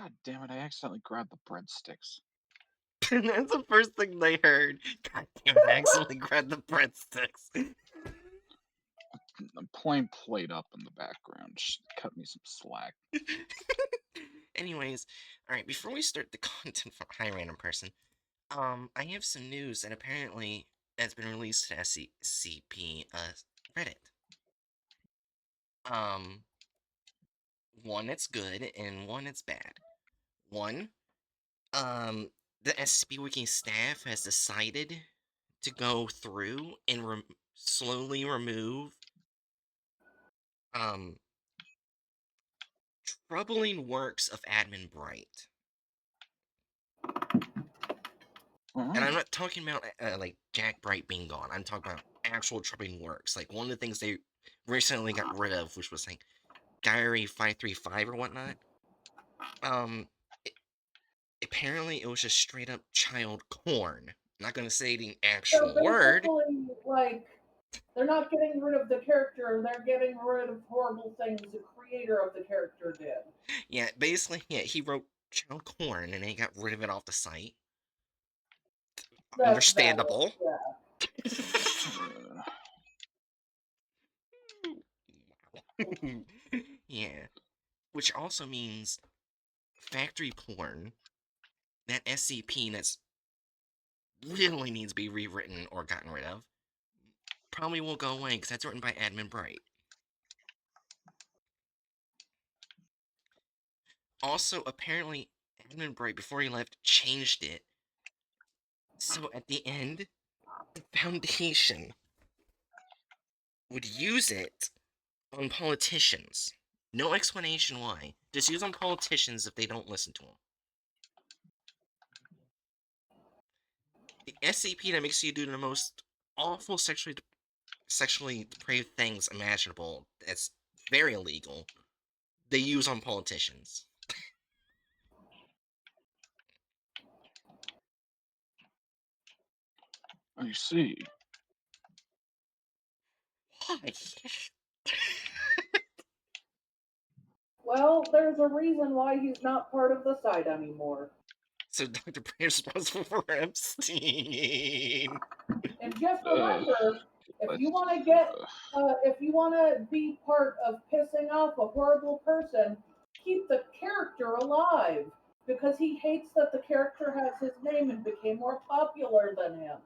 God damn it, I accidentally grabbed the breadsticks. That's the first thing they heard. God damn it, I accidentally grabbed the breadsticks. A plain plate up in the background. Just cut me some slack. Anyways, alright, before we start the content for Hi Random Person, I have some news that apparently has been released to SCP Reddit. Um, one it's good and one it's bad. One, the SCP Wiki staff has decided to go through and slowly remove um troubling works of Admin Bright. And I'm Oh. not talking about like Jack Bright being gone. I'm talking about actual troubling works. Like one of the things they recently got rid of, which was like Diary 535 or whatnot. Um, it, apparently it was just straight up child porn. I'm not gonna say the So actual word. basically, like, they're not getting rid of the character, they're getting rid of horrible things the creator of the character did. Yeah, basically, yeah, he wrote child porn and they got rid of it off the site. That's valid, Understandable. yeah. Yeah, which also means factory porn, that SCP that's literally needs to be rewritten or gotten rid of, probably will go away because that's written by Admin Bright. Also, apparently, Admin Bright, before he left, changed it. So at the end, the Foundation would use it on politicians. No explanation why. Just use on politicians if they don't listen to them. The SCP that makes you do the most awful sexually depraved things imaginable, that's very illegal, they use on politicians. I see. Why? Well, there's a reason why he's not part of the site anymore. So Dr. Brayer's responsible for Epstein. And just Uh, remember, let's. if you want to be part of pissing off a horrible person, keep the character alive because he hates that the character has his name and became more popular than him.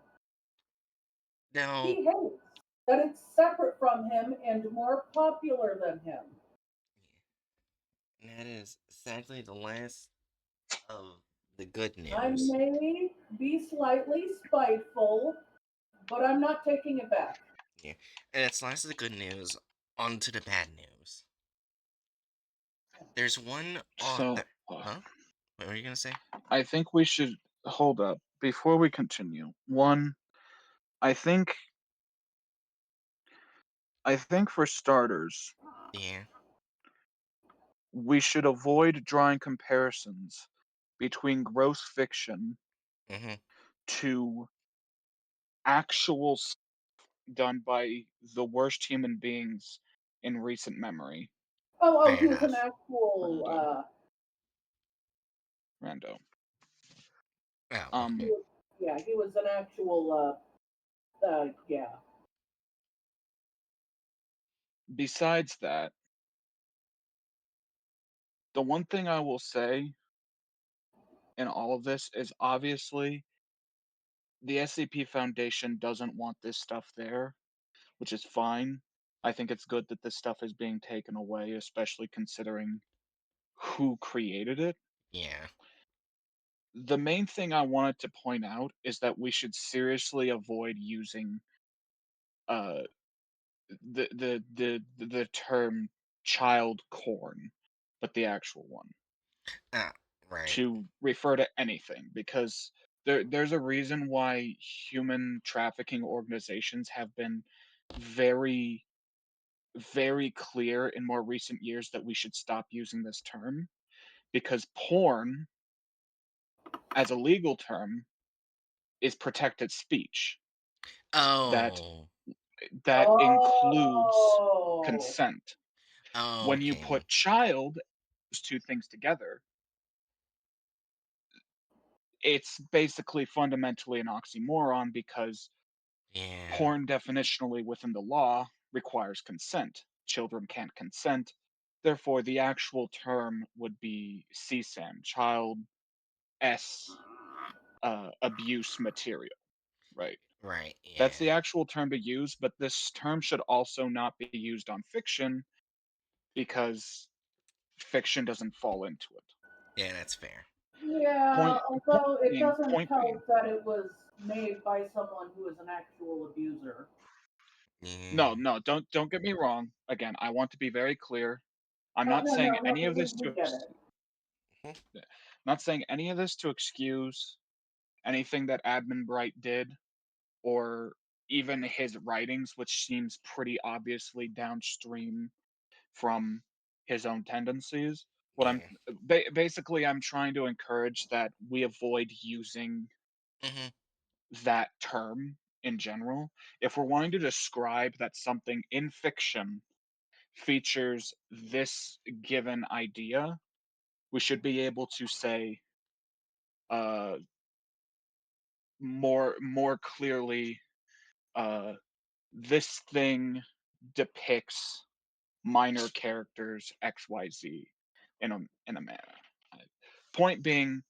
Now, He hates that it's separate from him and more popular than him. that is sadly the last of the good I news. may be slightly spiteful, but I'm not taking it back. Yeah, and it's last of the good news. On to the bad news. There's one on So, there. Huh? What were you gonna say? I think we should hold up before we continue. One, I think, I think for starters, Yeah. we should avoid drawing comparisons between gross fiction Mm-hmm. to actual done by the worst human beings in recent memory. Oh, Fair he was an enough. actual. Rando. Rando. Oh, He okay. Um, was, yeah, he was an actual. Yeah. besides that, the one thing I will say in all of this is obviously the SCP Foundation doesn't want this stuff there, which is fine. I think it's good that this stuff is being taken away, especially considering who created it. Yeah. The main thing I wanted to point out is that we should seriously avoid using uh the term child corn, but the actual one Ah, right. to refer to anything because there's a reason why human trafficking organizations have been very very clear in more recent years that we should stop using this term because porn as a legal term is protected speech that Oh. includes Oh. consent. When you Okay. put child, those two things together, it's basically fundamentally an oxymoron because Yeah. porn definitionally within the law requires consent. Children can't consent. Therefore, the actual term would be CSAM, child S abuse material, right? Right. That's Yeah. the actual term to use, but this term should also not be used on fiction because fiction doesn't fall into it. Yeah, that's fair. Yeah, Point although it being, doesn't point being. help that it was made by someone who is an actual abuser. Yeah. No, no, don't get me wrong. Again, I want to be very clear. I'm not No, saying no, no, any of this we to get it. Mhm. not saying any of this to excuse anything that Admin Bright did or even his writings, which seems pretty obviously downstream from his own tendencies. What I'm Yeah. basically I'm trying to encourage that we avoid using Hmm. that term in general. If we're wanting to describe that something in fiction features this given idea, we should be able to say uh, more clearly, uh, this thing depicts minor characters XYZ in a manner. Uh, Point being,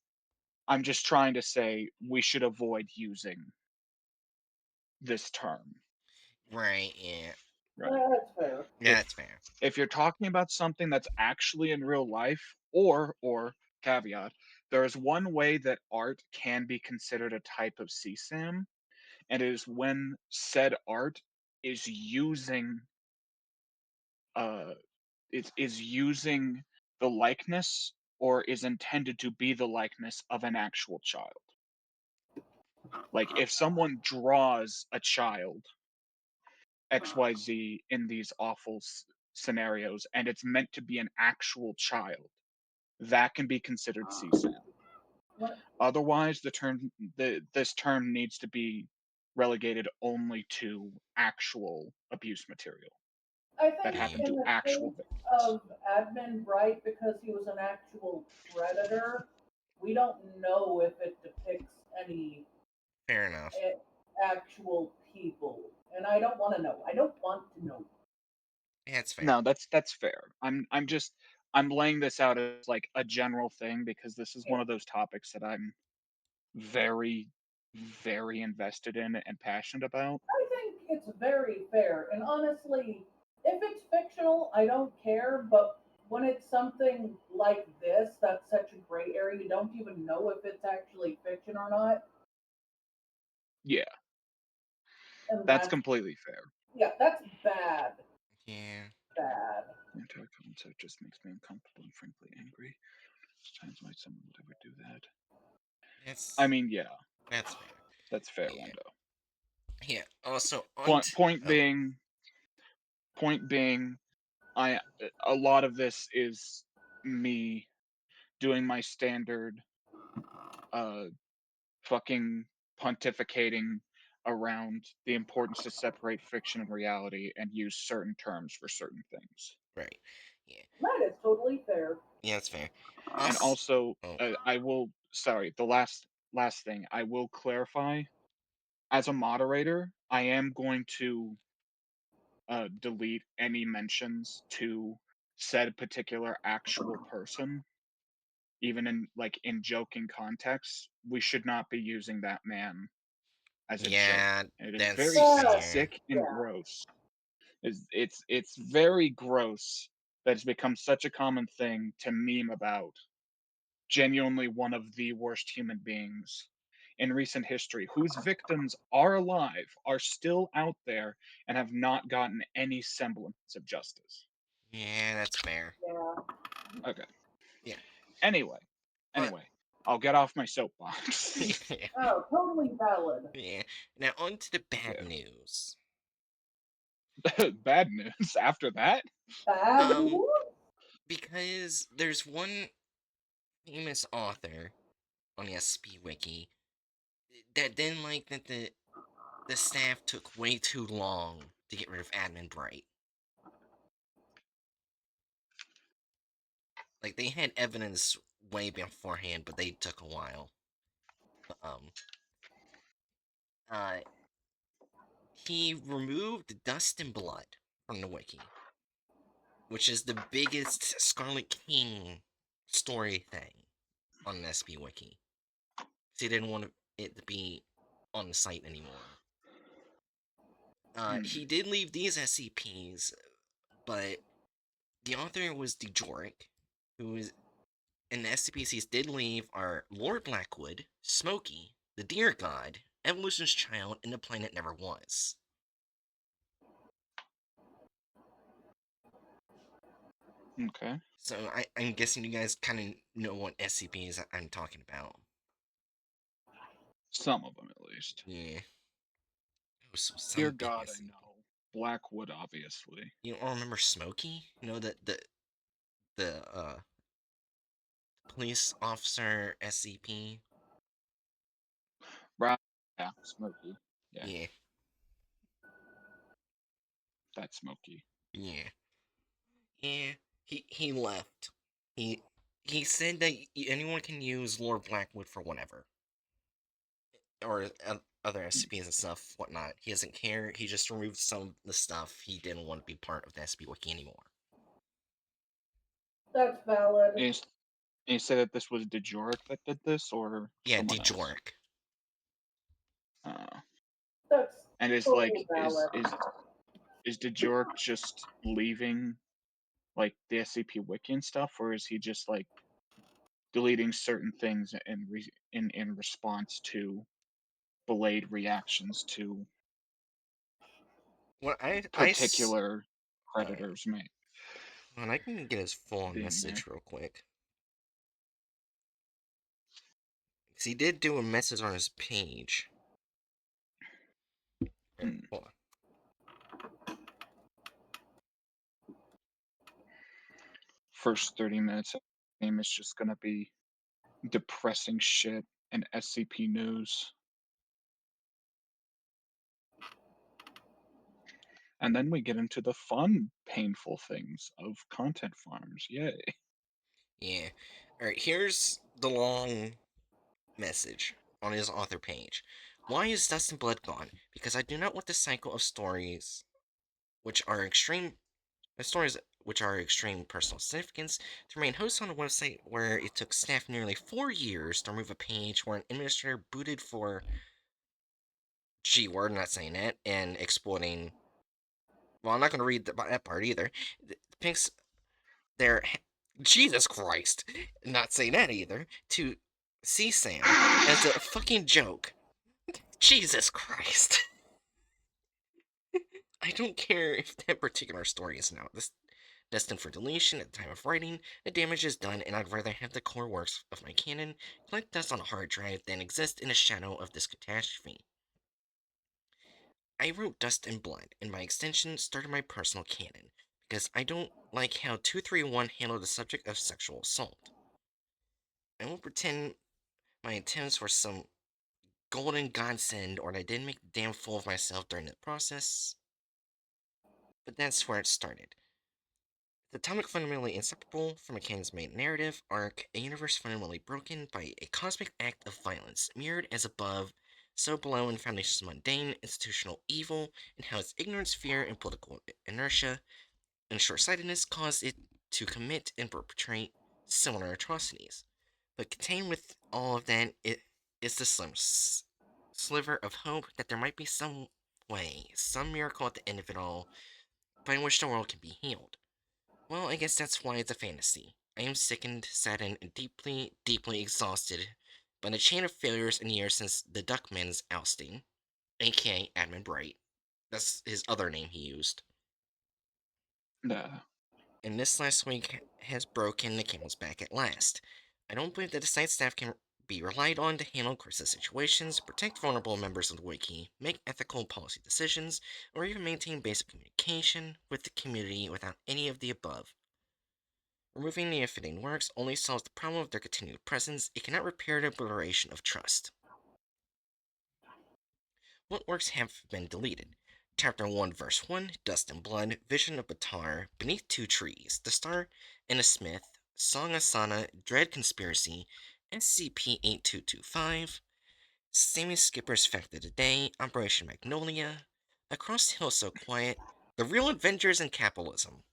I'm just trying to say we should avoid using this term, Right. Yeah. right? Yeah, that's fair. Yeah, If that's fair. if you're talking about something that's actually in real life, or caveat, there is one way that art can be considered a type of CSAM, and it is when said art is using uh is using the likeness or is intended to be the likeness of an actual child. Like if someone draws a child XYZ in these awful scenarios and it's meant to be an actual child, that can be considered CSAM. What Otherwise, this term needs to be relegated only to actual abuse material I that think Yeah. happened in to the actual case victims. of Admin Bright, because he was an actual predator, we don't know if it depicts any Fair enough. actual people. And I don't want to know. I don't want to know. Yeah, that's fair. No, that's fair. I'm laying this out as like a general thing because this is Yeah. one of those topics that I'm very, very invested in and passionate about. I think it's very fair. And honestly, if it's fictional, I don't care. But when it's something like this, that's such a gray area, you don't even know if it's actually fiction or not. Yeah, And that's that's, completely fair. yeah, that's bad. Yeah. Bad. The entire concept just makes me uncomfortable and frankly angry. Times why someone would ever do that. I That's mean, yeah, that's fair. that's fair, Yeah. Wendo. Yeah. Also, on. Point point being, I a lot of this is me doing my standard uh fucking pontificating around the importance to separate fiction and reality and use certain terms for certain things. Right. Yeah. That is totally fair. Yeah, that's fair. And Us. also, Oh. I will sorry, the last thing I will clarify as a moderator, I am going to delete any mentions to said particular actual person, even in like in joking contexts. We should not be using that man as a joke. Yeah, And it is that's very Well, fair. sick and yeah. gross. It's very gross that it's become such a common thing to meme about genuinely one of the worst human beings in recent history, whose victims are alive, are still out there, and have not gotten any semblance of justice. Yeah, that's fair. Yeah. Okay. Yeah. Anyway, But anyway, I'll get off my soapbox. yeah. Oh, totally valid. Yeah. Now on to the bad Yeah. news. Bad news after that? Bad Um, news? because there's one famous author on the SCP wiki that didn't like that the staff took way too long to get rid of Admin Bright. Like they had evidence way beforehand, but they took a while. Um, uh, he removed Dust and Blood from the wiki, which is the biggest Scarlet King story thing on an SCP wiki. So he didn't want it to be on the site anymore. Hmm. He did leave these SCPs, but the author was Dejoric, who is, and the SCPs he did leave are Lord Blackwood, Smokey, the Deer God, Evolution's Child, and the Planet Never Was. Okay. So I'm guessing you guys kind of know what SCPs I'm talking about. Some of them, at least. Yeah. So Dear some big God, I SCP. know. Blackwood, obviously. You don't remember Smokey? You know the police officer SCP? Right. Yeah, Smokey. Yeah, Yeah, that's Smokey. yeah, yeah. He left. He he said that anyone can use Lord Blackwood for whatever, or other SCPs and stuff, whatnot. He doesn't care. He just removed some of the stuff. He didn't want to be part of the SCP wiki anymore. That's valid. And he said that this was Dejoric that did this, or Yeah, someone else. Dejoric. Uh, That's and it's like, totally valid. is Dejoric just leaving like the SCP wiki and stuff, or is he just like deleting certain things in response to delayed reactions to What particular uh, predators may well, I can get his full being there? message real quick. Because he did do a message on his page. Here, Hmm. hold on. First 30 minutes of the game is just gonna be depressing shit and SCP news. And then we get into the fun, painful things of content farms. Yay. Yeah. Alright, here's the long message on his author page. Why is Dust and Blood gone? Because I do not want the cycle of which are extreme stories which are extreme personal significance to remain hosted on a website where it took staff nearly 4 years to remove a page where an administrator booted for G word, not saying that, and exploiting. Well, I'm not going to read that part either. The Pink's their Jesus Christ, not saying that either. To see Sam as a fucking joke. Jesus Christ. I don't care if that particular story is now destined for deletion at the time of writing. The damage is done, and I'd rather have the core works of my canon collect dust on a hard drive than exist in the shadow of this catastrophe. I wrote Dust and Blood, and by extension started my personal canon, because I don't like how 231 handled the subject of sexual assault. I won't pretend my attempts were some golden godsend or that I didn't make a damn fool of myself during the process, but that's where it started. The atomic fundamentally inseparable from a canon's main narrative arc, a universe fundamentally broken by a cosmic act of violence, mirrored as above, so below in Foundation's mundane, institutional evil, and how its ignorance, fear, and political inertia and short-sightedness caused it to commit and perpetrate similar atrocities. But contained with all of that is the slim sliver of hope that there might be some way, some miracle at the end of it all, by which the world can be healed. Well, I guess that's why it's a fantasy. I am sickened, saddened, and deeply, deeply exhausted by the chain of failures and years since the Duckman's ousting, aka Admin Bright. That's his other name he used. Nah. And this last week has broken the camel's back at last. I don't believe that the site staff can be relied on to handle crisis situations, protect vulnerable members of the wiki, make ethical policy decisions, or even maintain basic communication with the community without any of the above. Removing the unfitting works only solves the problem of their continued presence. It cannot repair the obliteration of trust. What works have been deleted? Chapter 1, Verse 1, Dust and Blood, Vision of Batar, Beneath Two Trees, The Star and a Smith, Song Asana, Dread Conspiracy, SCP-8225, Sammy Skipper's Fact of the Day, Operation Magnolia, Across the Hill So Quiet, The Real Adventures in Capitalism.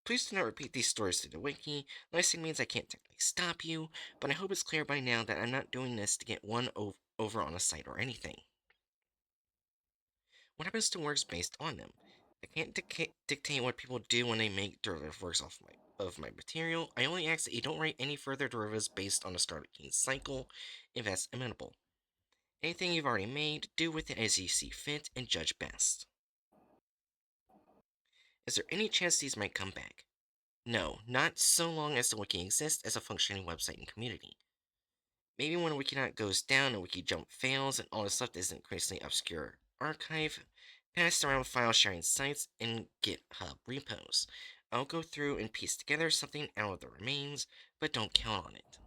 Please do not repeat these stories to the wiki. Licensing means I can't technically stop you, but I hope it's clear by now that I'm not doing this to get one over on a site or anything. What happens to works based on them? I can't dictate what people do when they make derivative works of my material. I only ask that you don't write any further derivatives based on a Scarlet King cycle, if that's amenable. Anything you've already made, do with it as you see fit and judge best. Is there any chance these might come back? No, not so long as the wiki exists as a functioning website and community. Maybe when Wikinut goes down and WikiJump fails and all the stuff is increasingly obscure archive, passed around file sharing sites and GitHub repos. I'll go through and piece together something out of the remains, but don't count on it.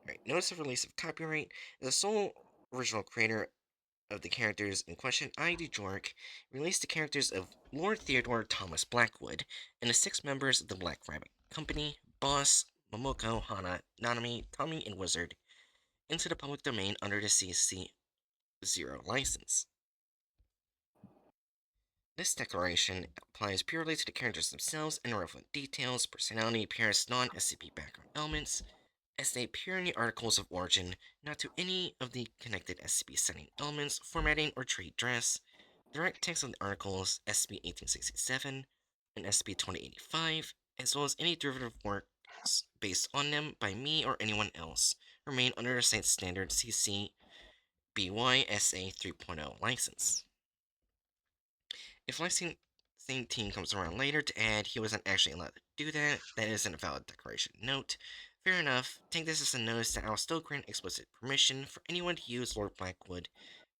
Alright, notice of release of copyright. The sole original creator of the characters in question, I.D. Jork, released the characters of Lord Theodore Thomas Blackwood and the 6 members of the Black Rabbit Company, Boss, Momoko, Hana, Nanami, Tommy, and Wizard, into the public domain under the CC0 license. This declaration applies purely to the characters themselves and relevant details, personality, appearance, non-SCP background elements, as they appear in the articles of origin, not to any of the connected SCP setting elements, formatting, or trade dress. Direct text of the articles SCP-1867 and SCP-2085, as well as any derivative works based on them by me or anyone else, remain under the site's standard CC BY SA 3.0 license. If licensing team comes around later to add he wasn't actually allowed to do that, that isn't a valid declaration. Note, fair enough, take this as a notice that I'll still grant explicit permission for anyone to use Lord Blackwood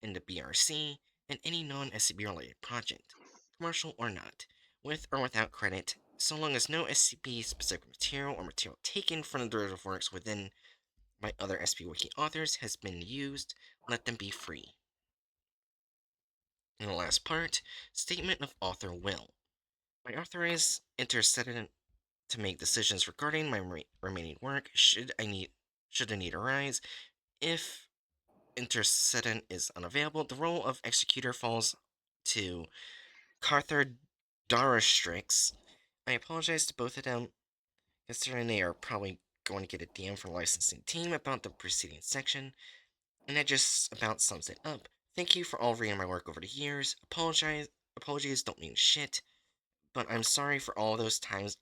in the BRC and any non-SCP related project, commercial or not, with or without credit, so long as no SCP specific material or material taken from the derivative works within by other SCP Wiki authors has been used, let them be free. In the last part, statement of author will. My author is intercedent to make decisions regarding my remaining work should a need arise. If intercedent is unavailable, the role of executor falls to Carther Darastrix. I apologize to both of them, considering they are probably going to get a DM from the licensing team about the preceding section, and that just about sums it up. Thank you for all reading my work over the years. Apologies don't mean shit, but I'm sorry for all those times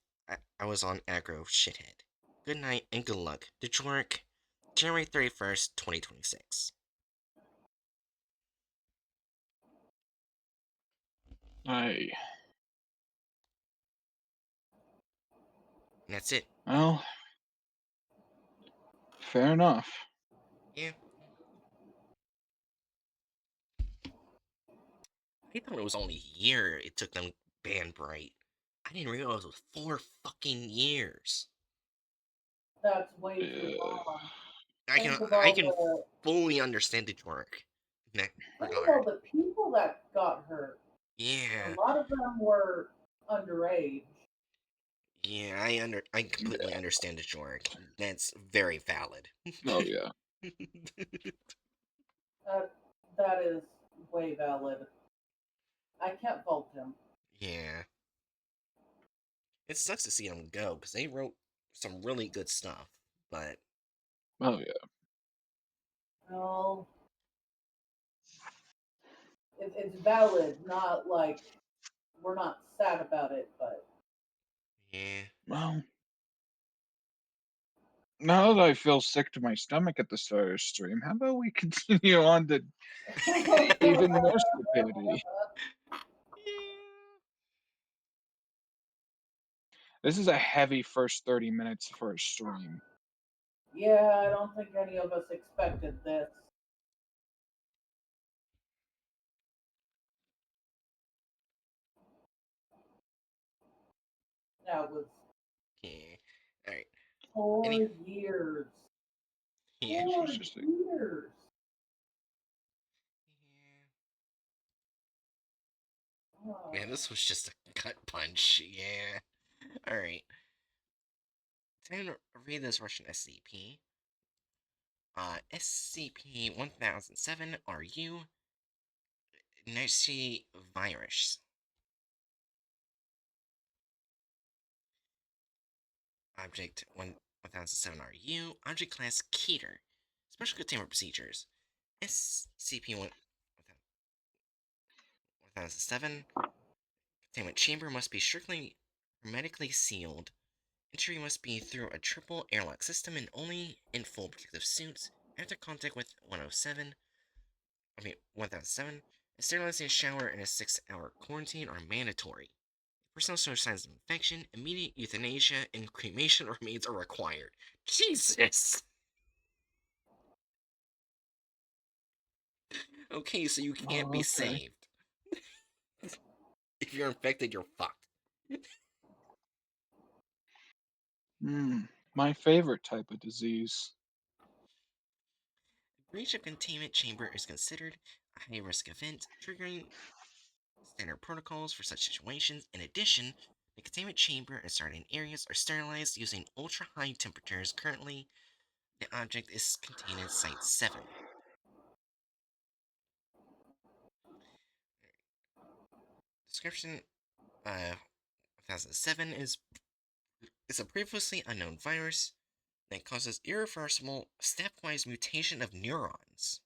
I was on aggro shithead. Good night and good luck. Detroit, January 31st, 2026. I And that's it. well, fair enough. Yeah. I thought it was only a year it took them to ban Bright. I didn't realize it was 4 fucking years. That's way too Uh, long. I can Think of I all can the fully understand Detroit in that think of all regard. the people that got hurt. A Yeah. lot of them were underage. Yeah, I completely yeah. understand Detroit. That's very valid. Oh yeah. That is way valid. I can't fault him. Yeah. It sucks to see them go because they wrote some really good stuff, but Oh yeah. Well, it's valid, not like we're not sad about it, but yeah. Well, now that I feel sick to my stomach at the start of the stream, how about we continue on to even more stupidity? This is a heavy first 30 minutes for a stream. yeah, I don't think any of us expected this. That was Yeah. All right. 4 Any years. yeah. This was 4 just a years. Oh. Yeah, this was just a gut punch. Yeah. All right. Time to read this Russian SCP. SCP-1007 RU Nazi virus. Object 1007 RU, Object Class Keter. Special Containment Procedures. SCP-1007 Containment Chamber must be strictly hermetically sealed. Entry must be through a triple airlock system and only in full protective suits. After contact with 1007, a sterilizing shower and a 6-hour quarantine are mandatory. If personnel show signs of infection, immediate euthanasia and cremation remains are required. Jesus! Okay, so you can't be Oh, okay. saved. If you're infected, you're fucked. My favorite type of disease. Breach of containment chamber is considered a high-risk event, triggering standard protocols for such situations. In addition, the containment chamber and surrounding areas are sterilized using ultra-high temperatures. Currently, the object is contained in Site 7. Description 1007 is a previously unknown virus that causes irreversible stepwise mutation of neurons.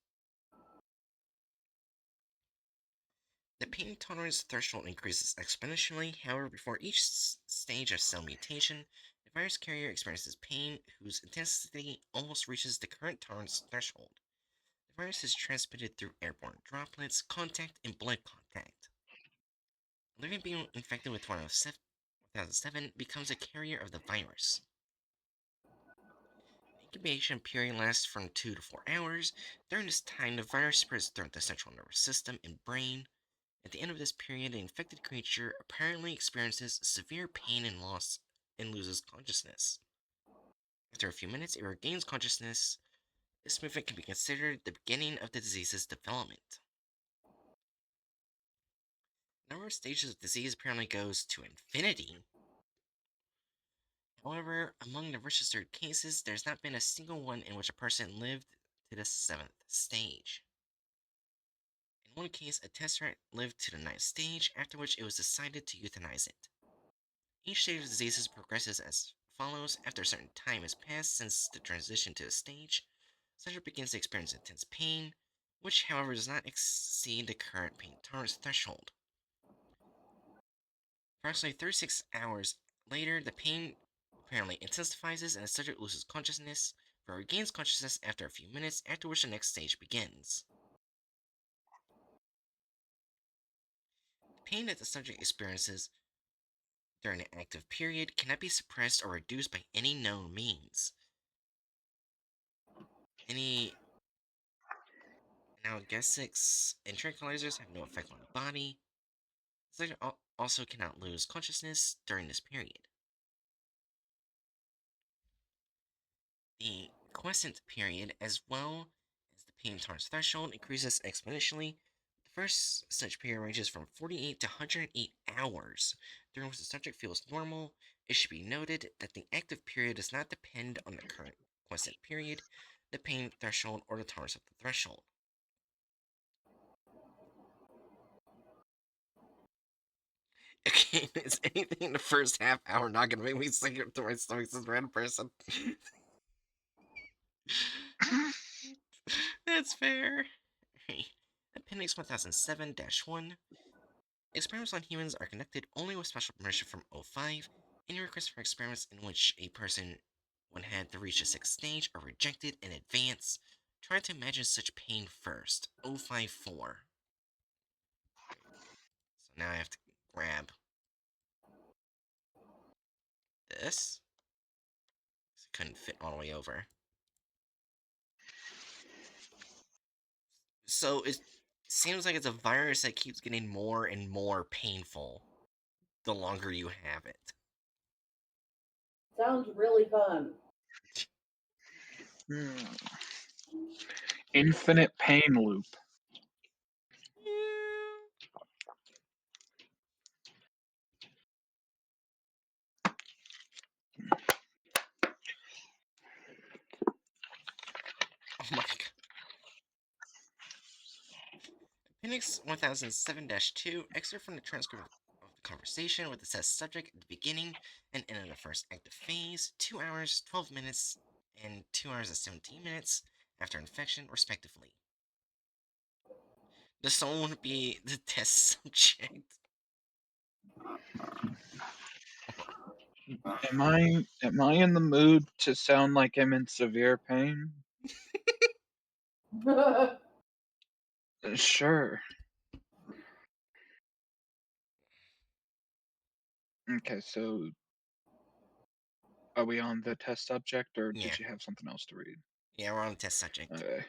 The pain tolerance threshold increases exponentially. However, before each stage of cell mutation, the virus carrier experiences pain whose intensity almost reaches the current tolerance threshold. The virus is transmitted through airborne droplets, contact, and blood contact. A living being infected with 1007 becomes a carrier of the virus. The incubation period lasts from 2 to 4 hours. During this time, the virus spreads throughout the central nervous system and brain. At the end of this period, the infected creature apparently experiences severe pain and loss and loses consciousness. After a few minutes, it regains consciousness. This movement can be considered the beginning of the disease's development. The number of stages of disease apparently goes to infinity. However, among the registered cases, there's not been a single one in which a person lived to the 7th stage. In one case, a test rat lived to the 9th stage, after which it was decided to euthanize it. Each stage of diseases progresses as follows. After a certain time has passed since the transition to the stage, the subject begins to experience intense pain, which, however, does not exceed the current pain tolerance threshold. Approximately 36 hours later, the pain apparently intensifies and the subject loses consciousness, but regains consciousness after a few minutes, after which the next stage begins. The pain that the subject experiences during the active period cannot be suppressed or reduced by any known means. Any analgesics and tranquilizers have no effect on the body. The subject also cannot lose consciousness during this period. The quiescent period, as well as the pain tolerance threshold, increases exponentially. The first such period ranges from 48 to 108 hours, during which the subject feels normal. It should be noted that the active period does not depend on the current quiescent period, the pain threshold, or the tolerance of the threshold. Okay, is anything in the first half hour not gonna make me sick to my stomach as a random person? That's fair. Appendix 1007 1. Experiments on humans are conducted only with special permission from O5. Any requests for experiments in which a person would have to reach a 6th stage are rejected in advance. Try to imagine such pain first. O54. So now I have to grab this. It couldn't fit all the way over. So it seems like it's a virus that keeps getting more and more painful the longer you have it. Sounds really fun. Infinite pain loop. Appendix 1007-2, excerpt from the transcript of the conversation with the test subject at the beginning and end of the first active phase, 2 hours, 12 minutes, and 2 hours and 17 minutes after infection, respectively. Does someone want to be the test subject? Am I in the mood to sound like I'm in severe pain? Sure. Okay, so are we on the test subject, or Yeah. did you have something else to read? Yeah, we're on the test subject. Okay.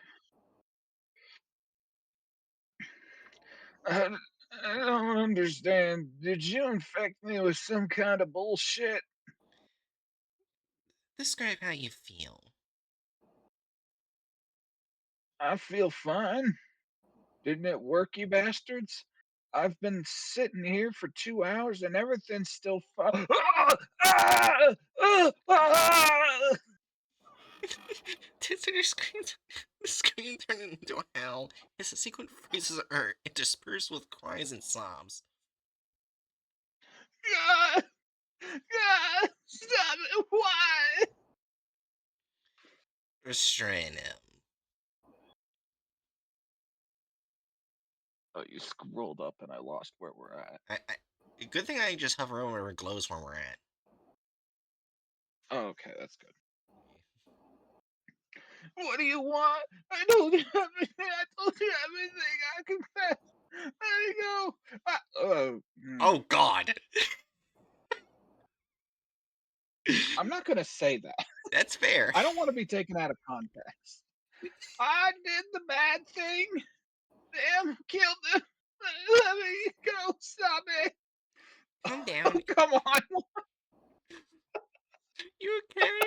I, I don't understand. Did you infect me with some kind of bullshit? Describe how you feel. I feel fine. Didn't it work, you bastards? I've been sitting here for 2 hours and everything's still fine. Titular screams. The scream turned into a howl as the sequent phrases are interspersed with cries and sobs. Stop it! Why? Restrain him. Oh, you scrolled up and I lost where we're at. Good thing I just hover over where it glows where we're at. Oh, okay, that's good. What do you want? I told you everything. I told you everything. I confess. Let me go. Oh God! I'm not gonna say that. That's fair. I don't want to be taken out of context. I did the bad thing. Damn, killed him. Let me go. Stop it. Calm Oh, down. come on. You okay?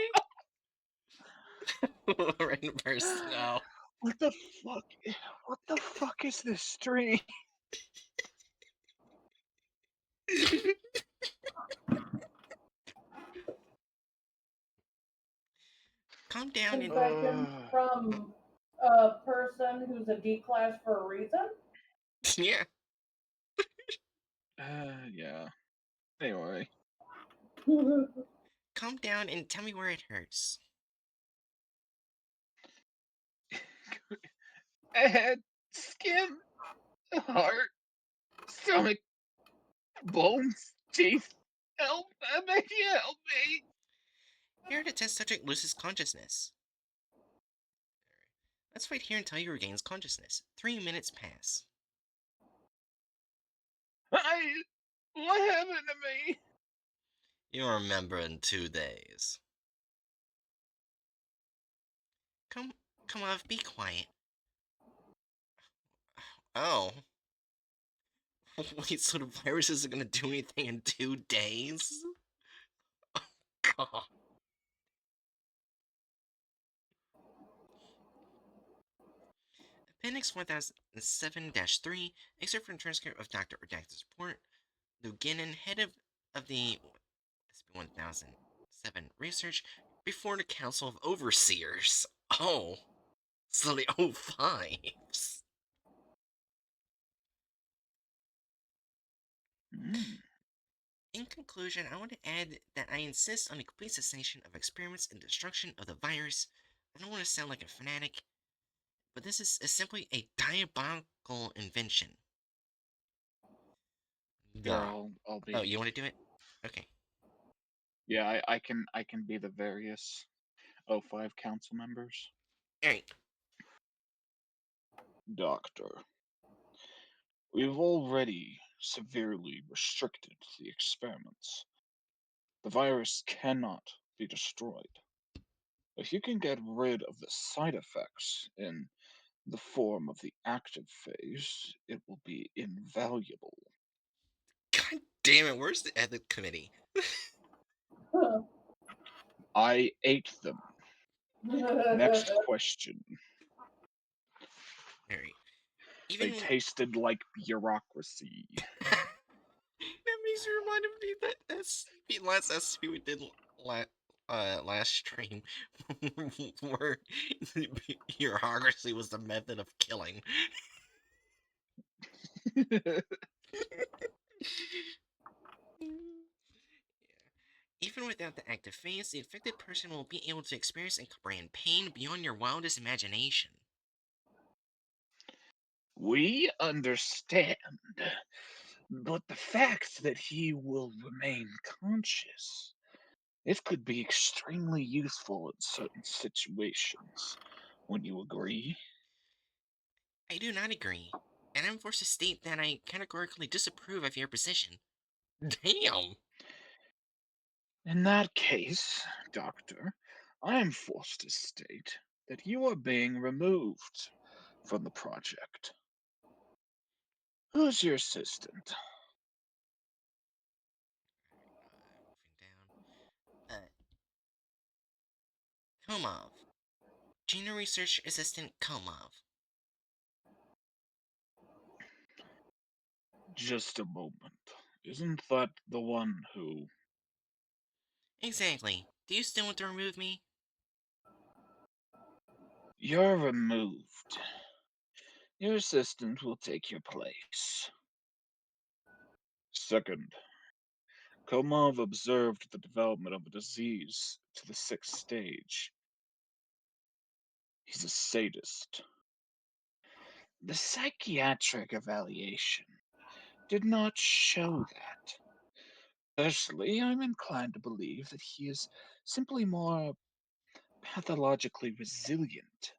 Random person. No. What the fuck? What the fuck is this stream? Calm down and Confession from a person who's a D class for a reason. yeah. Yeah. Anyway. Calm down and tell me where it hurts. Head, skin, heart, stomach, bones, teeth. Help me, help me. Here, the test subject loses consciousness. Let's wait here until he regains consciousness. 3 minutes pass. What happened to me? You'll remember in 2 days. Come on, be quiet. Oh. Wait, so the virus isn't gonna do anything in 2 days? God. Appendix 1007-3, excerpt from transcript of Dr. Redacted's report. Luganin, head of the SCP-1007 research, before the Council of Overseers. Oh, so the O5s. In conclusion, I want to add that I insist on the complete cessation of experiments and destruction of the virus. I don't want to sound like a fanatic, but this is simply a diabolical invention. Here, Duh. I'll be. Oh, you want to do it? Okay. Yeah, I can be the various O5 council members. Alright. Doctor, we've already severely restricted the experiments. The virus cannot be destroyed. If you can get rid of the side effects in the form of the active phase, it will be invaluable. God damn it, where's the ethics committee? I ate them. Next question. Alright. They Even tasted like bureaucracy. that makes me remind me that last SCP we did last stream, where bureaucracy was the method of killing. Even without the active phase, the affected person will be able to experience and comprehend pain beyond your wildest imagination. We understand, but the fact that he will remain conscious, it could be extremely useful in certain situations. Would you agree? I do not agree, and I'm forced to state that I categorically disapprove of your position. Damn! In that case, Doctor, I am forced to state that you are being removed from the project. Who's your assistant? Moving down. Komov. Junior Research Assistant Komov. Just a moment. Isn't that the one who... Exactly. Do you still want to remove me? You're removed. Your assistant will take your place. Second, Komov observed the development of a disease to the sixth stage. He's a sadist. The psychiatric evaluation did not show that. Personally, I'm inclined to believe that he is simply more pathologically resilient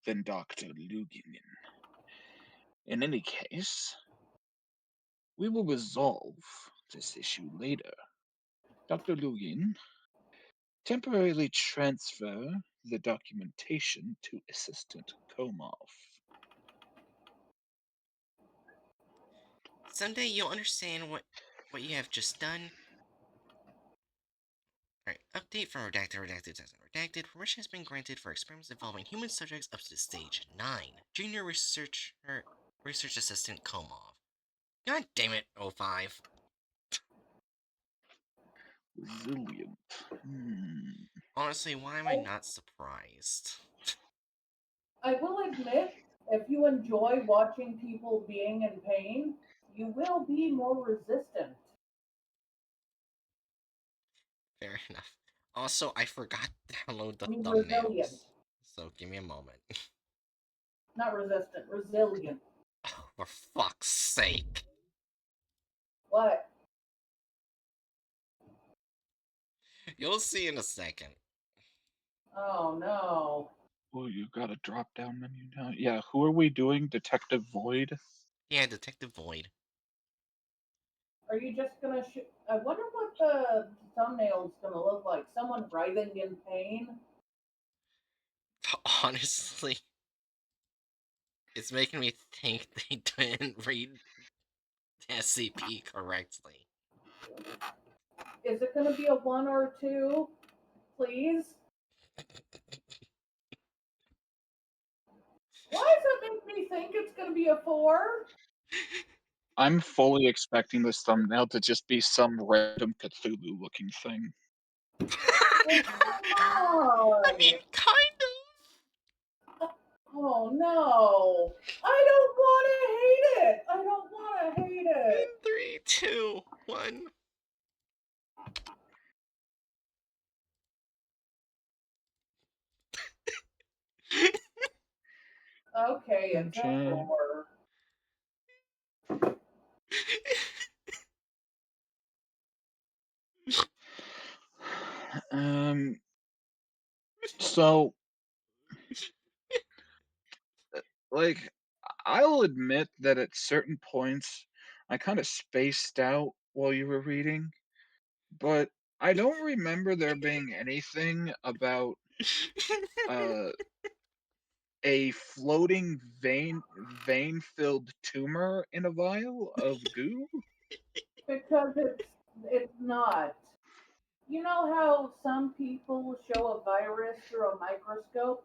than Dr. Luginin. In any case, we will resolve this issue later. Dr. Lugin, temporarily transfer the documentation to Assistant Komov. Someday you'll understand what you have just done. Alright, update from redacted. Permission has been granted for experiments involving human subjects up to stage 9. Junior Research Assistant Komov. God damn it, O5. Resilient. Honestly, why am I not surprised? I will admit, if you enjoy watching people being in pain, you will be more resistant. Fair enough. Also, I forgot to download the I mean, resilient, thumbnails. So give me a moment. not resistant, resilient. Oh, for fuck's sake. What? You'll see in a second. Oh no. Oh, you've got a drop down menu now. Yeah, who are we doing? Detective Void? Yeah, Detective Void. Are you just gonna shoot? I wonder what the thumbnail's gonna look like. Someone writhing in pain? Honestly, it's making me think they didn't read SCP correctly. Is it gonna be a one or two? Please? Why does it make me think it's gonna be a four? I'm fully expecting this thumbnail to just be some random Cthulhu looking thing. Oh, come I mean, on! kind Oh no! I don't wanna hate it! I don't wanna hate of. In it! 3, 2, 1. Okay, it's a Okay. four. Um, so, like, I'll admit that at certain points I kind of spaced out while you were reading, but I don't remember there being anything about uh, a floating vein-filled tumor in a vial of goo. Because it's not. You know how some people show a virus through a microscope?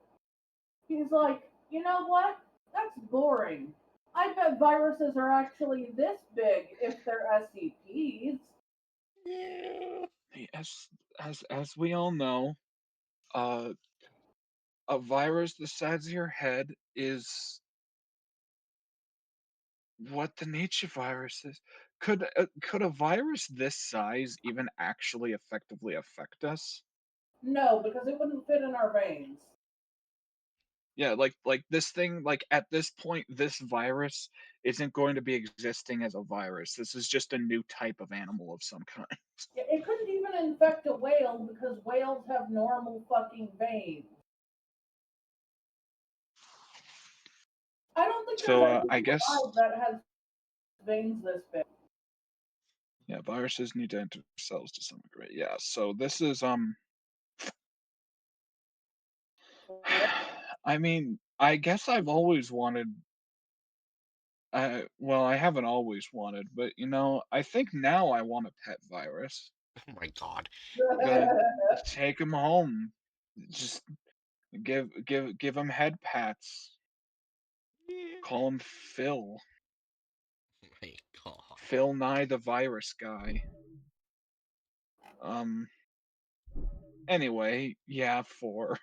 He's like, you know what? That's boring. I bet viruses are actually this big if they're SCPs. Yeah. As we all know, uh, a virus the size of your head is what the nature virus is. Could a virus this size even actually effectively affect us? No, because it wouldn't fit in our veins. Yeah, like this thing, like at this point, this virus isn't going to be existing as a virus. This is just a new type of animal of some kind. It couldn't even infect a whale because whales have normal fucking veins. I don't think there's So I anything guess alive that has veins this big. yeah, viruses need to enter cells to some degree. Yeah. So this is I mean, I guess I've always wanted well, I haven't always wanted, but I think now I want a pet virus. Oh my god. Gotta take him home. Just give him head pats. Yeah. Call him Phil. Oh my god. Phil Nye the virus guy. Um anyway, yeah, 4.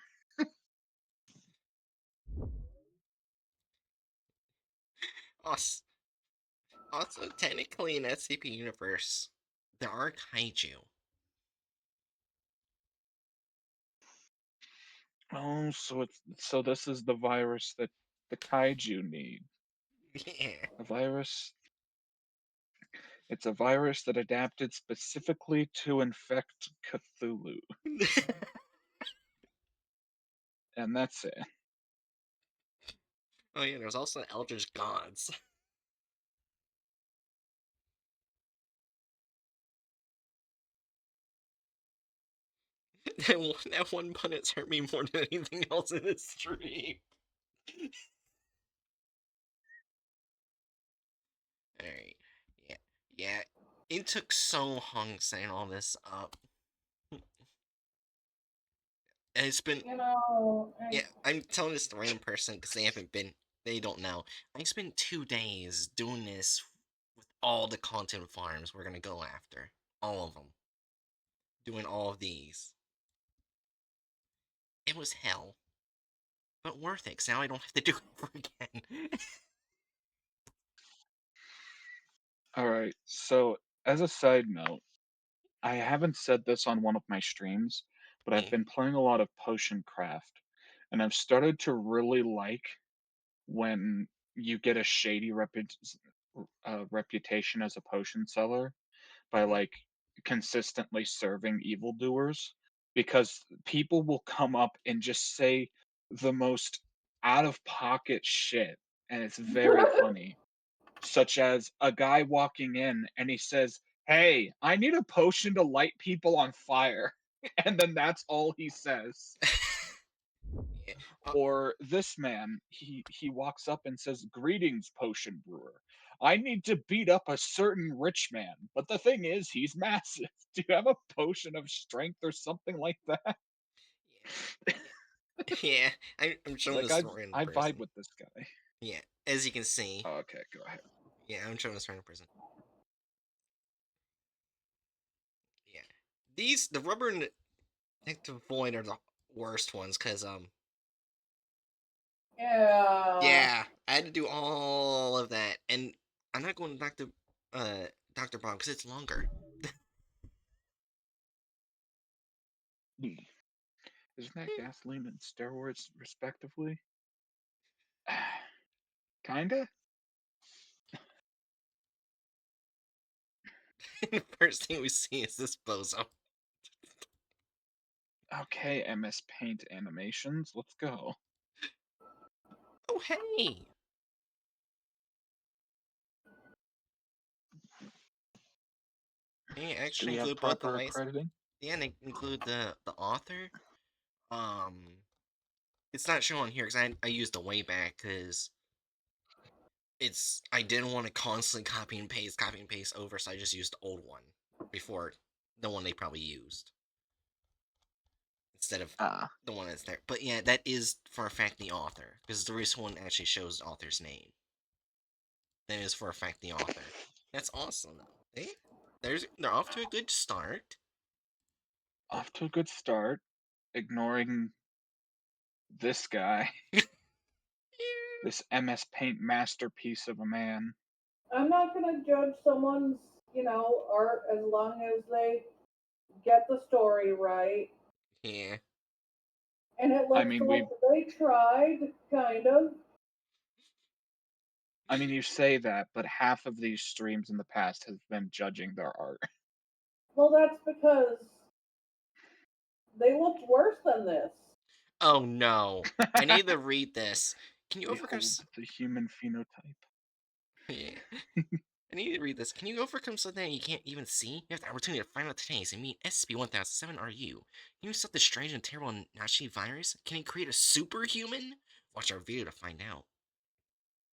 Also, also, technically in SCP universe, there are kaiju. Oh, so this is the virus that the kaiju need. Yeah. A virus It's a virus that adapted specifically to infect Cthulhu, and that's it. Oh yeah, there's also Eldritch Gods. That one pun hurt me more than anything else in this stream. Alright. Yeah. Yeah. It took so long setting all this up. And it's been, You know, yeah, I'm telling this to random person because they don't know. I spent 2 days doing this with all the content farms we're gonna go after. All of them. Doing all of these. It was hell, but worth it, 'cause now I don't have to do it ever again. All right. So, as a side note, I haven't said this on one of my streams, but I've Okay. been playing a lot of potion craft, and I've started to really like when you get a shady reputation as a potion seller by Mhm. like consistently serving evildoers, because people will come up and just say the most out of pocket shit, and it's very funny, such as a guy walking in and he says, "Hey, I need a potion to light people on fire." And then that's all he says. Yeah. Uh, Or this man, he walks up and says, "Greetings, potion brewer. I need to beat up a certain rich man, but the thing is, he's massive. Do you have a potion of strength or something like that?" yeah. Yeah. I'm showing Like this to a random I vibe person. with this guy. Yeah. As you can see. Oh, okay, go ahead. Yeah, I'm showing this to a random person. Yeah. The rubber and Detective Void are the worst ones, because, yeah. yeah, I had to do all of that, and I'm not going back to, Dr. Bob, because it's longer. Hmm. Isn't that gasoline and steroids, respectively? Kinda. The first thing we see is this bozo. Okay, MS Paint animations. Let's go. Oh, hey! They Do actually we have include both the proper lights. accrediting? Yeah, and they include the author. Um, it's not shown here because I used the way back because I didn't want to constantly copy and paste over, so I just used the old one before the one they probably used instead of Ah, the one that's there. But yeah, that is for a fact the author because the recent one actually shows the author's name. That is for a fact the author. That's awesome. They're off to a good start. off to a good start. Ignoring this guy, this MS Paint masterpiece of a man. I'm not going to judge someone's, art as long as they get the story right. Yeah. And it I looks mean, like they tried, kind of. you say that, but half of these streams in the past have been judging their art. Well, that's because they looked worse than this. Oh no. I need to read this. Can you overcome? Behold the human phenotype. Yeah. I need to read this. Can you overcome something you can't even see? You have the opportunity to find out today and meet SCP-1007 RU. Can you stop the strange and terrible Nashi virus? Can you create a superhuman? Watch our video to find out.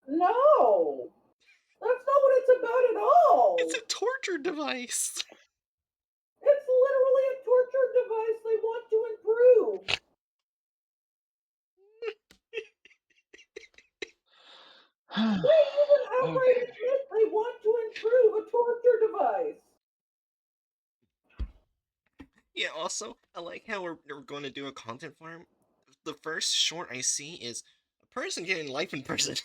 No! That's not what it's about at all! It's a torture device! It's literally a torture device they want to improve! They even outright Okay. admit they want to improve a torture device! Yeah, also, I like how we're going to do a content farm. The first short I see is a person getting life in prison.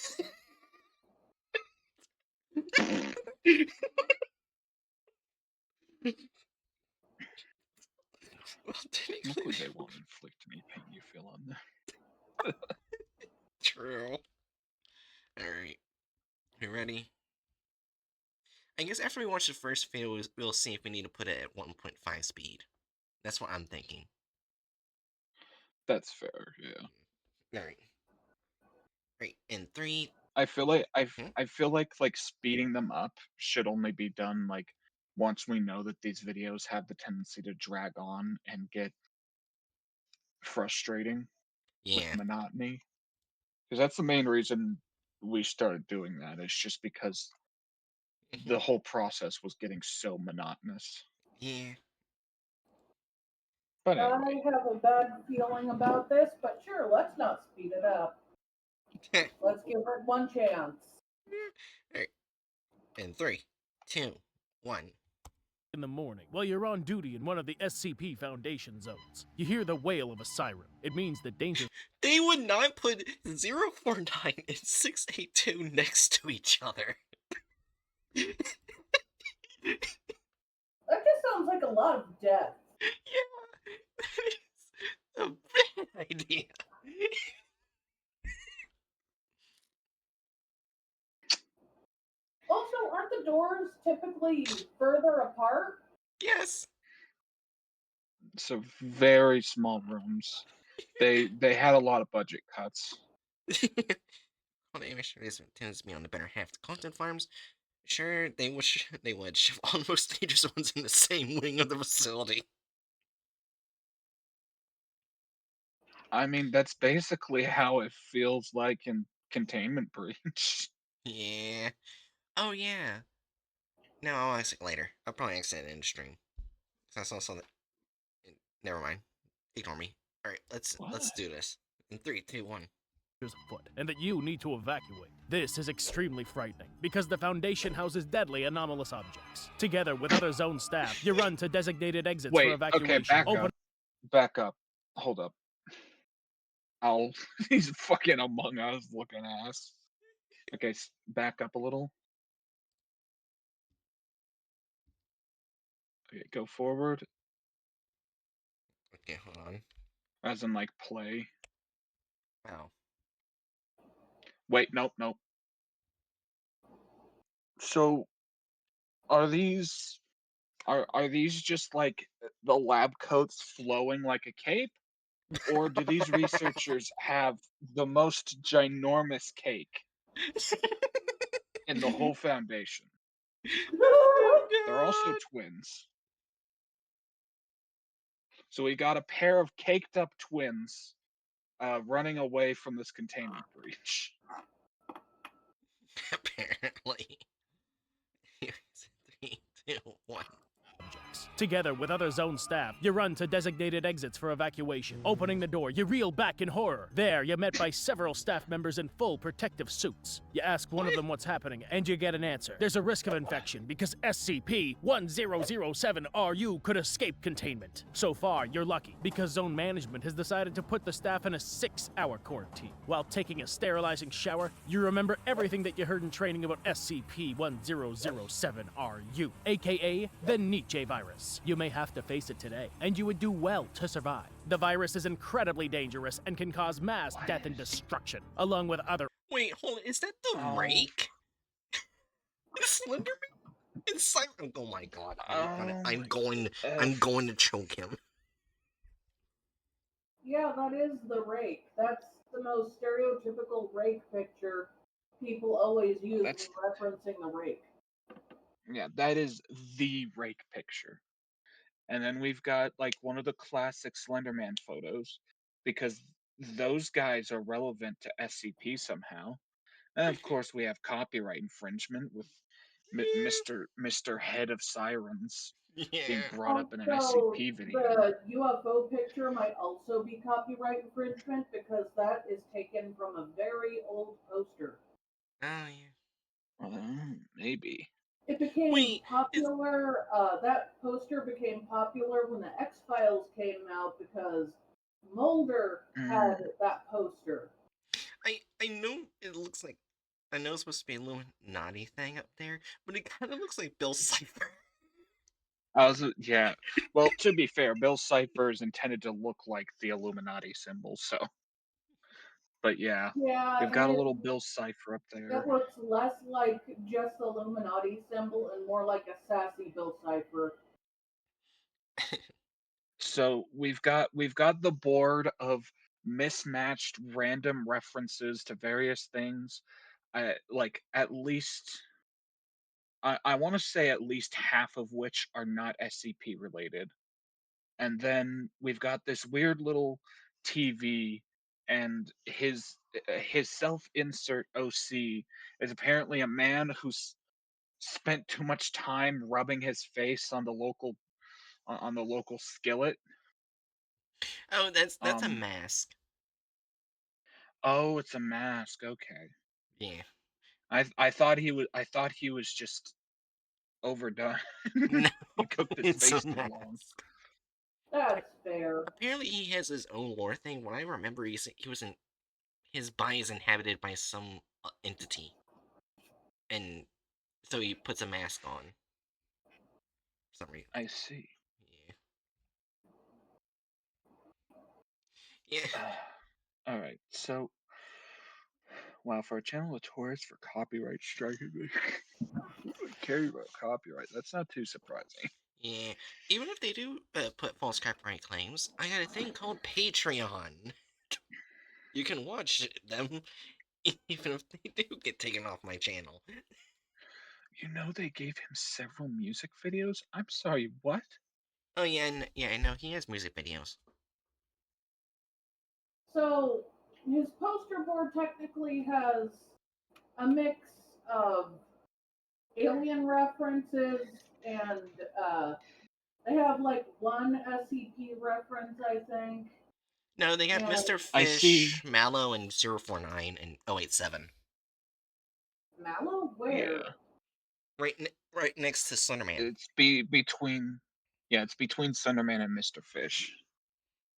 Well, Luckily, technically, they won't inflict any pain you feel on them. true. Alright, you ready? I guess after we watch the first video, we'll see if we need to put it at 1.5 speed. That's what I'm thinking. That's fair, yeah. Alright. Right, in 3... I feel like Hmm? I feel like speeding them up should only be done like once we know that these videos have the tendency to drag on and get frustrating with Yeah. monotony. Because that's the main reason we started doing that. Is just because Hmm. the whole process was getting so monotonous. Yeah. But I anyway, have a bad feeling about this, but sure, let's not speed it up. Let's give it one chance. Alright, in 3, 2, 1. In the morning, while you're on duty in one of the SCP Foundation zones, you hear the wail of a siren. It means that danger. They would not put 049 and 682 next to each other. That just sounds like a lot of death. Yeah, that is a bad idea. Also, aren't the doors typically further apart? Yes. so very small rooms. They had a lot of budget cuts. Well, the animation tends to be on the better half. The content farms, sure, they would shove all the most dangerous ones in the same wing of the facility. I mean, that's basically how it feels like in Containment Breach. Yeah. Oh yeah. No, I'll ask it later. I'll probably ask it in the stream. 'Cause I saw something. Never mind. Ignore me. All right, let's What? do this. In 3, 2, 1. afoot, and that you need to evacuate. This is extremely frightening because the Foundation houses deadly anomalous objects. Together with other zone staff, you run to designated exits for Wait, okay, evacuation. back up. Hold up. Owl. He's fucking Among Us looking ass. Okay, back up a little. Okay, go forward, Okay, hold on. as in like play. Wow. Wait, nope, nope. So, are these are these just like the lab coats flowing like a cape, or do these researchers have the most ginormous cake in the whole Foundation? They're also Oh twins. So we got a pair of caked up twins running away from this containment breach. god. Apparently. Here's 3, 2, 1. objects. Together with other zone staff, you run to designated exits for evacuation. Opening the door, you reel back in horror. There, you're met by several staff members in full protective suits. You ask one of them what's happening, and you get an answer. There's a risk of infection because SCP-1007-RU could escape containment. So far, you're lucky because zone management has decided to put the staff in a 6-hour quarantine. While taking a sterilizing shower, you remember everything that you heard in training about SCP-1007-RU, aka the Nietzsche virus. You may have to face it today, and you would do well to survive. The virus is incredibly dangerous and can cause mass death and destruction, along with other. Wait, hold on. Is that the Oh, Rake? Slenderman? It's Siren. Oh my god! oh I'm my going. F. I'm going to choke him. Yeah, that is the rake. That's the most stereotypical rake picture people always use That's when referencing the rake. yeah, that is the rake picture. And then we've got like one of the classic Slenderman photos because those guys are relevant to SCP somehow. And of course, we have copyright infringement with Mr. Head of Sirens being Yeah. brought up in an Also, SCP video. the UFO picture might also be copyright infringement because that is taken from a very old poster. Oh yeah. Maybe. It became Wait. Is popular. That poster became popular when the X Files came out because Mulder had Mm, that poster. I know it looks like. I know it's supposed to be a Illuminati thing up there, but it kind of looks like Bill Cipher. yeah. Well, to be fair, Bill Cipher is intended to look like the Illuminati symbol, so. But yeah, Yeah, we've and got a little Bill Cipher up it there. looks less like just the Illuminati symbol and more like a sassy Bill Cipher. So we've got the board of mismatched random references to various things. Like at least I want to say at least half of which are not SCP related. And then we've got this weird little TV, and his self-insert OC is apparently a man who's spent too much time rubbing his face on the local skillet. Oh, that's a Um, mask. oh, it's a mask. Okay. Yeah. I thought he was just overdone. No, He cooked his it's a face too long. mask. That's fair. Apparently, he has his own lore thing. What I remember, he was in his body is inhabited by some entity, and so he puts a mask on for some reason. I see. Yeah. Yeah. All right. So, wow, for a channel of tourists for copyright striking me, carry about copyright. That's not too surprising. Yeah. Even if they do put false copyright claims, I got a thing called Patreon. You can watch them even if they do get taken off my channel. You know they gave him several music videos? I'm sorry, what? Oh yeah, yeah, I know he has music videos. So his poster board technically has a mix of alien references and they have like one SCP reference, I think. No, they got And Mr. I see. Fish, Mallow, and 049 and 087. Mallow, where? Yeah. Right next to Slenderman. It's between yeah, it's between Sunderman and Mr. Fish.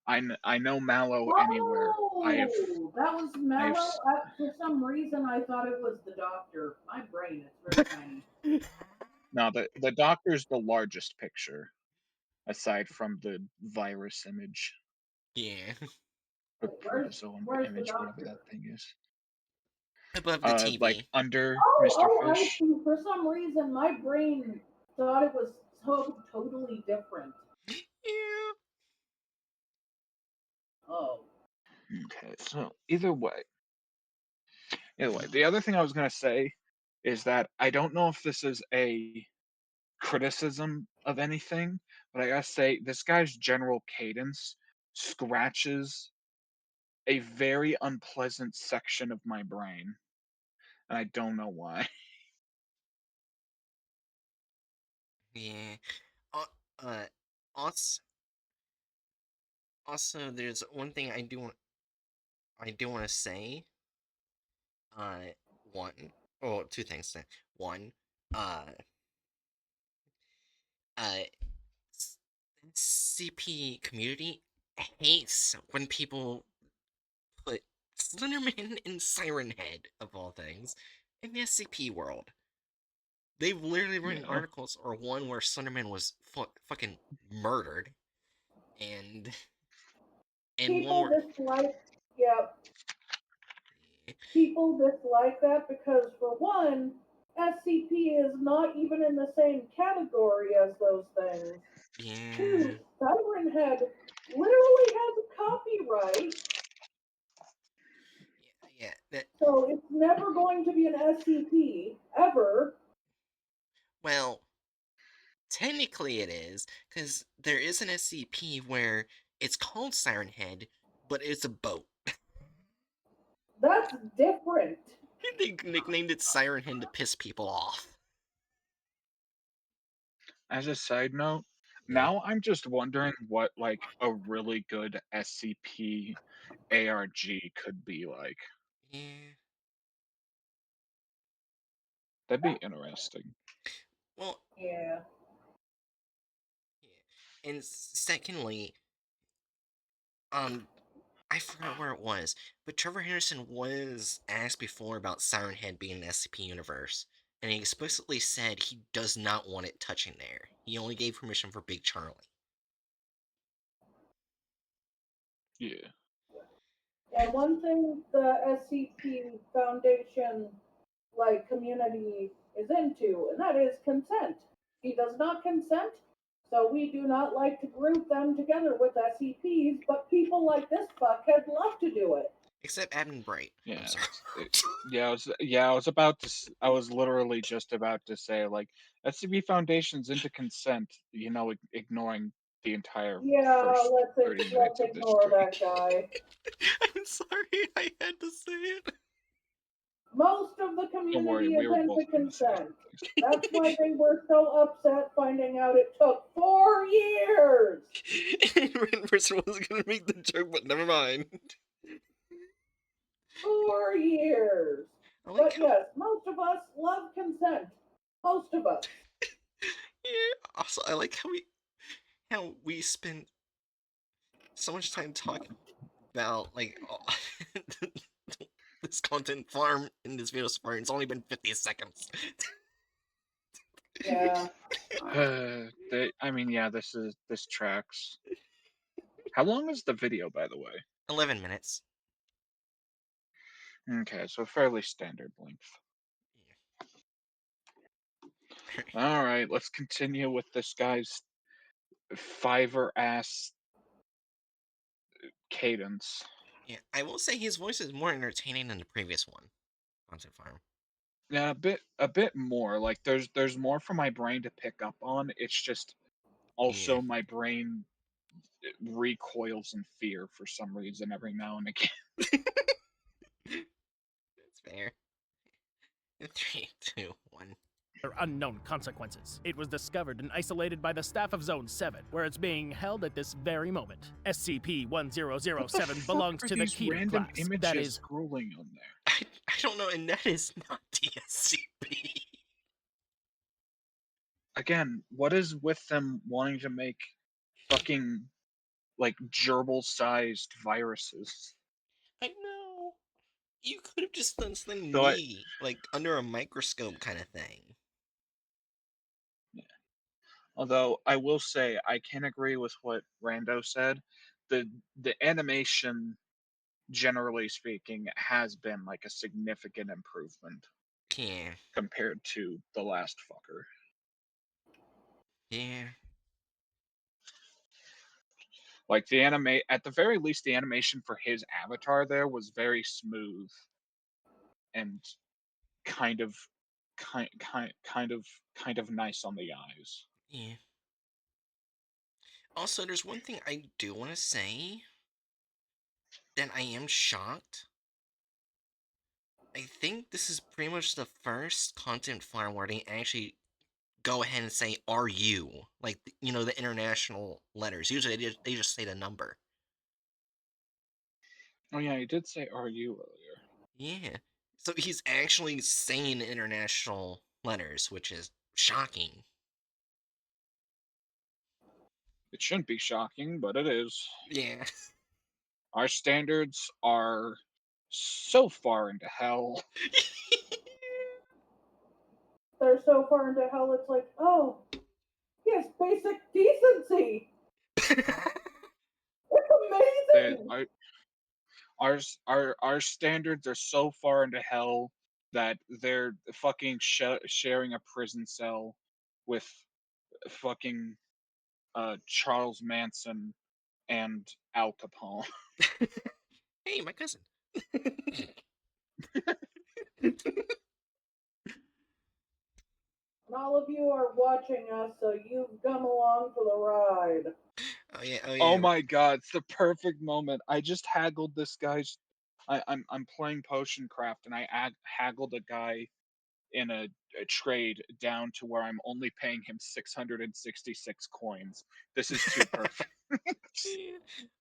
I know Mallow anywhere. Oh, that was I've Mallow. s- For some reason, I thought it was the doctor. My brain is very tiny. no, the doctor's the largest picture aside from the virus image Yeah. or Wait, protozoan where's the image, whatever that doctor? thing is. Above the Like TV. under Oh, Mr. oh, I Fish. see. For some reason, my brain thought it was totally different. Yeah. Oh, Okay, so either way, the other thing I was gonna say is that I don't know if this is a criticism of anything, but I gotta say this guy's general cadence scratches a very unpleasant section of my brain, and I don't know why. Yeah. Uh, also, there's one thing I do want to say. Uh, one, oh, two things. One, uh, uh, CP community hates when people put Slenderman and Siren Head, of all things, in the SCP world. They've literally written Yeah. articles or one where Slenderman was fucking murdered, and one People where dislike, yeah, people dislike that because, for one, SCP is not even in the same category as those things. yeah, Two, Siren Head literally has a copyright, yeah, that so it's never going to be an SCP ever. well, technically it is because there is an SCP where it's called Siren Head, but it's a boat. That's different. They nicknamed it Siren Head to piss people off. As a side note, Yeah, now I'm just wondering what like a really good SCP ARG could be like. yeah. That'd be interesting. Well, Yeah. yeah. And secondly, um, I forgot where it was, but Trevor Henderson was asked before about Siren Head being an SCP universe, and he explicitly said he does not want it touching there. He only gave permission for Big Charlie. Yeah. And one thing the SCP Foundation community is into, and that is consent. He does not consent, so we do not like to group them together with SCPs, but people like this fuckhead love to do it. Except Admin Bright. I'm Yeah. sorry. I was about to I was literally just about to say like SCP Foundation's into consent, ignoring the entire Yeah, first 30 minutes let's of this ignore stream. that guy. I'm sorry, I had to say it. Most of the Don't worry, community we is were both into gonna say consent. That's why they were so upset finding out it took 4 years. And Random Person was gonna make the joke, but never mind. 4 years. I like But how yes, most of us love consent. Most of us. yeah. Also, I like how we spend so much time talking about this content farm in this video so far. It's only been 50 seconds. Yeah. I mean, yeah, this tracks. How long is the video, by the way? 11 minutes. Okay, so fairly standard length. Yeah. All right, let's continue with this guy's Fiverr ass cadence. Yeah, I will say his voice is more entertaining than the previous one, Content Farm. Yeah, a bit more. Like there's more for my brain to pick up on. It's just Yeah, also my brain recoils in fear for some reason every now and again. that's fair. 3, 2, 1. Unknown consequences. It was discovered and isolated by the staff of Zone 7, where it's being held at this very moment. What the SCP-1007 fuck belongs are to the these Keter random class. That images is, scrolling on there? I don't know, and that is not DSCP. Again, what is with them wanting to make fucking like gerbil-sized viruses? I know. You could have just done something So I, neat, like under a microscope kind of thing. although I will say I can agree with what Rando said. The animation, generally speaking, has been like a significant improvement Yeah, compared to the last fucker. yeah, Like at the very least, the animation for his avatar there was very smooth and kind of kind of nice on the eyes. yeah. Also, there's one thing I do want to say that I am shocked. I think this is pretty much the first content farm where they actually go ahead and say "RU," like the international letters. Usually they just say the number. Oh yeah, you did say "RU" earlier. Yeah. So he's actually saying international letters, which is shocking. It shouldn't be shocking, but it is. Yeah. Our standards are so far into hell. They're so far into hell, it's like, oh, yes, basic decency. It's That amazing. our standards are so far into hell that they're fucking sharing a prison cell with fucking Charles Manson and Al Capone. Hey, my cousin. And all of you are watching us, so you've come along for the ride. Oh yeah, oh Oh yeah. my god, it's the perfect moment. I just haggled this guy's. I'm playing Potion Craft and I haggled a guy in a trade down to where I'm only paying him 666 coins. This is too perfect.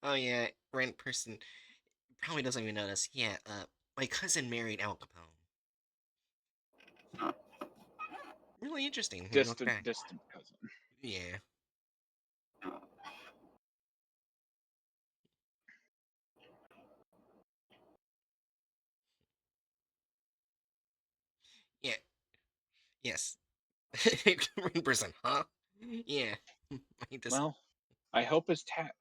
Oh yeah, random person probably doesn't even know this. Yeah, my cousin married Al Capone. Really interesting when you look distant, back. distant cousin. Yeah. Yeah. Yes. Random person, huh? Yeah. I just. Well, I hope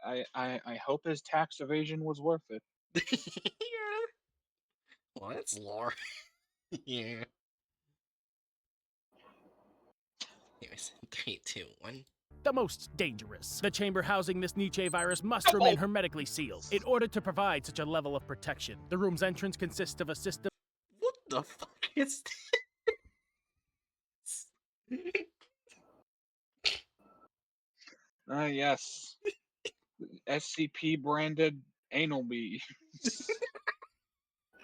I hope his tax evasion was worth it. Yeah. Well, that's lore. Yeah. Anyways, 3, 2, 1. The most dangerous. The chamber housing this Nietzsche virus must remain hermetically sealed. In order to provide such a level of protection, the room's entrance consists of a system. What the fuck is this? Yes, SCP branded anal beads.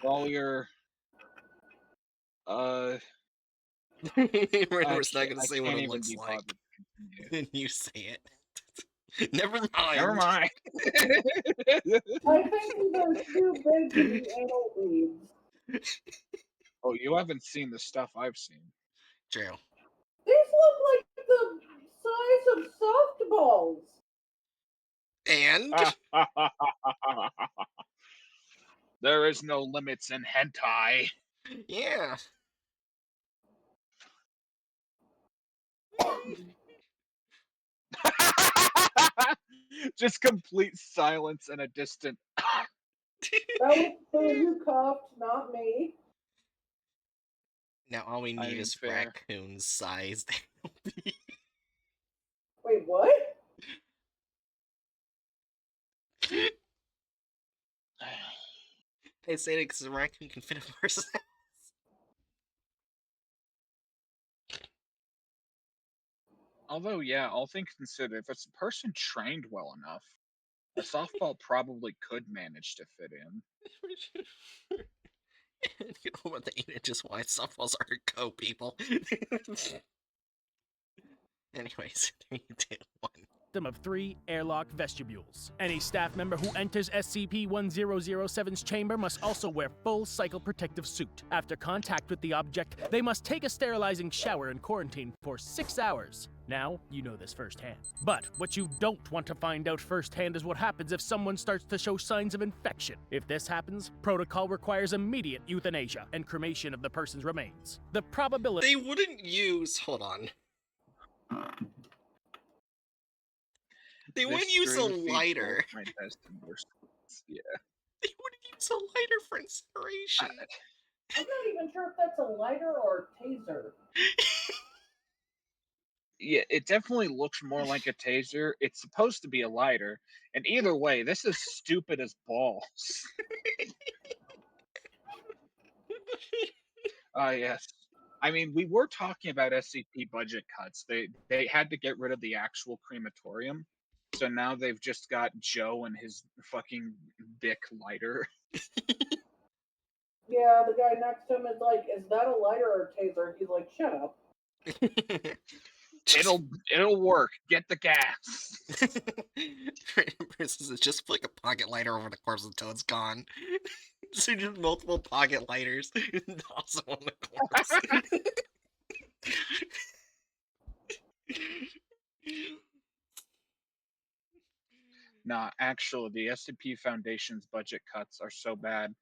All your uh, Random's not gonna I say what can't it even looks be like. bothered to continue. Then you say it. Never Never mind. mind. I think they're too big to be anal beads. Oh, you haven't seen the stuff I've seen. True. These look like the size of softballs. And There is no limits in hentai. yeah. Just complete silence and a distant. That was clear who coughed, not me. Now all we I need mean, is fair. raccoon sized. Wait, what? They say it because a raccoon can fit a person. Although, yeah, all things considered, if it's a person trained well enough, a softball probably could manage to fit in. You know what the 8 inches wide softballs are go, people. Anyways, 3, 2, 1. Of 3 airlock vestibules. Any staff member who enters SCP-1007's chamber must also wear full cycle protective suit. After contact with the object, they must take a sterilizing shower and quarantine for 6 hours. Now, you know this firsthand. But what you don't want to find out firsthand is what happens if someone starts to show signs of infection. If this happens, protocol requires immediate euthanasia and cremation of the person's remains. The probability They wouldn't use. Hold on. They This wouldn't use a stream feeds both lighter. my best and worst. Yeah. They wouldn't use a lighter for I, incineration. I'm not even sure if that's a lighter or a taser. yeah, it definitely looks more like a taser. It's supposed to be a lighter, and either way, this is stupid as balls. Yes. I mean, we were talking about SCP budget cuts. They had to get rid of the actual crematorium, so now they've just got Joe and his fucking Bic lighter. Yeah, the guy next to him is like, is that a lighter or a taser? He's like, shut up. It'll work. Get the gas. Versus just flick a pocket lighter over the corpse until it's gone. So just multiple pocket lighters, also on the corpse. Nah, actually, the SCP Foundation's budget cuts are so bad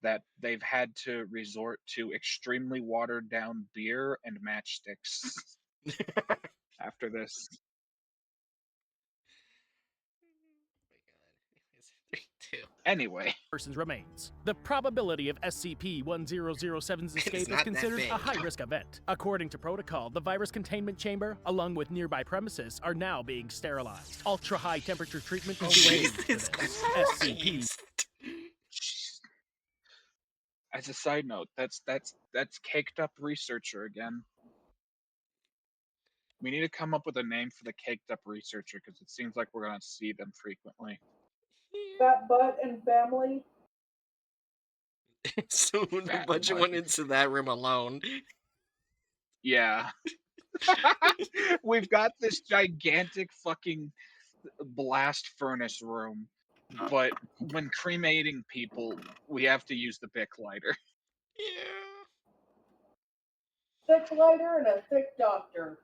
that they've had to resort to extremely watered down beer and matchsticks after this. Anyway, person's remains. The probability of SCP-1007's It's escape is not that considered a big. high-risk event. According to protocol, the virus containment chamber, along with nearby premises, are now being sterilized. Ultra-high temperature treatment is being used for Jesus this. SCP Christ. as a side note, that's caked up researcher again. We need to come up with a name for the caked up researcher because it seems like we're gonna see them frequently. Fat butt and family. So the Fat budget butt. went into that room alone. Yeah. We've got this gigantic fucking blast furnace room, but when cremating people, we have to use the Bic lighter. Yeah. Thick lighter and a thick doctor.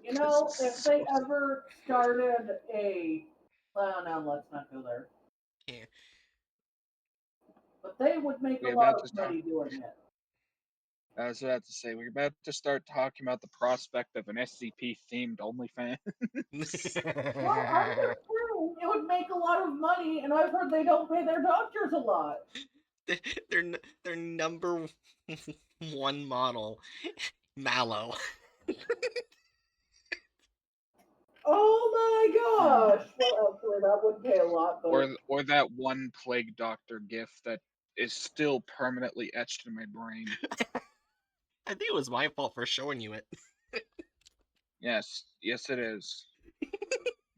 You know, if they ever started a... Well, no, let's not go there. Yeah. But they would make We're a lot about of to start. money doing it. I was about to say, we're about to start talking about the prospect of an SCP-themed OnlyFans. Well, I'm just saying, it would make a lot of money, and I've heard they don't pay their doctors a lot. Their number one model, Mallow. Oh my gosh! Well, actually, that would pay a lot, but or that one plague doctor gif that is still permanently etched in my brain. I think it was my fault for showing you it. Yes, it is.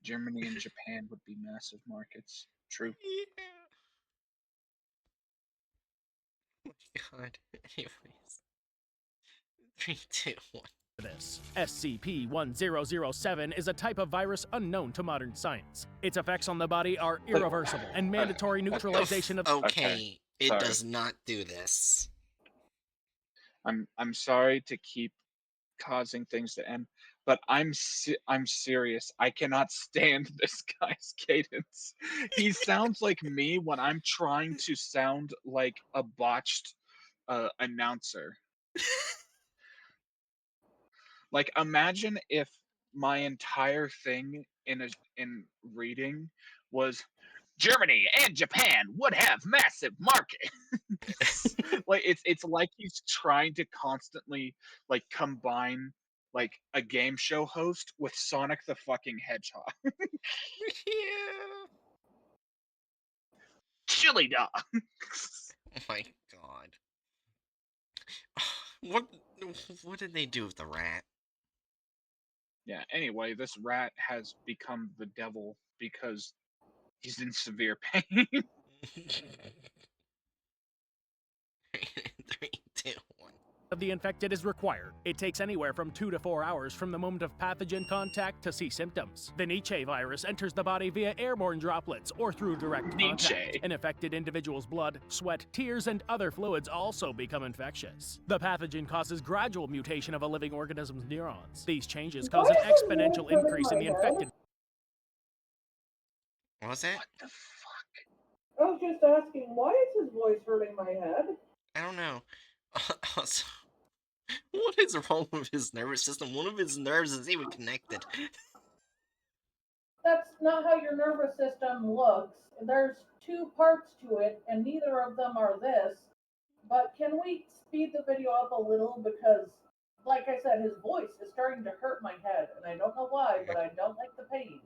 Germany and Japan would be massive markets. True. Yeah. Oh my god. Anyways. 3, 2, 1. this. SCP-1007 is a type of virus unknown to modern science. Its effects on the body are irreversible, and mandatory neutralization of... Okay, it sorry. does not do this. I'm sorry to keep causing things to end, but I'm serious. I cannot stand this guy's cadence. He sounds like me when I'm trying to sound like a botched announcer. Like, imagine if my entire thing in reading was Germany and Japan would have massive markets. Like it's like he's trying to constantly like combine like a game show host with Sonic the fucking Hedgehog. Yeah. Chili dog. Oh my god. What did they do with the rat? Yeah, anyway, this rat has become the devil because he's in severe pain. 3, 2, 1. of the infected is required. It takes anywhere from 2 to 4 hours from the moment of pathogen contact to see symptoms. The Nietzsche virus enters the body via airborne droplets or through direct Nietzsche. contact. An infected individual's blood, sweat, tears, and other fluids also become infectious. The pathogen causes gradual mutation of a living organism's neurons. These changes cause an exponential increase in the infected. What was that? What the fuck? I was just asking, why is his voice hurting my head? I don't know. Also, what is wrong with his nervous system? One of his nerves is even connected. That's not how your nervous system looks. There's 2 parts to it, and neither of them are this. But can we speed the video up a little? Because, like I said, his voice is starting to hurt my head, and I don't know why, but I don't like the pain.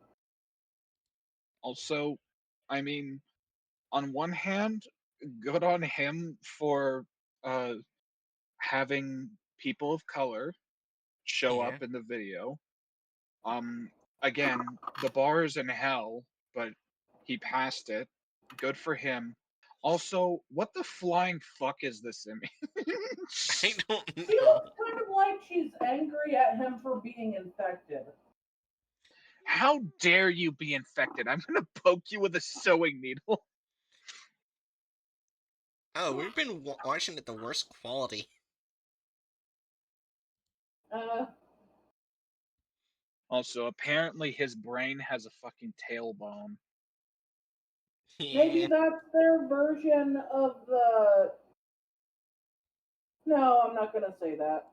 Also, I mean, on one hand, good on him for having people of color show Yeah. up in the video. Again, the bar is in hell, but he passed it. Good for him. Also, what the flying fuck is this image? I don't She know. looks kind of like she's angry at him for being infected. How dare you be infected? I'm gonna poke you with a sewing needle. Oh, we've been watching at the worst quality. Uh, Also, apparently his brain has a fucking tailbone. maybe Yeah. that's their version of the. No, I'm not going to say that.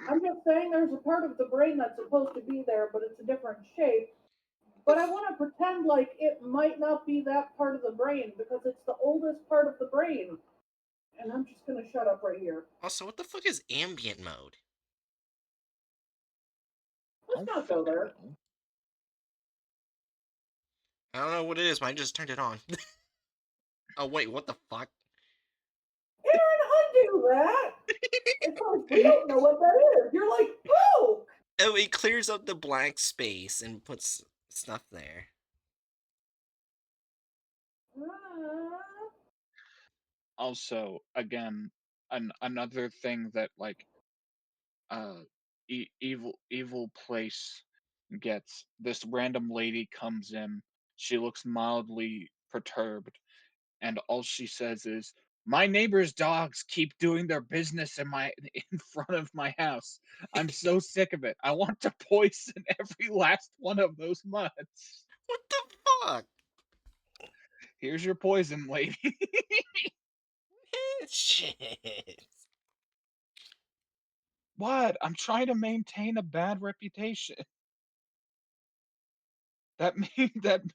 I'm just saying there's a part of the brain that's supposed to be there, but it's a different shape. But I want to pretend like it might not be that part of the brain because it's the oldest part of the brain. And I'm just going to shut up right here. Also, what the fuck is ambient mode? Let's Oh, not go fucking there. no. I don't know what it is, but I just turned it on. Oh wait, what the fuck? Aaron, undo that. Of course, we don't know what that is. You're like, oh! Oh, it clears up the blank space and puts stuff there. Also, again, another thing that like evil place gets, this random lady comes in, she looks mildly perturbed, and all she says is, my neighbor's dogs keep doing their business in front of my house. I'm so sick of it. I want to poison every last one of those mutts. What the fuck? Here's your poison, lady. Shit. What? I'm trying to maintain a bad reputation. That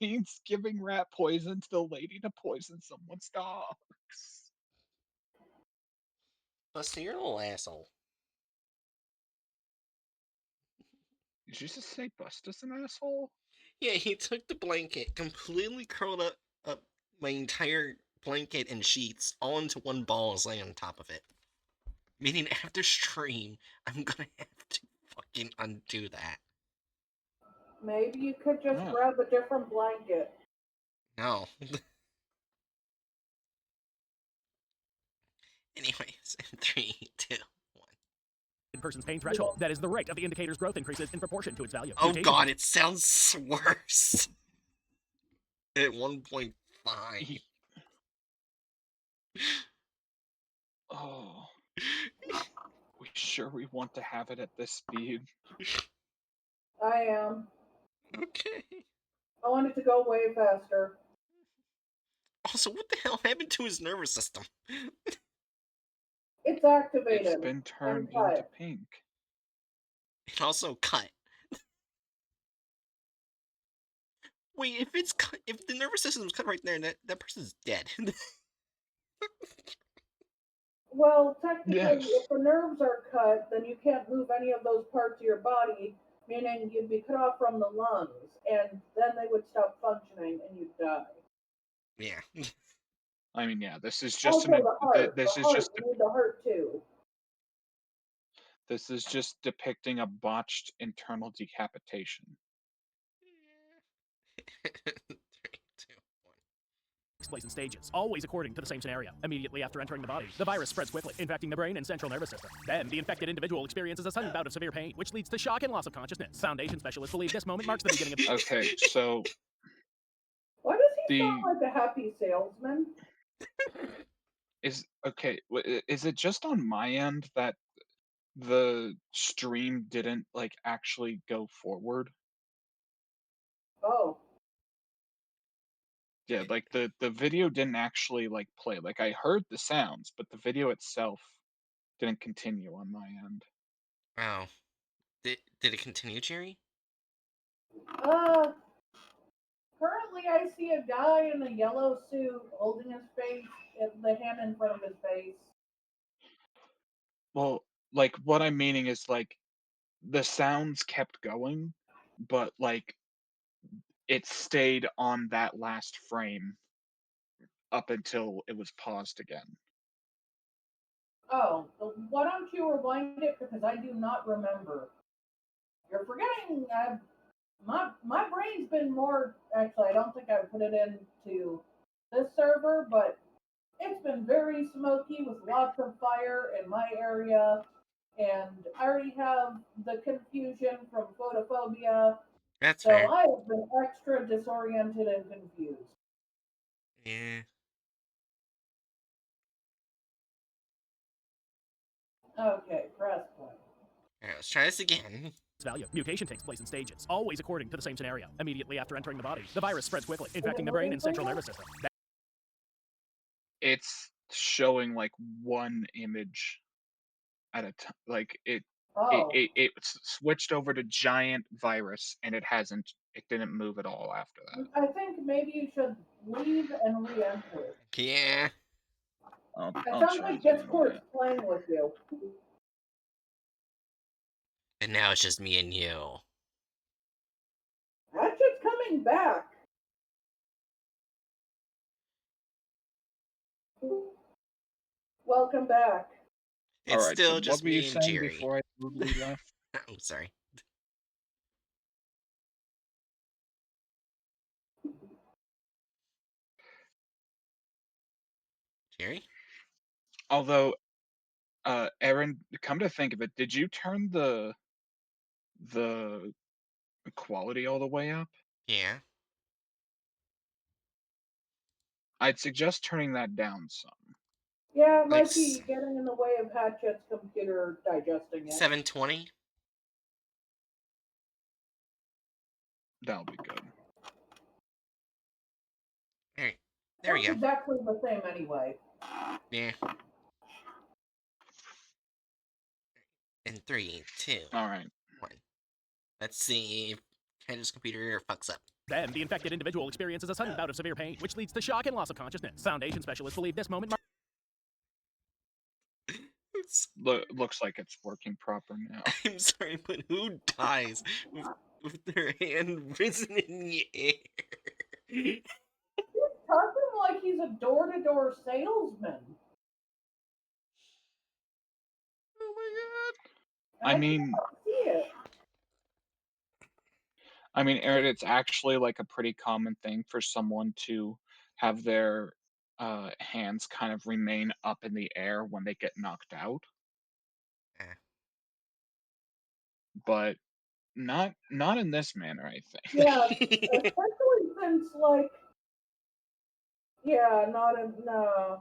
means giving rat poison to the lady to poison someone's dogs. Buster, you're a little asshole. Did you just say Busta's an asshole? Yeah, he took the blanket, completely curled up my entire blanket and sheets all into one ball and laying on top of it. Meaning after stream, I'm gonna have to fucking undo that. Maybe you could just Oh. grab a different blanket. No. Anyways, in 3, 2, 1. Person's pain threshold. That is the rate of the indicator's growth increases in proportion to its value. Oh god, it sounds worse. At 1.5. Oh. We sure we want to have it at this speed? I am. Okay. I want it to go way faster. Also, what the hell happened to his nervous system? It's activated. It's been turned into pink. It also cut. Wait, if it's cut, if the nervous system was cut right there, that person's dead. Well, technically, Yes. if the nerves are cut, then you can't move any of those parts of your body, meaning you'd be cut off from the lungs, and then they would stop functioning and you'd die. Yeah. I mean, yeah, this is just Also, the heart. this The is heart. just You need the heart too. this is just depicting a botched internal decapitation. 3, 2, 1. Takes place in stages, always according to the same scenario. Immediately after entering the body, the virus spreads quickly, infecting the brain and central nervous system. Then, the infected individual experiences a sudden bout of severe pain, which leads to shock and loss of consciousness. Foundation specialists believe this moment marks the beginning of... Okay, so Why does he the sound like a happy salesman? is it just on my end that the stream didn't like actually go forward? Oh. Yeah, like the video didn't actually like play. Like I heard the sounds, but the video itself didn't continue on my end. Oh. Did it continue, Jerry? Uh, Currently, I see a guy in a yellow suit holding his face, the hand in front of his face. Well, like what I'm meaning is like the sounds kept going, but like it stayed on that last frame up until it was paused again. Oh, why don't you rewind it because I do not remember. You're forgetting. My brain's been more. Actually, I don't think I put it into this server, but It's been very smoky with lots of fire in my area, and I already have the confusion from photophobia, That's so fair. I have been extra disoriented and confused. Yeah. Okay, press play. Alright, let's try this again. Value. Mutation takes place in stages, always according to the same scenario. Immediately after entering the body, the virus spreads quickly, infecting the brain and central nervous system. It's showing like one image at a time. Like Oh, it switched over to giant virus, and it didn't move at all after that. I think maybe you should leave and re-enter. Yeah. It I'll sounds try like doing Discord's that. playing with you. And now it's just me and you. Hatchet's coming back. Welcome back. All It's right, so still what just were you me and saying Jerry. before I rudely left? I'm sorry. Jerry? Although, Erin, come to think of it, did you turn the quality all the way up? Yeah. I'd suggest turning that down some. Yeah, it Like might be getting in the way of Hatchet's computer digesting it. 720? That'll be good. Alright. There we That's go. exactly the same anyway. Yeah. In 3, 2, All right. 1. Let's see if Kendra's computer fucks up. Then, the infected individual experiences a sudden bout of severe pain, which leads to shock and loss of consciousness. Foundation specialists believe this moment Looks like it's working proper now. I'm sorry, but who dies with their hand risen in the air? He's talking like he's a door-to-door salesman. Oh my I I mean, can't see it. Aaron, it's actually like a pretty common thing for someone to have their hands kind of remain up in the air when they get knocked out, god. but not in this manner, I think. Yeah, especially since yeah, not a no.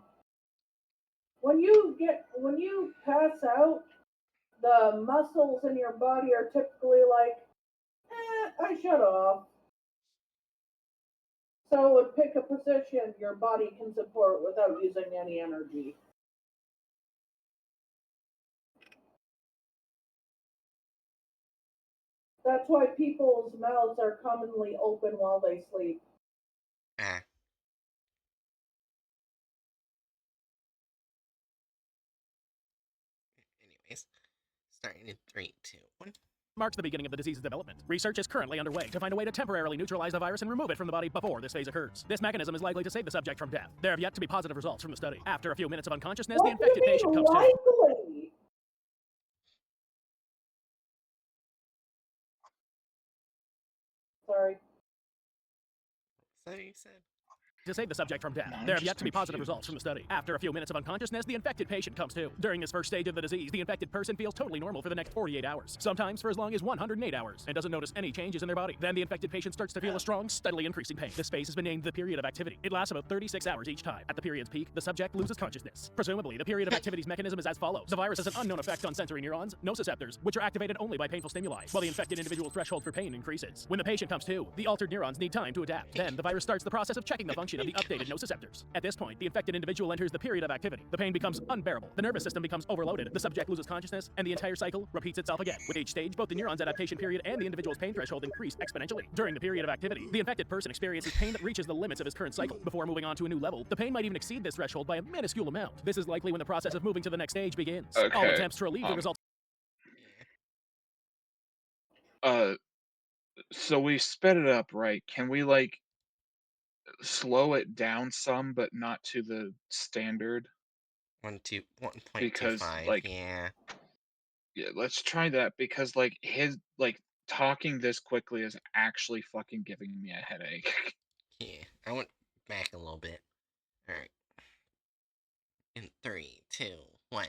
When you pass out, the muscles in your body are typically like, I shut off. So it would pick a position your body can support without using any energy. That's why people's mouths are commonly open while they sleep. Ah. Anyways, starting in 3, 2, 1. marks the beginning of the disease's development. Research is currently underway to find a way to temporarily neutralize the virus and remove it from the body before this phase occurs. This mechanism is likely to save the subject from death. There have yet to be positive results from the study. After a few minutes of unconsciousness, the What do you infected patient mean comes to. likely? Sorry. So you said. To save the subject from death. No, I'm There have just yet to be positive results from confused. the study. After a few minutes of unconsciousness, the infected patient comes to. During this first stage of the disease, the infected person feels totally normal for the next 48 hours, sometimes for as long as 108 hours, and doesn't notice any changes in their body. Then the infected patient starts to feel a strong, steadily increasing pain. This phase has been named the period of activity. It lasts about 36 hours each time. At the period's peak, the subject loses consciousness. Presumably, the period of activity's mechanism is as follows. The virus has an unknown effect on sensory neurons, nociceptors, which are activated only by painful stimuli, while the infected individual's threshold for pain increases. When the patient comes to, the altered neurons need time to adapt. Then the virus starts the process of checking the function of the updated nociceptors. At this point, the infected individual enters the period of activity. The pain becomes unbearable. The nervous system becomes overloaded. The subject loses consciousness, and the entire cycle repeats itself again. With each stage, both the neuron's adaptation period and the individual's pain threshold increase exponentially. During the period of activity, the infected person experiences pain that reaches the limits of his current cycle. Before moving on to a new level, the pain might even exceed this threshold by a minuscule amount. This is likely when the process of moving to the next stage begins. All Okay. attempts to relieve the results. So we sped it up, right? Can we like slow it down some, but not to the standard? 1.25. Because like, Yeah. yeah, let's try that because like his like talking this quickly is actually fucking giving me a headache. Yeah. I went back a little bit. All right. 3, 2, 1.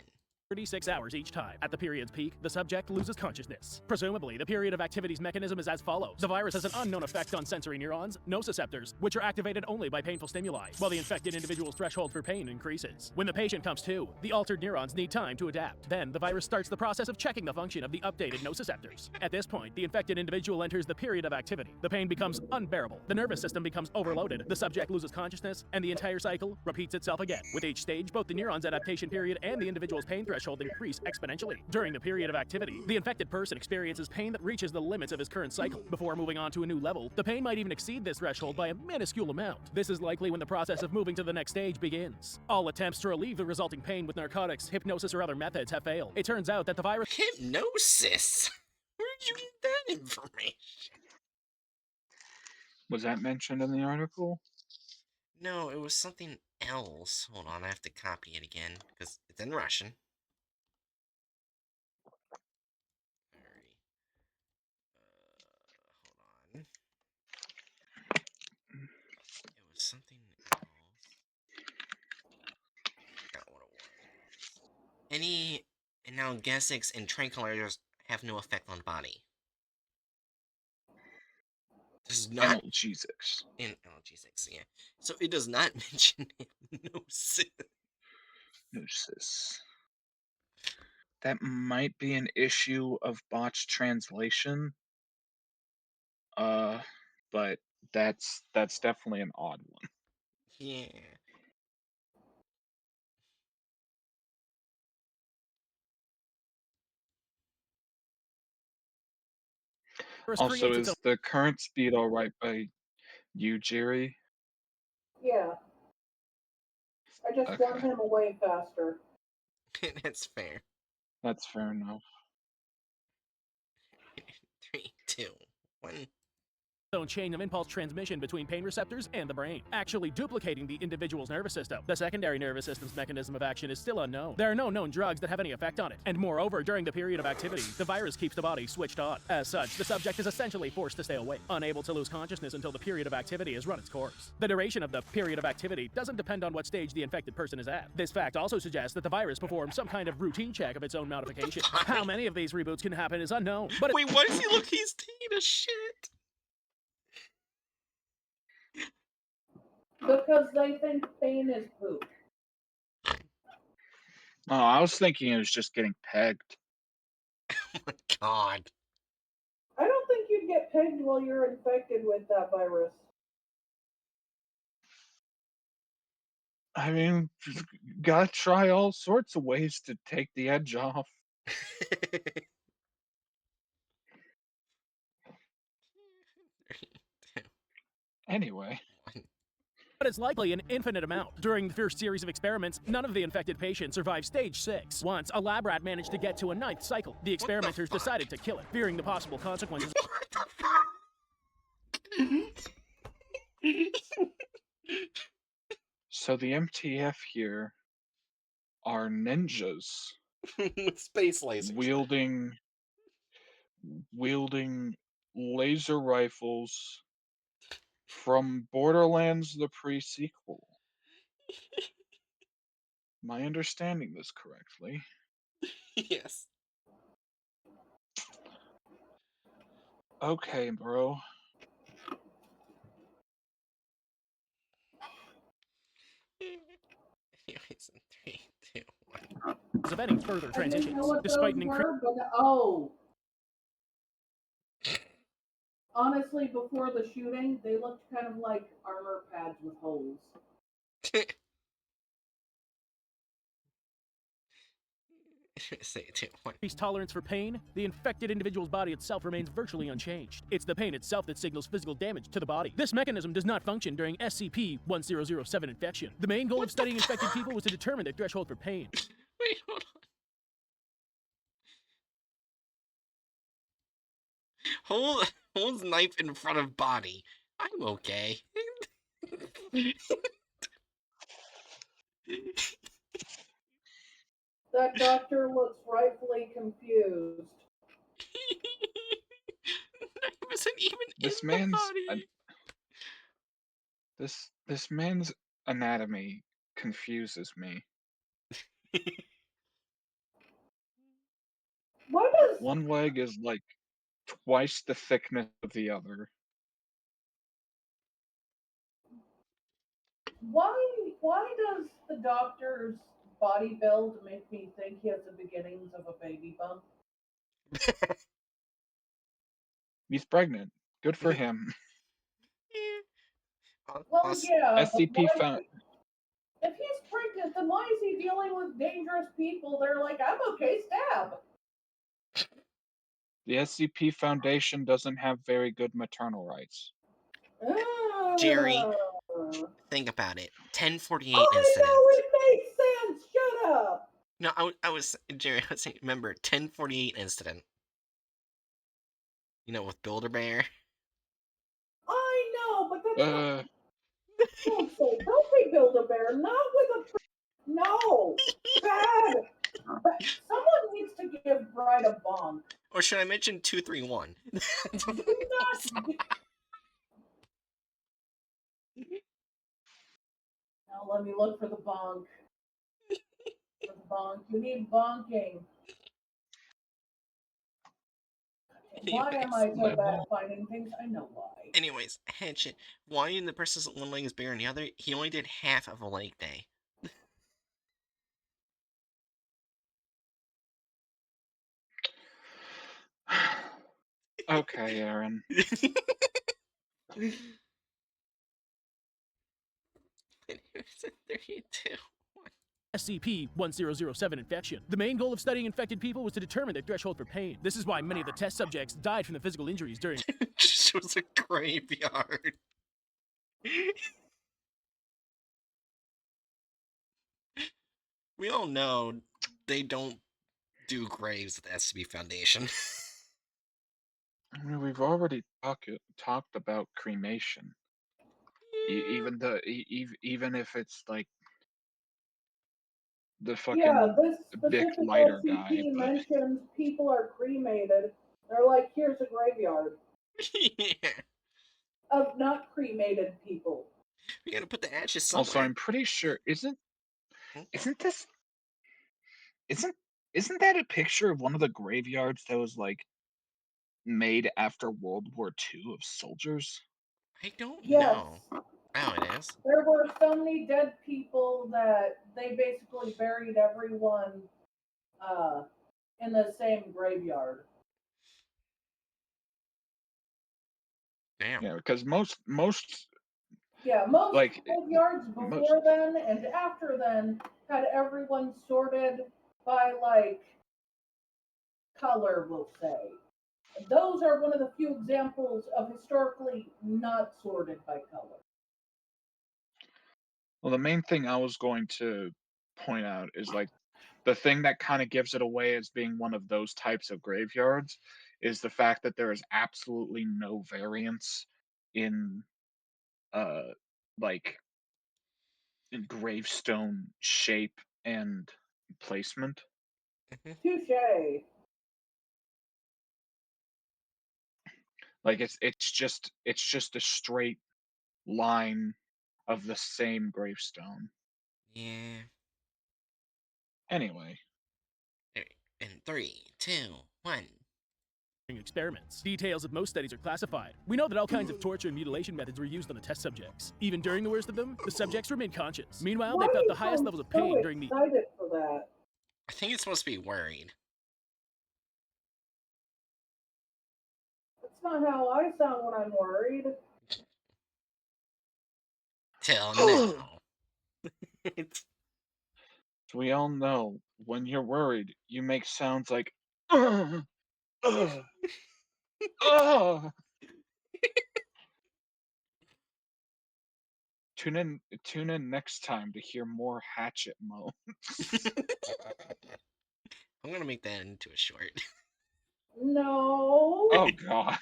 36 hours each time. At the period's peak, the subject loses consciousness. Presumably, the period of activity's mechanism is as follows. The virus has an unknown effect on sensory neurons, nociceptors, which are activated only by painful stimuli, while the infected individual's threshold for pain increases. When the patient comes to, the altered neurons need time to adapt. Then, the virus starts the process of checking the function of the updated nociceptors. At this point, the infected individual enters the period of activity. The pain becomes unbearable. The nervous system becomes overloaded. The subject loses consciousness, and the entire cycle repeats itself again. With each stage, both the neuron's adaptation period and the individual's pain threshold increase exponentially. During the period of activity, the infected person experiences pain that reaches the limits of his current cycle. Before moving on to a new level, the pain might even exceed this threshold by a minuscule amount. This is likely when the process of moving to the next stage begins. All attempts to relieve the resulting pain with narcotics, hypnosis, or other methods have failed. It turns out that the virus Hypnosis? Where'd you get that information? Was that mentioned in the article? No, it was something else. Hold on, I have to copy it again, because it's in Russian. Alright. Hold on. It was something else. Forgot what it was. Any analgesics and tranquilizers have no effect on body. Does not Analgesics. in analgesics, yeah. So it does not mention hypnosis. Hypnosis. That might be an issue of botched translation. But that's definitely an odd one. Yeah. Also, creates its is the current speed all right by you, Jerry? Yeah. I just want Okay, him away faster. That's fair. that's fair enough. 3, 2, 1. own chain of impulse transmission between pain receptors and the brain, actually duplicating the individual's nervous system. The secondary nervous system's mechanism of action is still unknown. There are no known drugs that have any effect on it, and moreover, during the period of activity, the virus keeps the body switched on. As such, the subject is essentially forced to stay awake, unable to lose consciousness until the period of activity has run its course. The duration of the period of activity doesn't depend on what stage the infected person is at. This fact also suggests that the virus performs some kind of routine check of its own modification. How many of these reboots can happen is unknown, but Wait, why does he look? He's taking a shit. Because they think pain is poop. Oh, I was thinking it was just getting pegged. Oh my god. I don't think you'd get pegged while you're infected with that virus. I mean, gotta try all sorts of ways to take the edge off. Anyway, but it's likely an infinite amount. During the first series of experiments, none of the infected patients survived stage 6. Once, a lab rat managed to get to a 9th cycle. The experimenters decided to kill it, fearing the possible consequences. so the MTF here are ninjas With space lasers. wielding laser rifles from Borderlands the pre-sequel. Am I understanding this correctly? Yes. Okay, bro. Anyways, 3, 2, 1. Of any further I didn't know transitions, what despite those an were, but oh. Honestly, before the shooting, they looked kind of like armor pads with holes. 3, 2, 1. increased tolerance for pain, the infected individual's body itself remains virtually unchanged. It's the pain itself that signals physical damage to the body. This mechanism does not function during SCP-1007 infection. The main goal of studying infected people was to determine their threshold for pain. Wait, hold on. Hold knife in front of body. I'm okay. That doctor looks rightfully confused. Knife isn't even This in the man's body. this man's anatomy confuses me. Why does One leg is like twice the thickness of the other. why does the doctor's body build make me think he has the beginnings of a baby bump? He's pregnant. Good for him. Well, Plus, yeah, but SCP found. if he's pregnant, then why is he dealing with dangerous people? They're like, I'm okay, stab. The SCP Foundation doesn't have very good maternal rights. Jerry, Uh, think about it. 1048 I incident. know it makes sense. Shut up. No, I was Jerry. I was saying, remember 1048 incident. You know, with Builder Bear. I know, but that's not. Uh, Don't say Build a Bear. Not with a. No. Bad. Someone needs to give Bride a bonk. Or should I mention 231? Do not. Now let me look for the bonk. For the bonk. You need bonking. Why am Anyways, I so my bad mom. at finding things? I know why. anyways, Hatchet. Why in the person's one leg is bigger than the other? He only did half of a leg day. Okay, Aaron. Anyways, 32. SCP-1007 infection. The main goal of studying infected people was to determine their threshold for pain. This is why many of the test subjects died from the physical injuries during Just was a graveyard. We all know they don't do graves at the SCP Foundation. I mean, we've already talked about cremation. Even if it's like the Yeah, fucking this Bic specific lighter guy, SCP but mentions people are cremated. They're like, here's a graveyard Yeah. of not cremated people. We gotta put the ashes also somewhere. I'm pretty sure Hmm? isn't this isn't isn't that a picture of one of the graveyards that was like made after World War II of soldiers? I don't Yes, know. Oh, it is? there were so many dead people that they basically buried everyone uh, in the same graveyard. Damn. Yeah, because most Yeah, most like graveyards most before then and after then had everyone sorted by like color, we'll say. Those are one of the few examples of historically not sorted by color. well, the main thing I was going to point out is like the thing that kind of gives it away as being one of those types of graveyards is the fact that there is absolutely no variance in uh like in gravestone shape and placement. Mhm. Touche. Like it's just a straight line of the same gravestone. Yeah. Anyway, In 3, 2, 1. experiments. Details of most studies are classified. We know that all kinds of torture and mutilation methods were used on the test subjects. Even during the worst of them, the subjects remained conscious. Meanwhile, Why they do felt you the highest sound levels of so pain during the excited for that? I think it's supposed to be worried. That's not how I sound when I'm worried. Till as now. It's we all know, when you're worried, you make sounds like uh, uh, uh. Tune in next time to hear more hatchet moans. I'm gonna make that into a short. No. Oh god.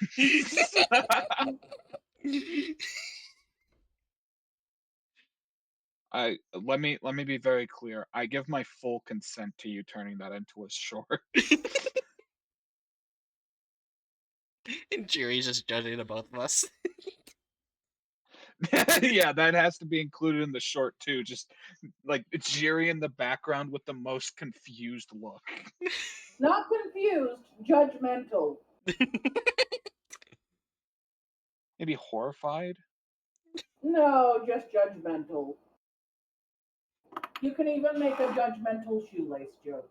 Let me be very clear. I give my full consent to you turning that into a short. And Jerry's just judging the both of us. Yeah, that has to be included in the short too. Just like Jerry in the background with the most confused look. Not confused, judgmental. Maybe horrified. No, just judgmental. You can even make a judgmental shoelace joke.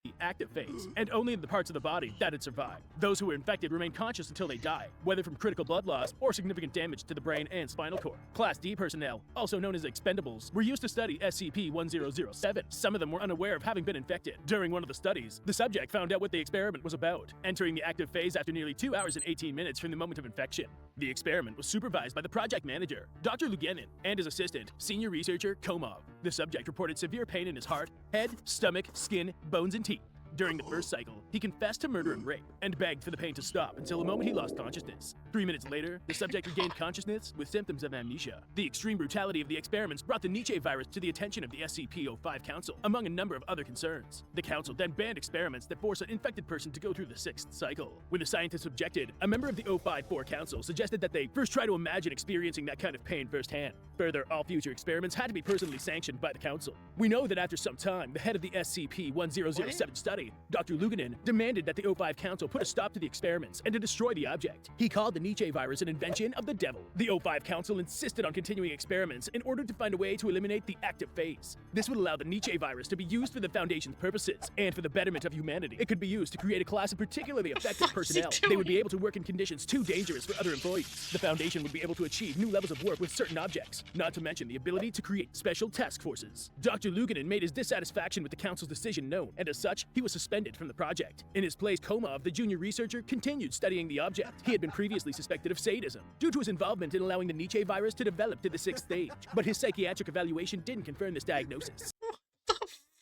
The active phase, and only in the parts of the body that had survived. Those who were infected remain conscious until they die, whether from critical blood loss or significant damage to the brain and spinal cord. Class D personnel, also known as expendables, were used to study SCP-1007. Some of them were unaware of having been infected. During one of the studies, the subject found out what the experiment was about, entering the active phase after nearly 2 hours and 18 minutes from the moment of infection. The experiment was supervised by the project manager, Dr. Lugenin, and his assistant, senior researcher Komov. The subject reported severe pain in his heart, head, stomach, skin, bones, and teeth. During the first cycle, he confessed to murder and rape, and begged for the pain to stop until the moment he lost consciousness. 3 minutes later, the subject regained consciousness with symptoms of amnesia. The extreme brutality of the experiments brought the Nietzsche virus to the attention of the SCP-05 Council, among a number of other concerns. The Council then banned experiments that force an infected person to go through the 6th cycle. When the scientists objected, a member of the 054 Council suggested that they first try to imagine experiencing that kind of pain firsthand. Further, all future experiments had to be personally sanctioned by the Council. We know that after some time, the head of the SCP-1007 study, Dr. Lugenin, demanded that the O5 Council put a stop to the experiments and to destroy the object. He called the Nietzsche virus an invention of the devil. The O5 Council insisted on continuing experiments in order to find a way to eliminate the active phase. This would allow the Nietzsche virus to be used for the Foundation's purposes and for the betterment of humanity. It could be used to create a class of particularly effective personnel. They would be able to work in conditions too dangerous for other employees. The Foundation would be able to achieve new levels of work with certain objects, not to mention the ability to create special task forces. Dr. Lugenin made his dissatisfaction with the Council's decision known, and as such, he was suspended from the project. In his place, Komov, the junior researcher, continued studying the object. He had been previously suspected of sadism due to his involvement in allowing the Nietzsche virus to develop to the 6th stage, but his psychiatric evaluation didn't confirm this diagnosis. What the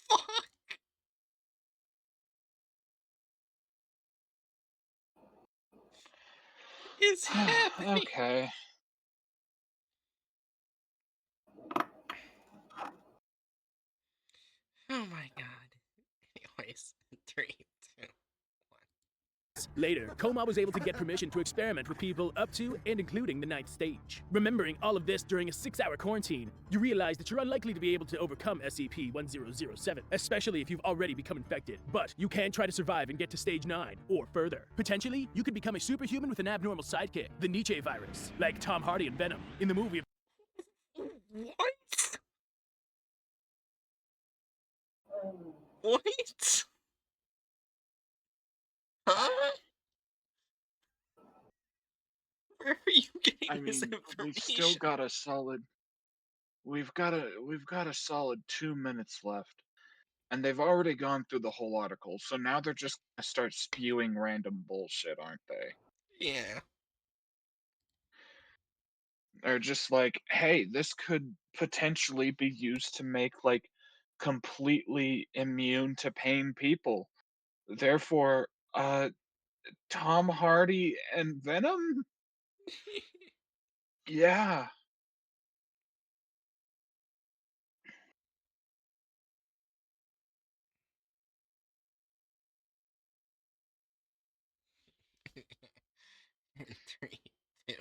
fuck is happening? Okay. Oh my god. Anyways, 3, 2, 1. Later, Komov was able to get permission to experiment with people up to and including the 9th stage. Remembering all of this during a 6-hour quarantine, you realize that you're unlikely to be able to overcome SCP-1007, especially if you've already become infected. But you can try to survive and get to stage 9 or further. Potentially, you could become a superhuman with an abnormal sidekick, the Nietzsche virus, like Tom Hardy in Venom in the movie. What? Um, What? Huh? Where are you getting I this mean, information? we've got a solid 2 minutes left. And they've already gone through the whole article, so now they're just gonna start spewing random bullshit, aren't they? Yeah. They're just like, hey, this could potentially be used to make like completely immune to pain people. Therefore, Tom Hardy and Venom? Yeah. 3, 2,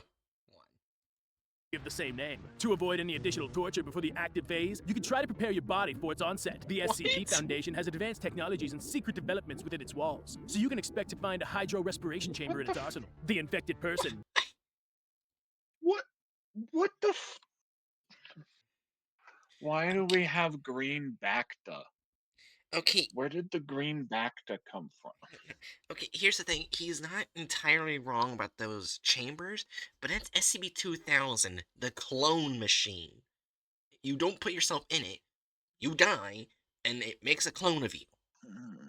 1. Of the same name. To avoid any additional torture before the active phase, you can try to prepare your body for its onset. The SCP What? Foundation has advanced technologies and secret developments within its walls, so you can expect to find a hydro-respiration chamber in its arsenal. The infected person. What what the Why do we have green Bacta? Okay, Where did the green Bacta come from? okay, here's the thing. He's not entirely wrong about those chambers, but that's SCP-2000, the clone machine. You don't put yourself in it, you die, and it makes a clone of you. Hmm.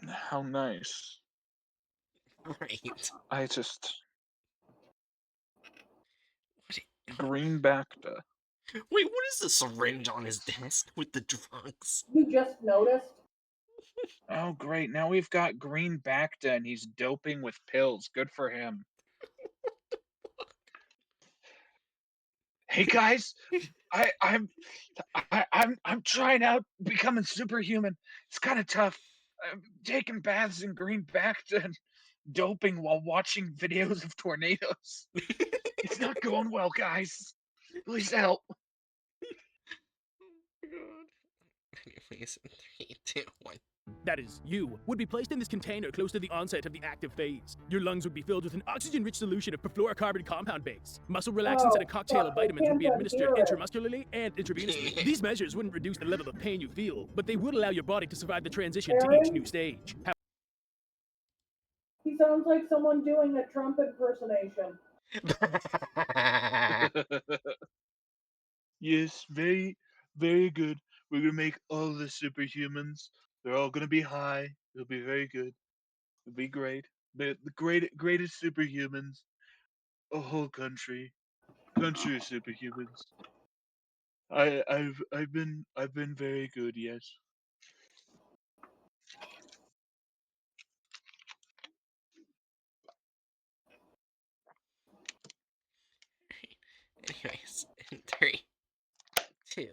How nice. Right. I just What? green Bacta. Wait, what is the syringe on his desk with the drugs? you just noticed? Oh great, now we've got green Bacta and he's doping with pills. Good for him. Hey guys, I I'm I'm trying out becoming superhuman. It's kind of tough. taking baths in green Bacta and doping while watching videos of tornadoes. It's not going well, guys. Please help. Oh, God. Anyways, 3, 2, 1. That is, you, would be placed in this container close to the onset of the active phase. Your lungs would be filled with an oxygen-rich solution of perfluorocarbon compound base. Muscle relaxants and a cocktail of I vitamins would be can't administered unhear it. intramuscularly and intravenously. These measures wouldn't reduce the level of pain you feel, but they would allow your body to survive the transition to each Aaron? new stage. He sounds like someone doing a Trump impersonation. Yes, very, very good. We're gonna make all the superhumans. They're all gonna be high. It'll be very good. It'll be great. The greatest superhumans. A whole country of superhumans. I've been very good. Yes. Anyways, in 3, 2,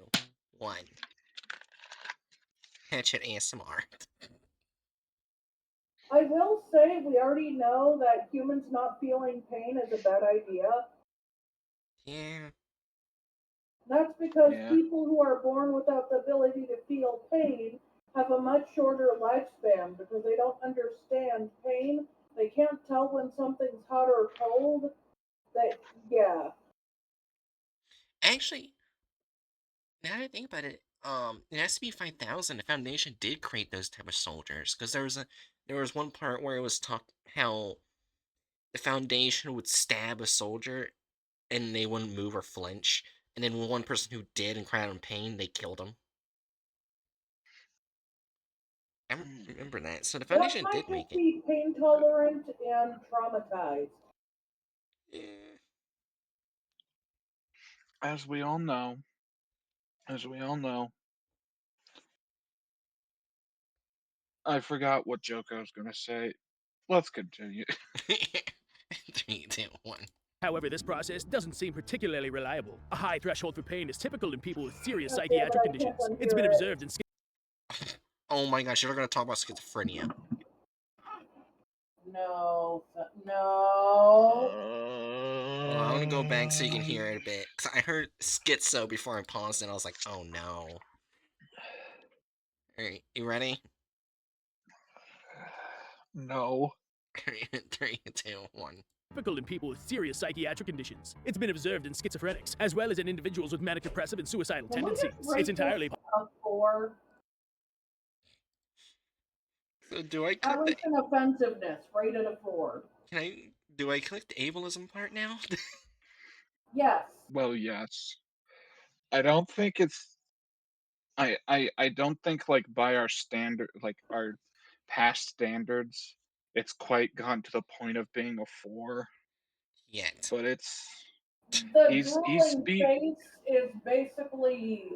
1. Headshot ASMR. I will say we already know that humans not feeling pain is a bad idea. Yeah. That's because Yeah. people who are born without the ability to feel pain have a much shorter lifespan because they don't understand pain. They can't tell when something's hot or cold. Yeah. Actually, now that I think about it, in SCP-5000, the Foundation did create those type of soldiers, because there was one part where it was talked how the Foundation would stab a soldier and they wouldn't move or flinch, and then one person who did and cried out in pain, they killed him. I remember that. So the That Foundation might did just make it. be pain tolerant and traumatized. Yeah. As we all know. As we all know. I forgot what joke I was gonna say. Let's continue. 3, 2, 1. However, this process doesn't seem particularly reliable. A high threshold for pain is typical in people with serious God damn it, psychiatric I can't conditions. It's been unhear it. observed in Oh my gosh, you're gonna talk about schizophrenia. No. Well, I'm gonna go back so you can hear it a bit. Cause I heard schizo before I paused and I was like, oh no. Alright, you ready? No. 3, 2, 1. typical in people with serious psychiatric conditions. It's been observed in schizophrenics, as well as in individuals with manic depressive and suicidal Can we just tendencies. rate It's entirely this a 4? So do I click the Arlington offensive,ness rated a 4. do I click the ableism part now? Yes. Well, yes. I don't think it's. I don't think like by our standard, like our past standards, it's quite gotten to the point of being a 4. Yet. But it's The he's drooling speed. face is basically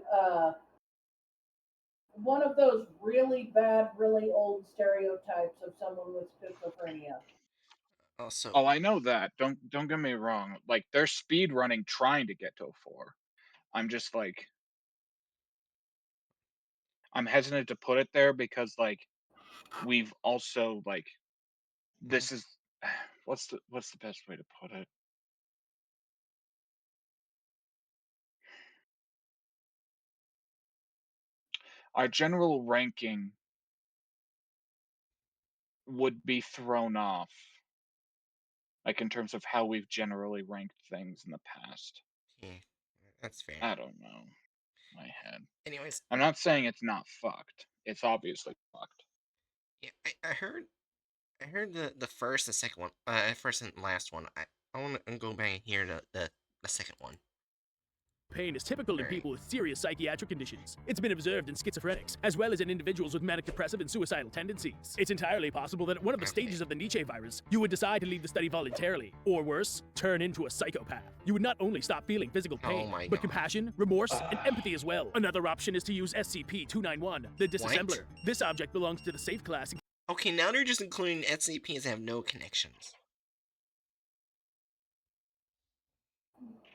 one of those really bad, really old stereotypes of someone with schizophrenia. Also, Oh, I know that. Don't get me wrong. Like they're speed running trying to get to a 4. I'm just like I'm hesitant to put it there because like we've also like this is what's the best way to put it? Our general ranking would be thrown off, like in terms of how we've generally ranked things in the past. yeah, that's fair. I don't know. My head. Anyways, I'm not saying it's not fucked. It's obviously fucked. yeah, I heard the first and second one, first and last one. I want to go back and hear the second one. pain is typical in Alright. people with serious psychiatric conditions. It's been observed in schizophrenics, as well as in individuals with manic depressive and suicidal tendencies. It's entirely possible that at one of the Okay. stages of the Nietzsche virus, you would decide to leave the study voluntarily, or worse, turn into a psychopath. You would not only stop feeling physical pain, Oh my but God. compassion, remorse, and empathy as well. Another option is to use SCP-291, the disassembler. This object belongs to the safe class. Okay, now they're just including SCPs that have no connections.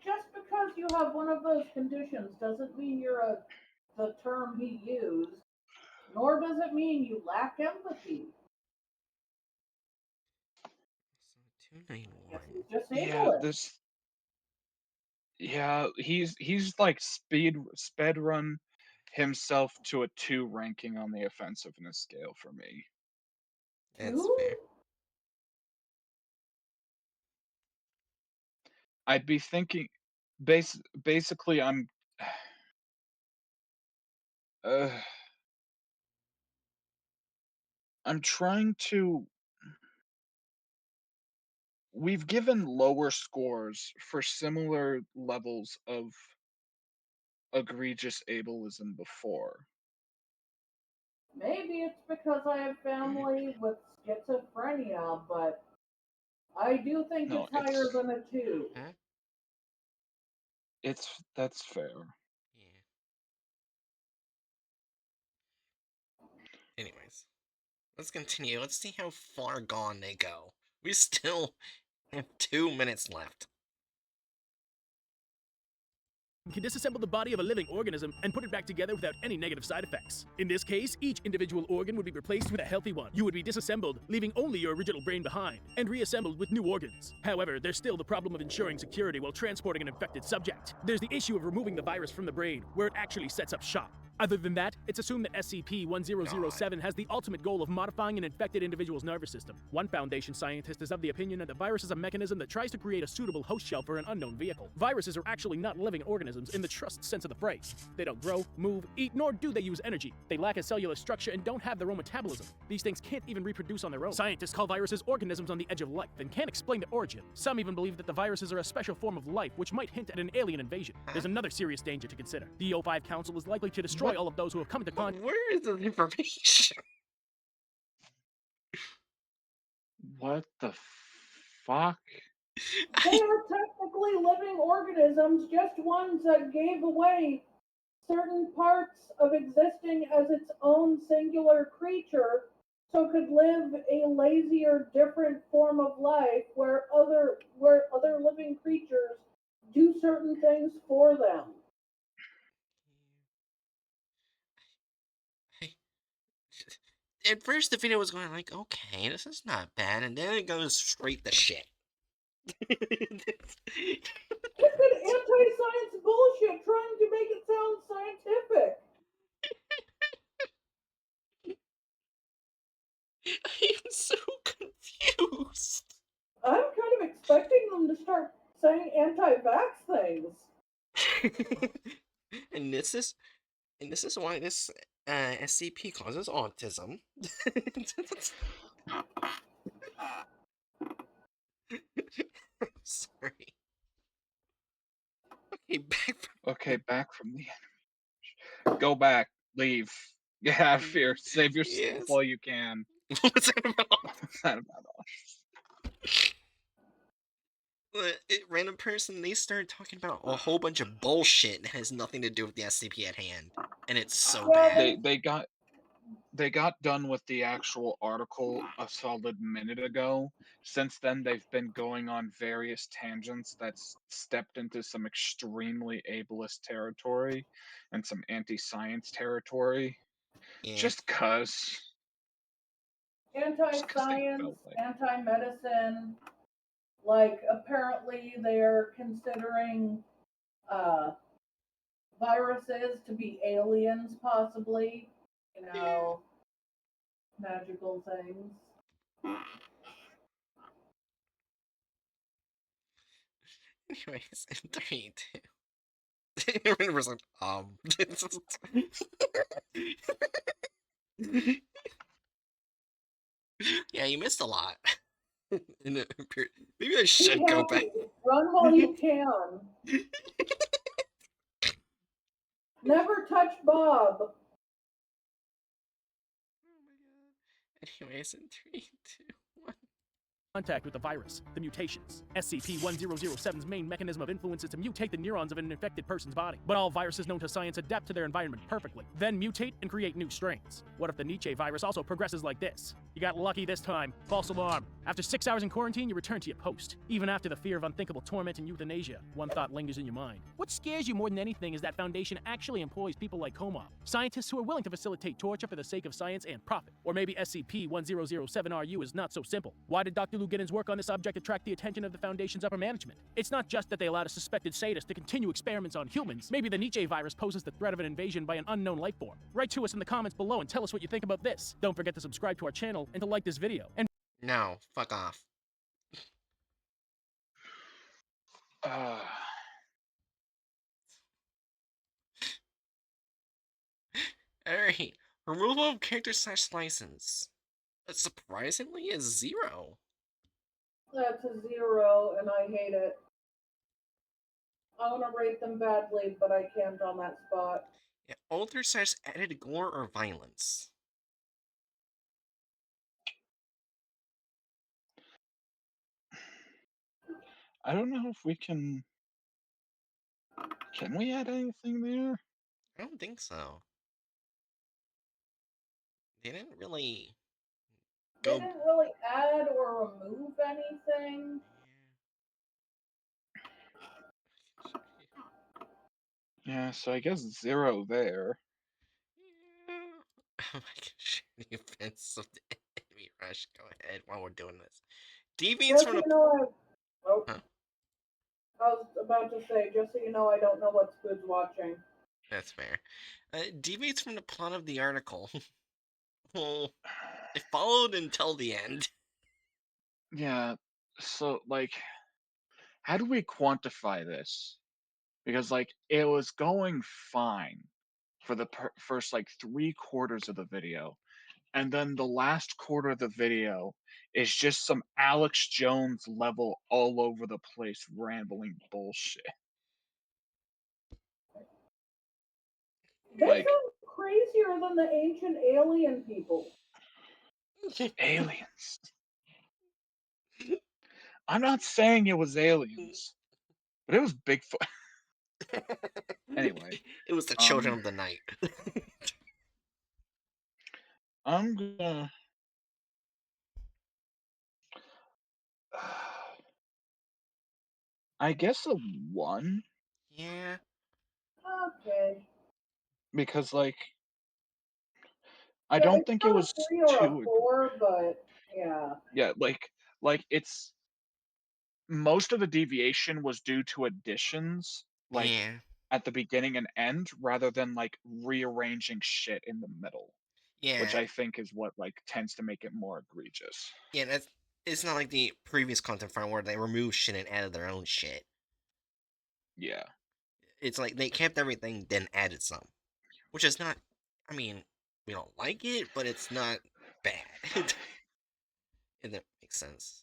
Just because you have one of those conditions doesn't mean you're the term he used, nor does it mean you lack empathy. So 291. If you disable Yeah, it. this. Yeah, he's like sped run himself to a 2 ranking on the offensiveness scale for me. That's Two? fair. I'd be thinking, basically, uh, I'm trying to. We've given lower scores for similar levels of egregious ableism before. Maybe it's because I have family with schizophrenia, but I do think No, it's higher than a 2. Huh? that's fair. Yeah. Anyways, let's continue. Let's see how far gone they go. We still have 2 minutes left. Can disassemble the body of a living organism and put it back together without any negative side effects. In this case, each individual organ would be replaced with a healthy one. You would be disassembled, leaving only your original brain behind, and reassembled with new organs. However, there's still the problem of ensuring security while transporting an infected subject. There's the issue of removing the virus from the brain, where it actually sets up shop. Other than that, it's assumed that SCP-1007 has the ultimate goal of modifying an infected individual's nervous system. One Foundation scientist is of the opinion that the virus is a mechanism that tries to create a suitable host shell for an unknown vehicle. Viruses are actually not living organisms in the trust sense of the phrase. They don't grow, move, eat, nor do they use energy. They lack a cellular structure and don't have their own metabolism. These things can't even reproduce on their own. Scientists call viruses organisms on the edge of life and can't explain their origin. Some even believe that the viruses are a special form of life which might hint at an alien invasion. There's another serious danger to consider. The O5 Council is likely to destroy all of those who have come into contact. Where is the information? What the fuck? They are technically living organisms, just ones that gave away certain parts of existing as its own singular creature, so could live a lazier, different form of life where other living creatures do certain things for them. At first, the video was going like, okay, this is not bad, and then it goes straight to shit. It's an anti-science bullshit trying to make it sound scientific. I am so confused. I'm kind of expecting them to start saying anti-vax things. and this is why this SCP causes autism. Sorry. Okay, Back from the enemy. Go back. Leave. Get out of here. Save yourself Yes. while you can. What's that about? What's that about? Random person, they started talking about a whole bunch of bullshit that has nothing to do with the SCP at hand, and it's so bad. They got done with the actual article a solid minute ago. Since then, they've been going on various tangents that's stepped into some extremely ableist territory and some anti-science territory. Yeah. Just cause. Anti-science, anti-medicine. Like, apparently they're considering viruses to be aliens, possibly. You know, magical things. Anyways, in 3, 2. Everyone's like, yeah, you missed a lot. Maybe I should go back. Run while you can. Never touch Bob. Oh my god. Anyways, in 3, 2, 1. Contact with the virus, the mutations. SCP-1007's main mechanism of influence is to mutate the neurons of an infected person's body. But all viruses known to science adapt to their environment perfectly, then mutate and create new strains. What if the Nietzsche virus also progresses like this? You got lucky this time. False alarm. After 6 hours in quarantine, you return to your post. Even after the fear of unthinkable torment and euthanasia, one thought lingers in your mind. What scares you more than anything is that Foundation actually employs people like Komov, scientists who are willing to facilitate torture for the sake of science and profit. Or maybe SCP-1007-RU is not so simple. Why did Dr. Luginen's work on this subject attract the attention of the Foundation's upper management? It's not just that they allowed a suspected sadist to continue experiments on humans. Maybe the Nietzsche virus poses the threat of an invasion by an unknown life form. Write to us in the comments below and tell us what you think about this. Don't forget to subscribe to our channel and to like this video. And No, fuck off. Uh, Alright. Removal of character slash license. But surprisingly is 0. That's a 0, and I hate it. I want to rate them badly, but I can't on that spot. Yeah, alter slash added gore or violence. I don't know if we can. Can we add anything there? I don't think so. They didn't really They go. didn't really add or remove anything. Yeah, so I guess 0 there. Yeah. Oh my gosh, the offense of the enemy rush. Go ahead while we're doing this. Deviates Just from so the. you know, Huh? I was about to say, just so you know, I don't know what Squid's watching. That's fair. Deviates from the plot of the article. Well, it followed until the end. Yeah, so, like, how do we quantify this? Because, like, it was going fine for the first, like, 3/4 of the video, and then the last quarter of the video is just some Alex Jones level all over the place rambling bullshit. They Like, sound crazier than the ancient alien people. aliens. I'm not saying it was aliens, but it was Bigfoot. Anyway, It was the children um, of the night. I'm gonna. I guess a 1 Yeah. Okay. because, like, I Yeah, don't it's think it not a was 3 or a too 4, but yeah. yeah, like it's most of the deviation was due to additions, like, Yeah. at the beginning and end rather than, like, rearranging shit in the middle, which Yeah. I think is what, like, tends to make it more egregious. Yeah, that's it's not like the previous content farm where they removed shit and added their own shit. Yeah. It's like they kept everything, then added some. Which is not I mean, we don't like it, but it's not bad. If that makes sense.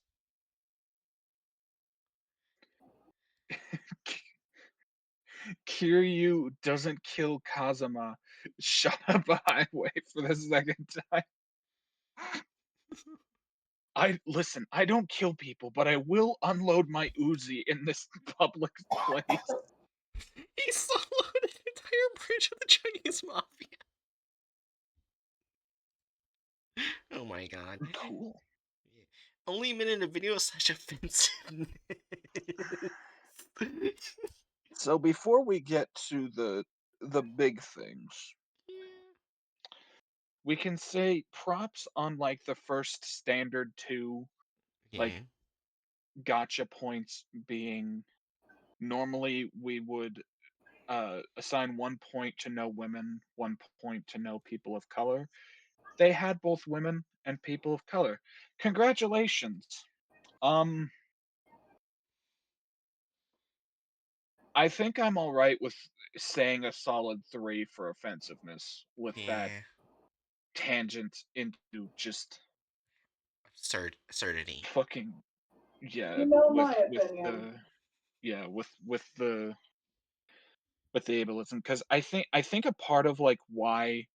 Kiryu doesn't kill Kazuma, shot up a highway for the second time. I don't kill people, but I will unload my Uzi in this public place. He soloed an entire bridge of the Chinese mafia. Oh my god. Cool. Yeah. Only a minute of video is such offensive. So before we get to the big things, Yeah. we can say props on like the first standard 2, like Yeah. gotcha points being normally we would assign 1 point to no women, 1 point to no people of color. They had both women and people of color. Congratulations. Um, I think I'm all right with saying a solid 3 for offensiveness with that Yeah. tangent into just Absurdity. fucking yeah You know with my with opinion. the yeah with the ableism because I think a part of like why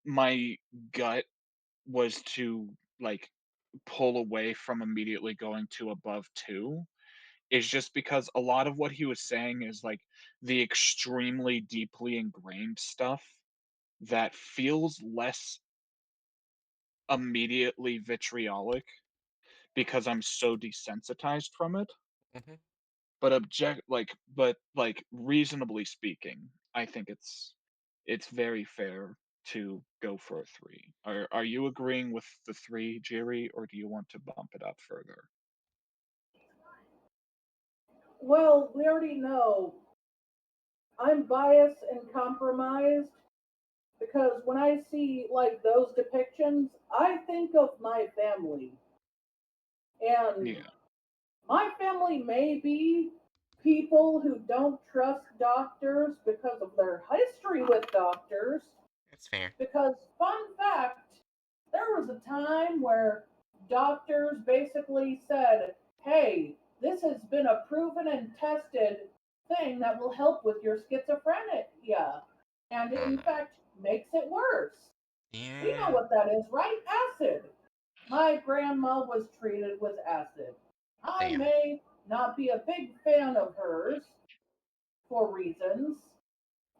my gut was to like pull away from immediately going to above 2 is just because a lot of what he was saying is like the extremely deeply ingrained stuff that feels less immediately vitriolic because I'm so desensitized from it. Hmm. But reasonably speaking, I think it's very fair to go for a 3. Are you agreeing with the 3, Jiri, or do you want to bump it up further? Well, we already know I'm biased and compromised because when I see like those depictions, I think of my family. And Yeah. my family may be people who don't trust doctors because of their history with doctors. That's fair. Because, fun fact, there was a time where doctors basically said, hey, this has been a proven and tested thing that will help with your schizophrenia. And Oh in no. fact, makes it worse. We know Yeah. what that is, right? Acid. My grandma was treated with acid. I Damn. may not be a big fan of hers for reasons.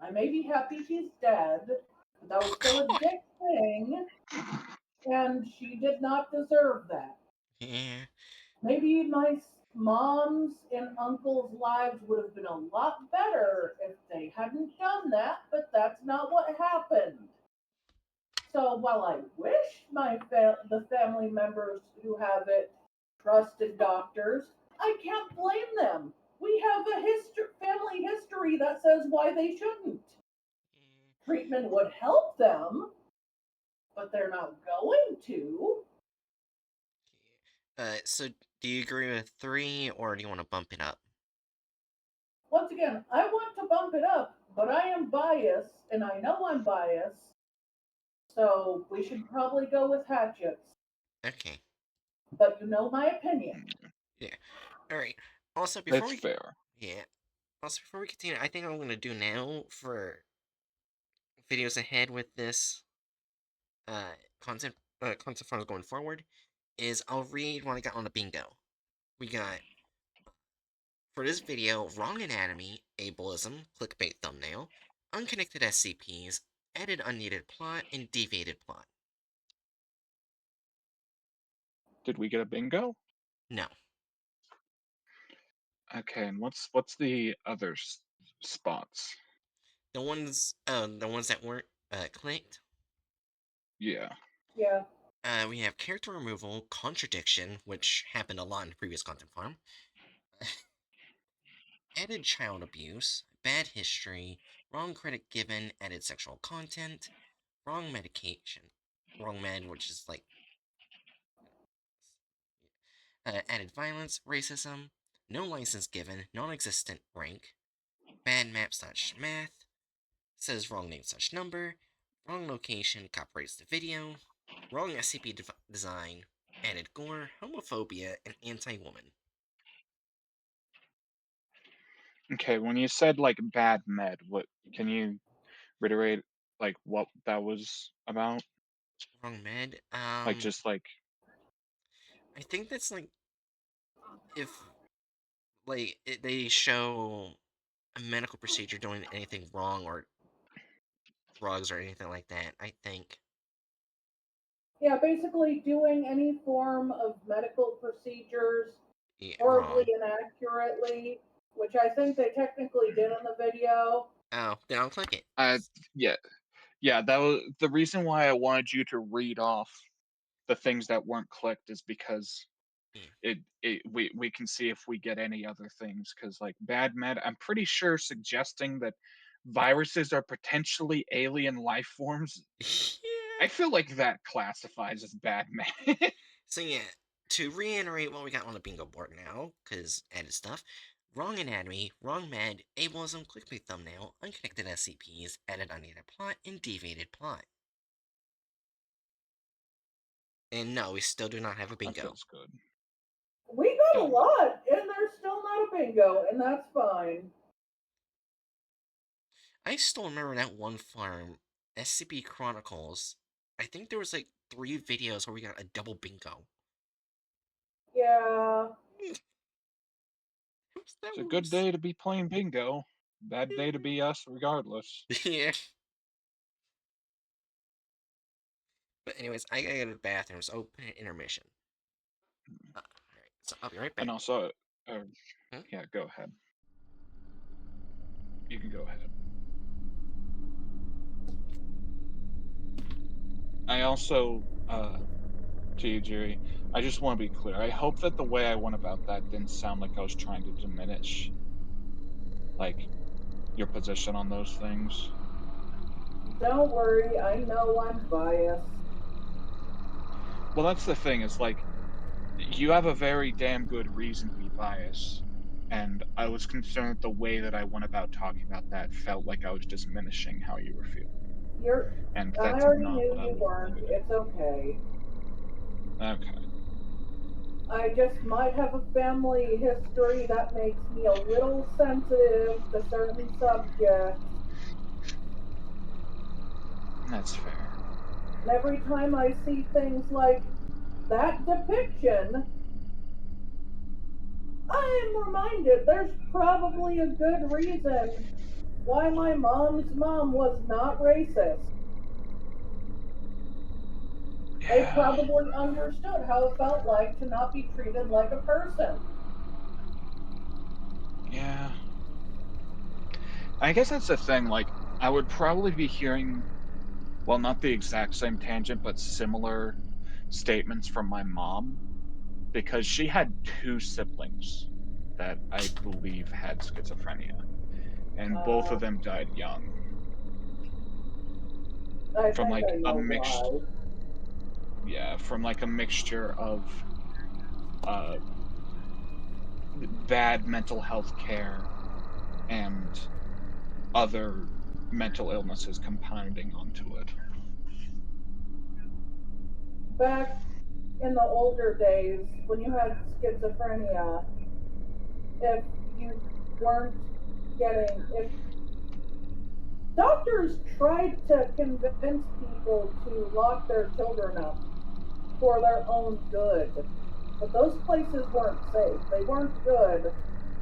I may be happy she's dead, but that was still a God. dick thing, and she did not deserve that. Yeah. Maybe my mom's and uncle's lives would have been a lot better if they hadn't done that, but that's not what happened. So while I wish the family members who have it trusted doctors, I can't blame them. We have a family history that says why they shouldn't. Treatment would help them, but they're not going to. So do you agree with 3, or do you want to bump it up? Once again, I want to bump it up, but I am biased, and I know I'm biased, so we should probably go with hatchets. Okay. But you know my opinion. Yeah. All right. Also, before That's we fair. yeah. Also, before we continue, I think I'm gonna do now for videos ahead with this uh content content farms going forward is I'll read what I got on the bingo. We got for this video wrong anatomy, ableism, clickbait thumbnail, unconnected SCPs, added unneeded plot, and deviated plot. Did we get a bingo? No, Okay, and what's the other spots? the ones that weren't clicked. Yeah. Yeah, We have character removal, contradiction, which happened a lot in the previous content farm, added child abuse, bad history, wrong credit given, added sexual content, wrong medication, wrong med, which is like added violence, racism, no license given, non existent rank, bad map slash math, says wrong name slash number, wrong location, copyrights the video, wrong SCP design, added gore, homophobia, and anti woman. Okay, when you said like bad med, what can you reiterate like what that was about? Wrong med. Like just like I think that's like if they show a medical procedure doing anything wrong or drugs or anything like that. I think yeah, basically doing any form of medical procedures yeah, horribly wrong. inaccurately, which I think they technically did in the video. Oh, then I'll click it. yeah, yeah, that was the reason why I wanted you to read off the things that weren't clicked is because Yeah. we can see if we get any other things because like bad med, I'm pretty sure suggesting that viruses are potentially alien life forms. Yeah. I feel like that classifies as bad med. So yeah, to reiterate what we got on the bingo board now, because added stuff. Wrong anatomy, wrong med, ableism, clickbait thumbnail, unconnected SCPs, added unneeded plot, and deviated plot. And no, we still do not have a That bingo. feels good. We got a Done. lot, and there's still not a bingo, and that's fine. I still remember that one farm, SCP Chronicles. I think there was like 3 videos where we got a double bingo. Yeah, That It's a good was day to be playing bingo. Bad day to be us, regardless. yeah. But anyways, I gotta go to the bathroom, so intermission. Alright, so I'll be right And back. also, uh, Hmm? yeah, go ahead. You can go ahead. I also, to you, Jerry, I just want to be clear. I hope that the way I went about that didn't sound like I was trying to diminish, like, your position on those things. Don't worry, I know I'm biased. Well, that's the thing, is like, you have a very damn good reason to be biased, and I was concerned that the way that I went about talking about that felt like I was diminishing how you were feeling, You're and I that's already not knew what I you was trying weren't. to It's okay. do. Okay. I just might have a family history that makes me a little sensitive to certain subjects. That's fair. And every time I see things like that depiction, I am reminded there's probably a good reason why my mom's mom was not racist. They Yeah. probably understood how it felt like to not be treated like a person. Yeah. I guess that's the thing, like, I would probably be hearing, well, not the exact same tangent, but similar statements from my mom, because she had 2 siblings that I believe had schizophrenia, and both Uh, of them died young I from, think like, I a know mix why. yeah, from, like, a mixture of, uh, bad mental health care and other mental illnesses compounding onto it. Back in the older days, when you had schizophrenia, if you weren't if doctors tried to convince people to lock their children up for their own good, but those places weren't safe. They weren't good.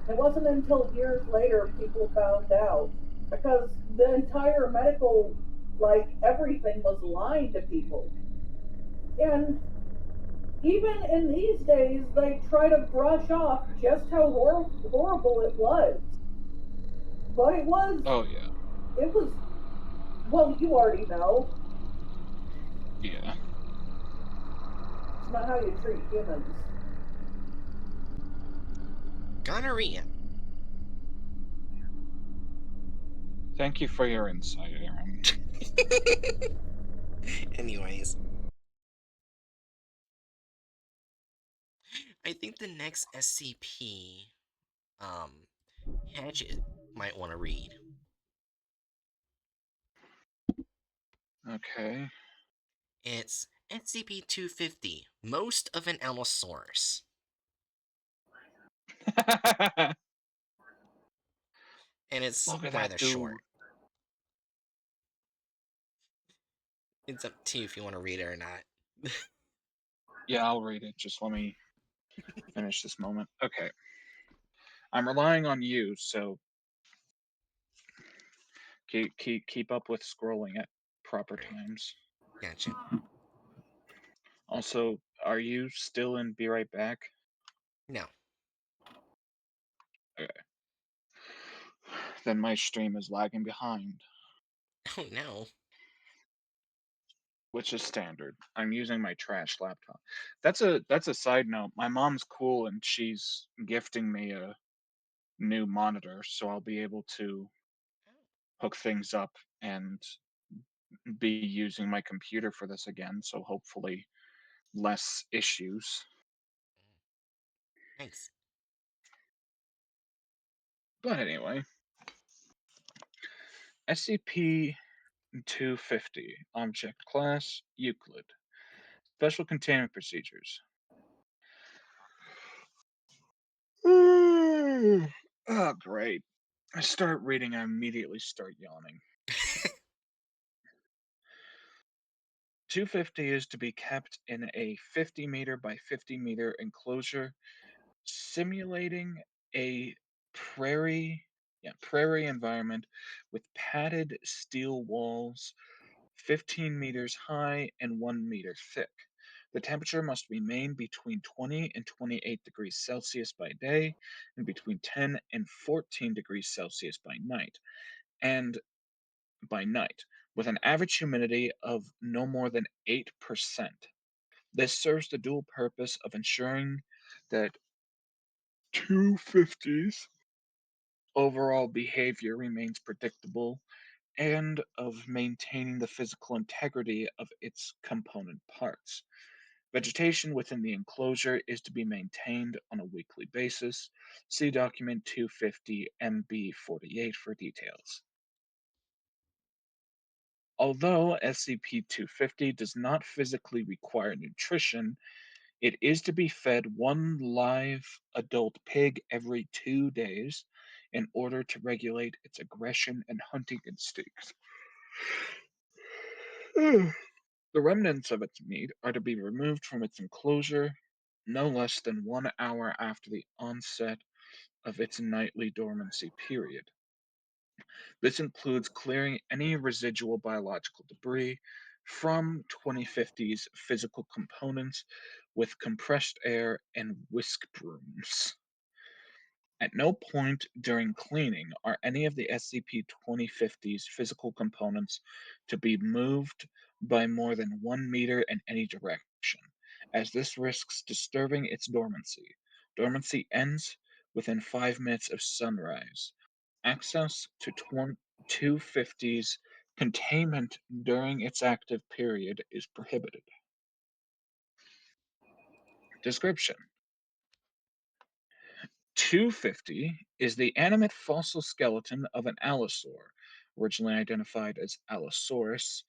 It wasn't until years later people found out because the entire medical, like everything, was lying to people. And even in these days, they try to brush off just how horrible it was. But Oh, yeah. it was, well, you already know. Yeah. It's not how you treat humans. Gonorrhea. Thank you for your insight, Aaron. Anyways, I think the next SCP, Hatchet might want to read. Okay. It's SCP-250, Most of an Allosaurus. And it's Look at that rather dude. short. It's up to you if you want to read it or not. Yeah, I'll read it. Just let me finish this moment. Okay. I'm relying on you, so keep up with scrolling at proper Alright, times. gotcha. Also, are you still in Be Right Back? No. Okay. Then my stream is lagging behind, Oh no. which is standard. I'm using my trash laptop. That's a side note. My mom's cool and she's gifting me a new monitor, so I'll be able to hook things up and be using my computer for this again, so hopefully less issues. Nice. But anyway, SCP-250, Object Class, Euclid. Special Containment Procedures. Oh, great. I start reading, I immediately start yawning. 250 is to be kept in a 50-meter by 50-meter enclosure simulating a prairie prairie environment with padded steel walls, 15 meters high, and 1 meter thick. The temperature must remain between 20 and 28 degrees Celsius by day and between 10 and 14 degrees Celsius and by night, with an average humidity of no more than 8%. This serves the dual purpose of ensuring that 250's overall behavior remains predictable and of maintaining the physical integrity of its component parts. Vegetation within the enclosure is to be maintained on a weekly basis. See document 250 MB48 for details. Although SCP-250 does not physically require nutrition, it is to be fed one live adult pig every 2 days in order to regulate its aggression and hunting instincts. The remnants of its meat are to be removed from its enclosure no less than 1 hour after the onset of its nightly dormancy period. This includes clearing any residual biological debris from 2050's physical components with compressed air and whisk brooms. At no point during cleaning are any of the SCP-2050's physical components to be moved by more than 1 meter in any direction, as this risks disturbing its dormancy. Dormancy ends within 5 minutes of sunrise. Access to 250's containment during its active period is prohibited. Description: 250 is the animate fossil skeleton of an allosaur, originally identified as Allosaurus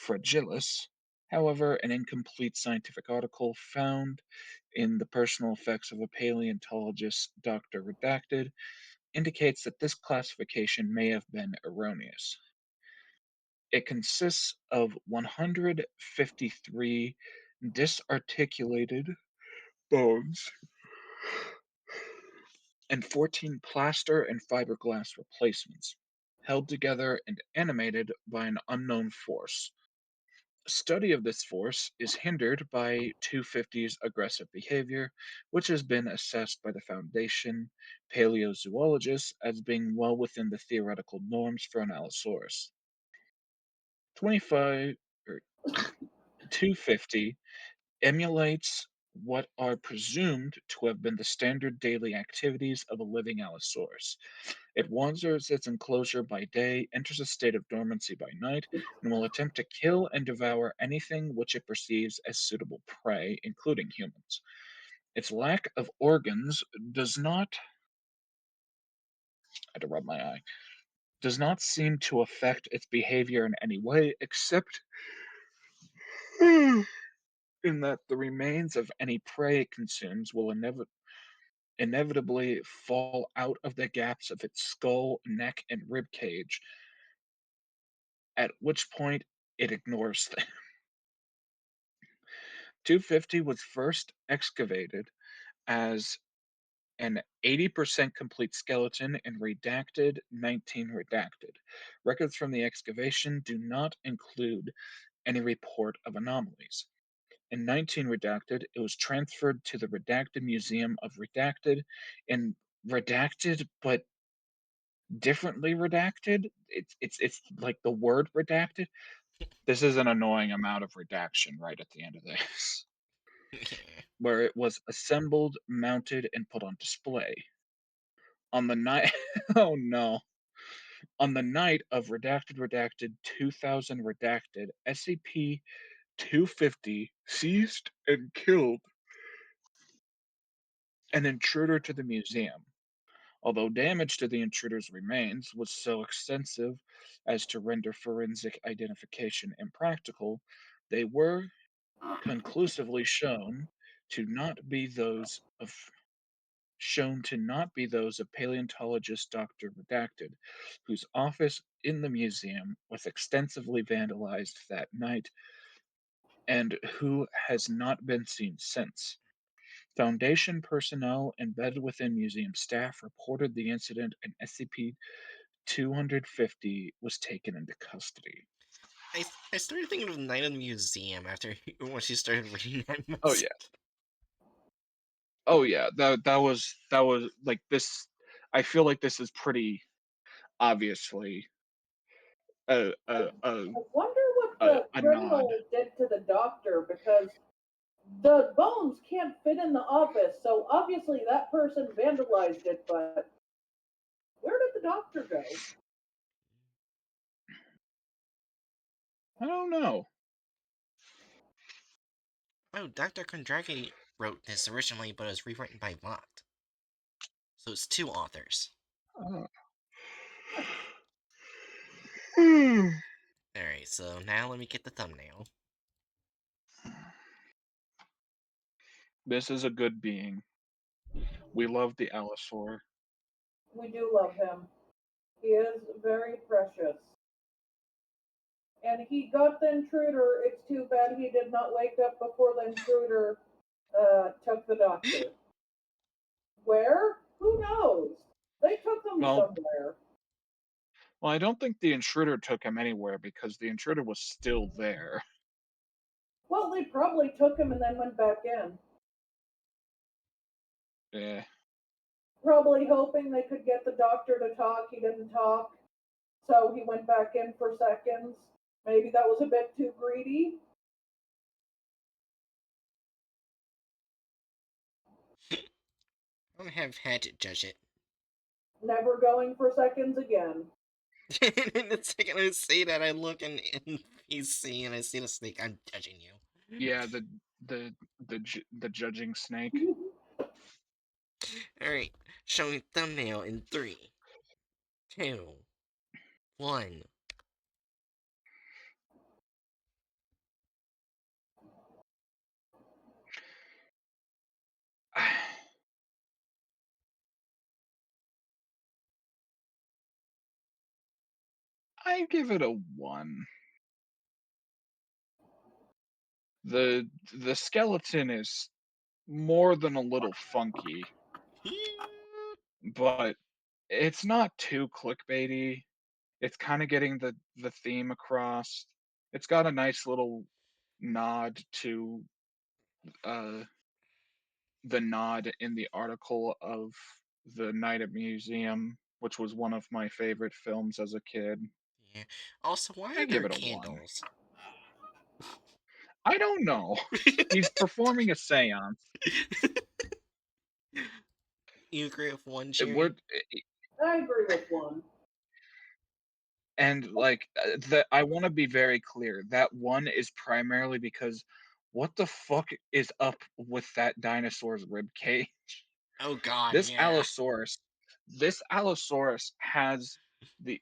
fragilis. However, an incomplete scientific article found in the personal effects of a paleontologist, Dr. Redacted, indicates that this classification may have been erroneous. It consists of 153 disarticulated bones and 14 plaster and fiberglass replacements, held together and animated by an unknown force. Study of this force is hindered by 250's aggressive behavior, which has been assessed by the Foundation paleozoologists as being well within the theoretical norms for an Allosaurus. 25 or 250 emulates what are presumed to have been the standard daily activities of a living Allosaurus. It wanders its enclosure by day, enters a state of dormancy by night, and will attempt to kill and devour anything which it perceives as suitable prey, including humans. Its lack of organs does not, I had to rub my eye, does not seem to affect its behavior in any way, except in that the remains of any prey it consumes will inevitably fall out of the gaps of its skull, neck, and rib cage, at which point it ignores them. 250 was first excavated as an 80% complete skeleton in Redacted 19 Redacted. Records from the excavation do not include any report of anomalies. In 19 Redacted, it was transferred to the Redacted Museum of Redacted and redacted, but differently redacted. It's like the word redacted. This is an annoying amount of redaction right at the end of this, where it was assembled, mounted, and put on display. On the night, oh no, on the night of Redacted 2000 Redacted, SCP 250 seized and killed an intruder to the museum. Although damage to the intruder's remains was so extensive as to render forensic identification impractical, they were conclusively shown to not be those of paleontologist Dr. Redacted, whose office in the museum was extensively vandalized that night and who has not been seen since. Foundation personnel embedded within museum staff reported the incident, and SCP 250 was taken into custody. I started thinking of Night in the Museum after when she started reading that Oh message. yeah. Oh yeah. That was like this. I feel like this is pretty obviously I, I wonder what a, the a nod. criminal did to the doctor because the bones can't fit in the office, so obviously that person vandalized it, but where did the doctor go? I don't know. Oh, Dr. Kondraki wrote this originally, but it was rewritten by VOD. So it's two authors. Uh, Alright, so now let me get the thumbnail. this is a good being. We love the Allosaur. We do love him. He is very precious. And he got the intruder. It's too bad he did not wake up before the intruder took the doctor. Where? Who knows? They took them Well, somewhere. well, I don't think the intruder took him anywhere because the intruder was still there. Well, they probably took him and then went back in. Yeah. Probably hoping they could get the doctor to talk. He didn't talk. So he went back in for seconds. Maybe that was a bit too greedy. I'll have Hatchet judge it. Never going for seconds again. And the second I say that, I look in PC and I see the snake. I'm judging you. Yeah, the judging snake. Alright, showing thumbnail in 3, 2, 1. I give it a 1. The skeleton is more than a little funky, but it's not too clickbaity. It's kind of getting the theme across. It's got a nice little nod to uh the nod in the article of the Night at Museum, which was one of my favorite films as a kid. Yeah. Also, why I are give there it a 1. candles? I don't know. He's performing a seance. You agree with one, It would Cherry? I agree with one. and like I want to be very clear. That 1 is primarily because what the fuck is up with that dinosaur's rib cage? Oh god, This yeah. Allosaurus, this Allosaurus has the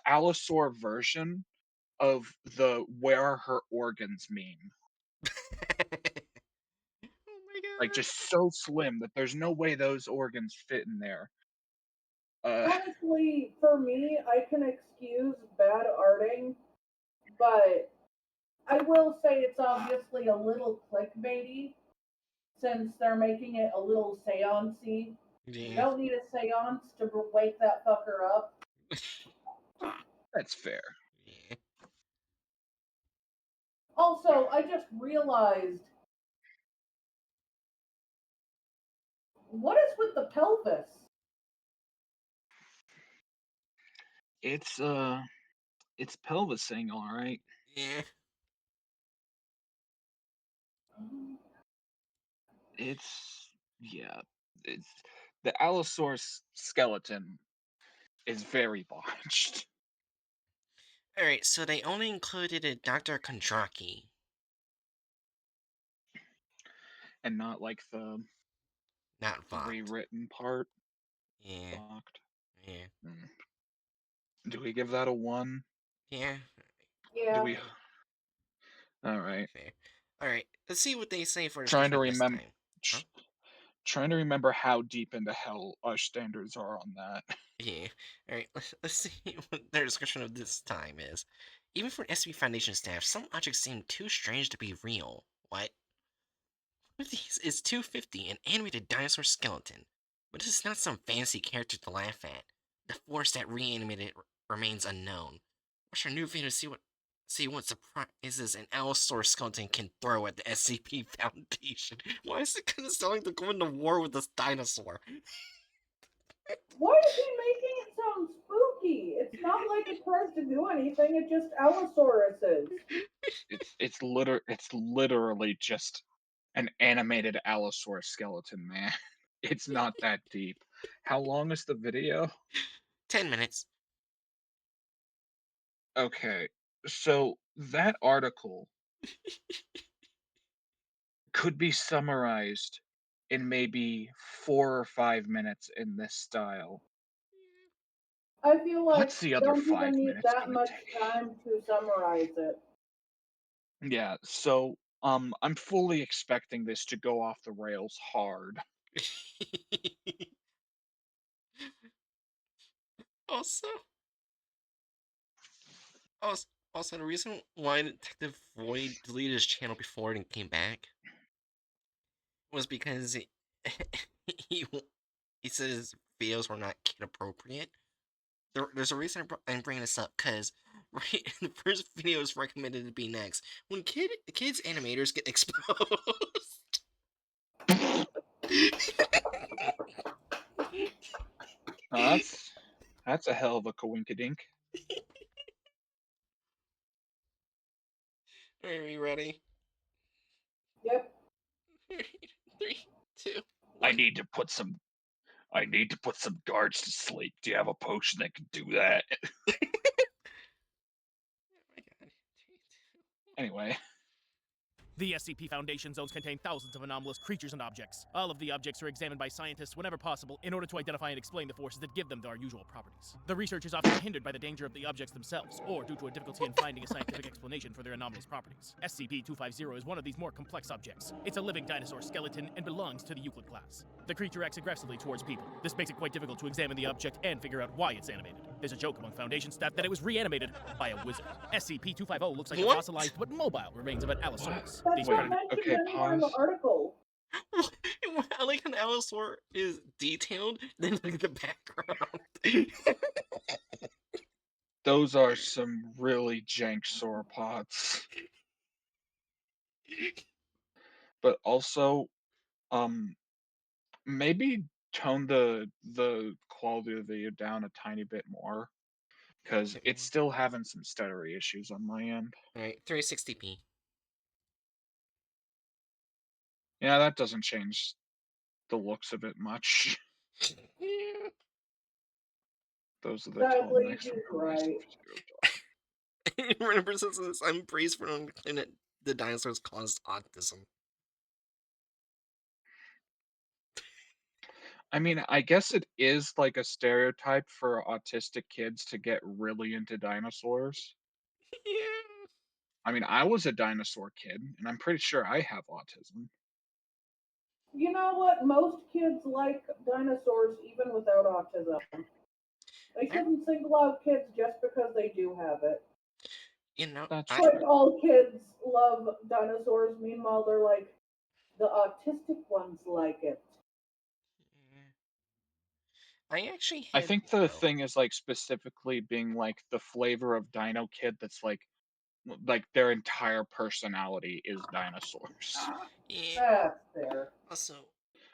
Allosaur version of the "where are her organs" meme. Oh my Like, god. just so slim that there's no way those organs fit in there. Uh, Honestly, for me, I can excuse bad arting, but I will say it's obviously a little clickbaity since they're making it a little seancey. You Yeah. don't need a seance to wake that fucker up. that's fair. Yeah. Also, I just realized what is with the pelvis? It's, it's pelvising, alright. Yeah. It's yeah, it's the Allosaurus skeleton is very botched, Alright, so they only included a Dr. Kondraki, and not like the not Vought. rewritten part. Yeah. Blocked. Yeah. Mm. Do we give that a 1? Yeah. Do Yeah. we alright. Fair. Alright, let's see what they say for Trying to discussion this remember time. Huh? trying to remember how deep into hell our standards are on that. Yeah. Alright, let's see what their discussion of this time is. Even for SB Foundation staff, some objects seem too strange to be real. What? One of these is 250, an animated dinosaur skeleton. But this is not some fancy character to laugh at. The force that reanimated it remains unknown. Watch our new video to see what See, what surprises an Allosaurus skeleton can throw at the SCP Foundation. Why is it considering to go into war with this dinosaur? Why is he making it sound spooky? It's not like it tries to do anything. It just Allosauruses. It's literally just an animated Allosaurus skeleton, man. It's not that deep. How long is the video? 10 minutes. Okay, so that article could be summarized in maybe 4 or 5 minutes in this style. I feel like What's the you other don't 5 even need minutes that gonna much take? time to summarize it. Yeah, so, I'm fully expecting this to go off the rails hard. also, also, also, the reason why Detective Void deleted his channel before and came back was because he, he said his videos were not kid appropriate. There's a reason I'm bringing this up, because right, the first video is recommended to be next. When kids animators get exposed. Now that's a hell of a coinkydink. Are we ready? Yep. 3, 2, I 1. need to put some I need to put some guards to sleep. Do you have a potion that can do that? Oh my god. 3, 2, 1. Anyway, The SCP Foundation zones contain thousands of anomalous creatures and objects. All of the objects are examined by scientists whenever possible in order to identify and explain the forces that give them their unusual properties. The research is often hindered by the danger of the objects themselves, or due to a difficulty in finding a scientific explanation for their anomalous properties. SCP-250 is one of these more complex objects. It's a living dinosaur skeleton and belongs to the Euclid class. The creature acts aggressively towards people. This makes it quite difficult to examine the object and figure out why it's animated. There's a joke among Foundation staff that it was reanimated by a wizard. SCP-250 looks like the What? fossilized but mobile remains of an Allosaurus. That's These wait, not predators mentioned okay, anywhere in the pause. article. I like an Allosaur is detailed, then look at the background. Those are some really jank sauropods. But also, um, maybe tone the quality of the video down a tiny bit more, because it's still having some stuttery issues on my end. Alright, 360p. Yeah, that doesn't change the looks of it much. Yeah. Those are the tall Sadly, necks from he's Horizon right. Zero Dawn. Remember, since I'm praised for on the planet, the dinosaurs caused autism. I mean, I guess it is like a stereotype for autistic kids to get really into dinosaurs. Yeah. I mean, I was a dinosaur kid, and I'm pretty sure I have autism. You know what? Most kids like dinosaurs even without autism. They I, shouldn't single out kids just because they do have it. That's I, Like true. all kids love dinosaurs, meanwhile they're like, the autistic ones like it. I actually I had think the both. thing is, like, specifically being, like, the flavor of Dino Kid that's, like, their entire personality is dinosaurs, Yeah. That's fair. Also,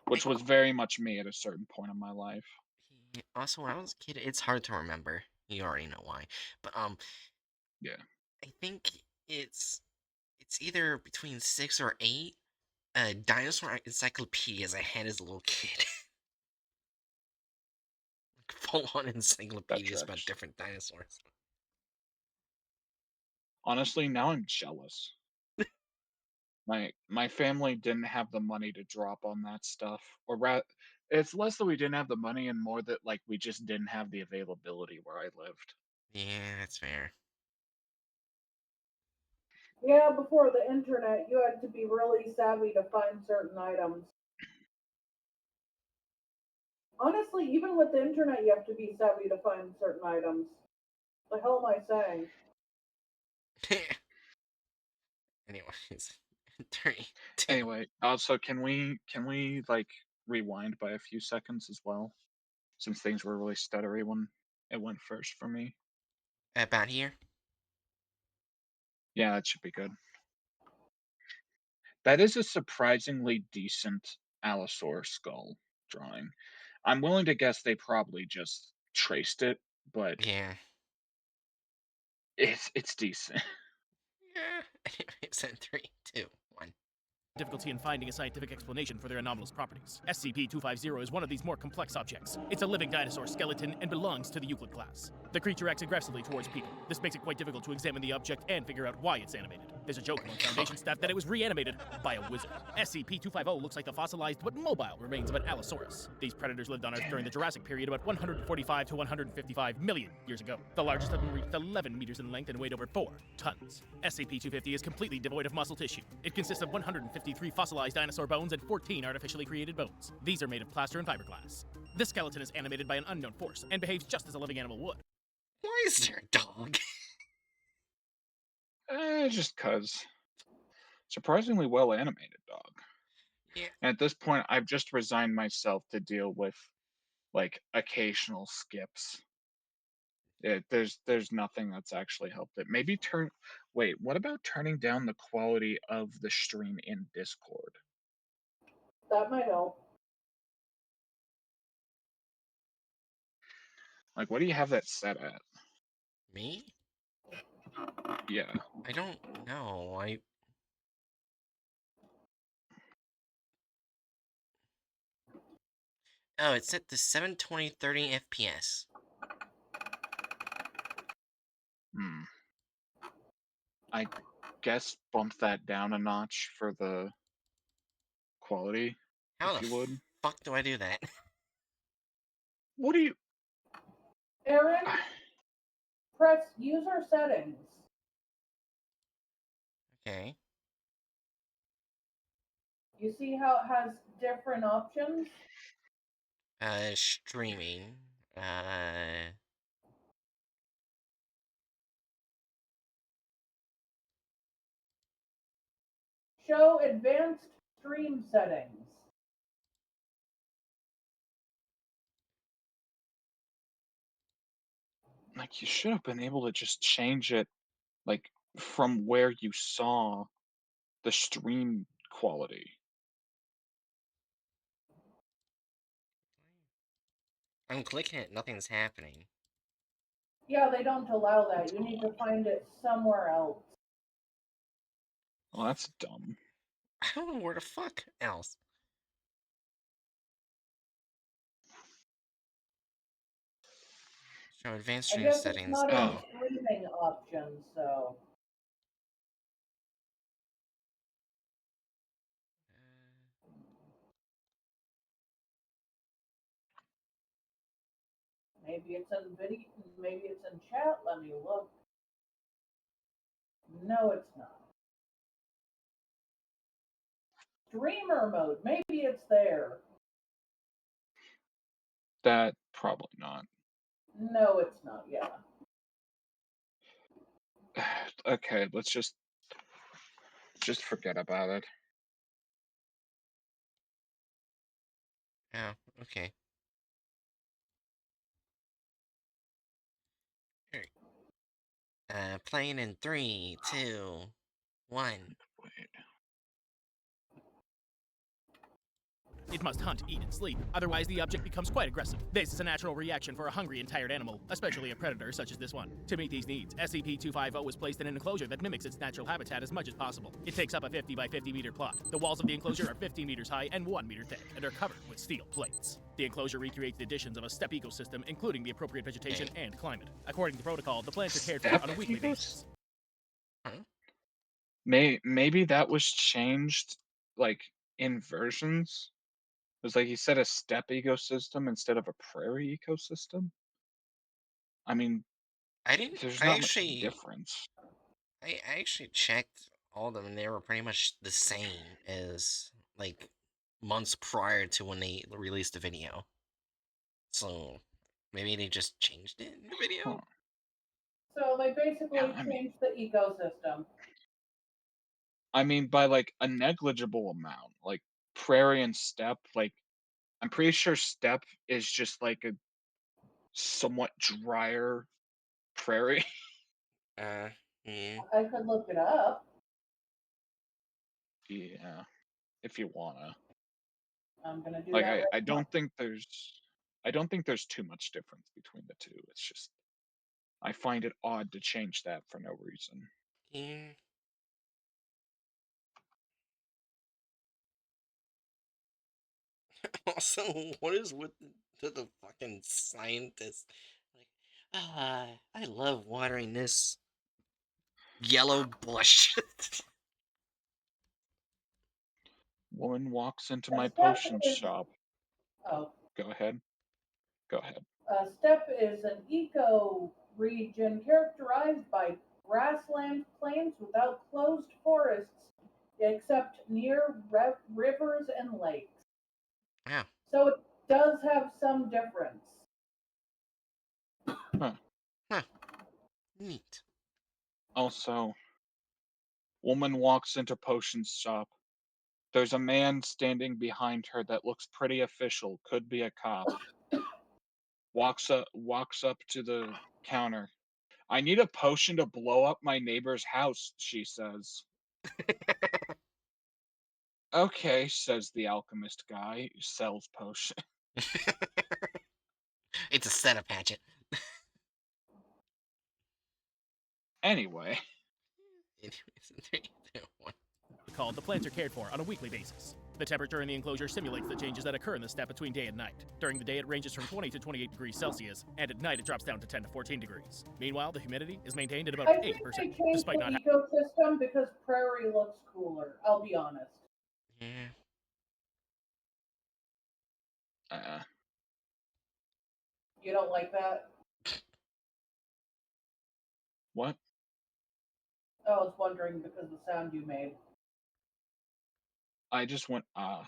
I, which was very much me at a certain point in my life. yeah, also when I was a kid, it's hard to remember. You already know why. But Yeah. I think it's it's either between 6 or 8 dinosaur encyclopedias I had as a little kid. Full on That encyclopedias about tracks. different dinosaurs. Honestly, now I'm jealous. My family didn't have the money to drop on that stuff, it's less that we didn't have the money and more that, like, we just didn't have the availability where I lived. Yeah, that's fair. Yeah, before the internet, you had to be really savvy to find certain items. Honestly, even with the internet, you have to be savvy to find certain items. The hell am I saying? Anyways, 3, 2. Anyway, also, can we, like, rewind by a few seconds as well? Since things were really stuttery when it went first for me. About here. Yeah, that should be good. That is a surprisingly decent Allosaurus skull drawing. I'm willing to guess they probably just traced it, but Yeah. it's decent. Yeah. Anyways, in 3, 2, 1. Difficulty in finding a scientific explanation for their anomalous properties. SCP-250 is one of these more complex objects. It's a living dinosaur skeleton and belongs to the Euclid class. The creature acts aggressively towards people. This makes it quite difficult to examine the object and figure out why it's animated. There's a joke among Foundation staff that it was reanimated by a wizard. SCP-250 looks like the fossilized but mobile remains of an Allosaurus. These predators lived on Earth during the Jurassic period about 145 to 155 million years ago. The largest of them reached 11 meters in length and weighed over 4 tons. SCP-250 is completely devoid of muscle tissue. It consists of 153 fossilized dinosaur bones and 14 artificially created bones. These are made of plaster and fiberglass. This skeleton is animated by an unknown force and behaves just as a living animal would. Why is there a dog? Just cuz. Surprisingly well animated dog. Yeah. And at this point, I've just resigned myself to deal with like occasional skips. There's nothing that's actually helped it. Maybe wait, what about turning down the quality of the stream in Discord? That might help. Like, what do you have that set at? Me? Yeah. I don't know. Oh, it's at the 720-30 FPS. Hmm. I guess bump that down a notch for the quality, How if the you would. fuck do I do that? What do you? Aaron, press user settings. Okay. You see how it has different options? Streaming. Show advanced stream settings. Like, you should have been able to just change it, like, from where you saw the stream quality. I'm clicking it, nothing's happening. Yeah, they don't allow that. You need to find it somewhere else. Well, that's dumb. I don't know where the fuck else. Show advanced I stream guess it's settings. not in Oh. streaming options, so. Maybe it's in video, maybe it's in chat. Let me look. No, it's not. Streamer mode. Maybe it's there. That probably not. No, it's not. Yeah. Okay, let's just forget about it. Oh, okay. Alright. Playing in 3, 2, 1. Wait. It must hunt, eat, and sleep, otherwise the object becomes quite aggressive. This is a natural reaction for a hungry and tired animal, especially a predator such as this one. To meet these needs, SCP-250 was placed in an enclosure that mimics its natural habitat as much as possible. It takes up a 50 by 50 meter plot. The walls of the enclosure are 15 meters high and 1 meter thick, and are covered with steel plates. The enclosure recreates the additions of a steppe ecosystem, including the appropriate vegetation and climate. According to protocol, the plants are cared for on a weekly basis. Huh? Maybe that was changed, like, in versions. It was like you said a steppe ecosystem instead of a prairie ecosystem. I mean, I didn't. there's I not much actually. difference. I actually checked all of them, and they were pretty much the same as like months prior to when they released the video. So maybe they just changed it in the Huh. video. So they Yeah, basically changed the ecosystem. I mean by like a negligible amount. Like prairie and steppe, like I'm pretty sure steppe is just like a somewhat drier prairie. Uh, Yeah. I could look it up. Yeah, if you wanna. I'm gonna do Like, that I right now. don't think there's too much difference between the two. It's just I find it odd to change that for no reason. Yeah. Also, what is with the fucking scientists? Like, I love watering this yellow bush. Woman walks into A my steppe potion is shop. oh, Go ahead. Go ahead. a steppe is an eco region characterized by grassland plains without closed forests, except near rivers and lakes. Wow. So it does have some difference. Huh. Huh. Neat. Also, woman walks into potion shop. There's a man standing behind her that looks pretty official, could be a cop. Walks up to the counter. I need a potion to blow up my neighbor's house, she says. Okay, says the alchemist guy who sells potion. It's a setup hatchet. Anyway, Anyways, 3, 2, 1. Called the plants are cared for on a weekly basis. The temperature in the enclosure simulates the changes that occur in the steppe between day and night. During the day, it ranges from 20 to 28 degrees Celsius, and at night, it drops down to 10 to 14 degrees. Meanwhile, the humidity is maintained at about I think 80%, they changed despite the not ecosystem because prairie looks cooler. I'll be honest. Yeah. uh, You don't like that? what? Oh, I was wondering because of the sound you made. I just went, Oh,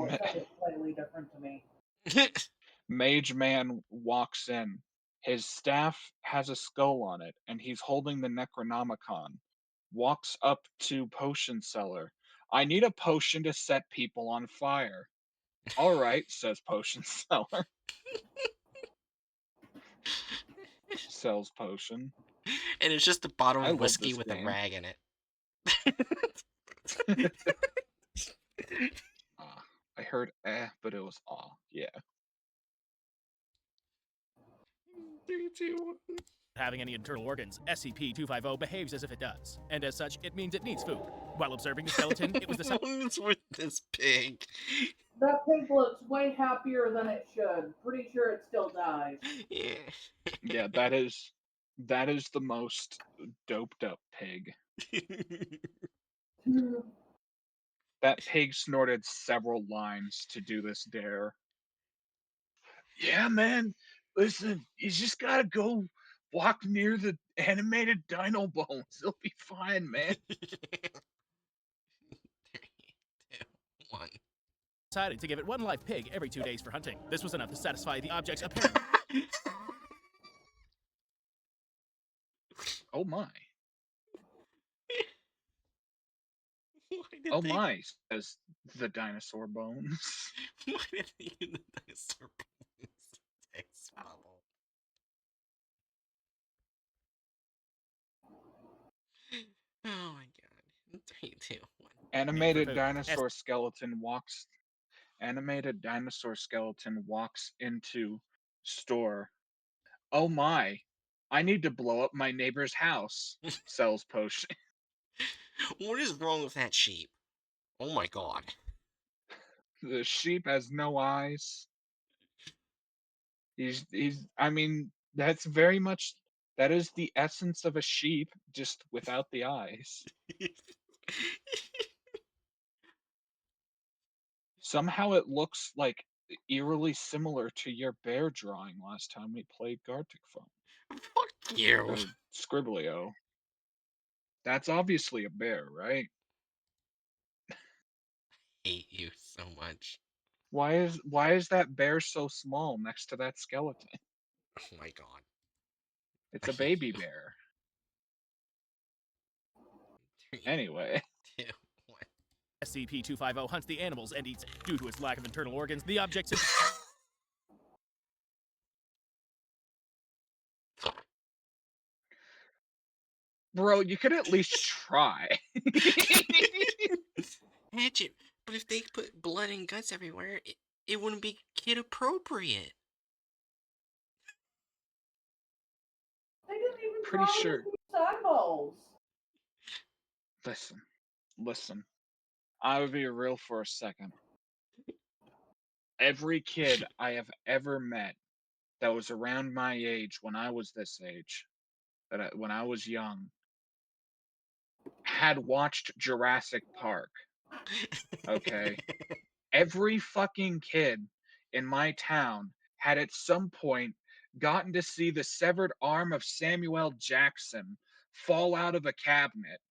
it sounded slightly different to me. Mage man walks in. His staff has a skull on it, and he's holding the Necronomicon. Walks up to potion seller. I need a potion to set people on fire. All right, says potion seller. Sells potion. And it's just a bottle I of love whiskey this with a game. rag in it. I heard but it was yeah. 3, 2, 1. having any internal organs, SCP-250 behaves as if it does, and as such, it means it needs food. While observing the skeleton, it was decided What is with this pig? That pig looks way happier than it should. Pretty sure it still dies. Yeah. Yeah, that is the most doped up pig. That pig snorted several lines to do this dare. Yeah, man. Listen, you just gotta go walk near the animated dino bones. It'll be fine, man. 3, 2, 1. decided to give it one live pig every 2 days for hunting. This was enough to satisfy the object's apparent Oh my. Why did Oh they? my, says the dinosaur bones. Why did they use the dinosaur bones text bubble? Oh my god. 3, 2, 1. Animated food. dinosaur skeleton walks Animated dinosaur skeleton walks into store. Oh my. I need to blow up my neighbor's house. Sells potion. What is wrong with that sheep? Oh my god. The sheep has no eyes. I mean, that's very much that is the essence of a sheep, just without the eyes. Somehow it looks like eerily similar to your bear drawing last time we played Gartic Phone. Fuck you. Or Scribblio. That's obviously a bear, right? Hate you so much. Why is that bear so small next to that skeleton? Oh my god. It's I a hate baby you. bear. 3, Anyway, 2, 1. SCP-250 hunts the animals and eats it. Due to its lack of internal organs, the object's Bro, you could at least try. Hatchet. But if they put blood and guts everywhere, it wouldn't be kid appropriate. They didn't even Pretty try sure. to use eyeballs. Listen, listen. I would be real for a second. Every kid I have ever met that was around my age when I was this age, when I was young, had watched Jurassic Park. Okay, every fucking kid in my town had at some point gotten to see the severed arm of Samuel Jackson fall out of a cabinet.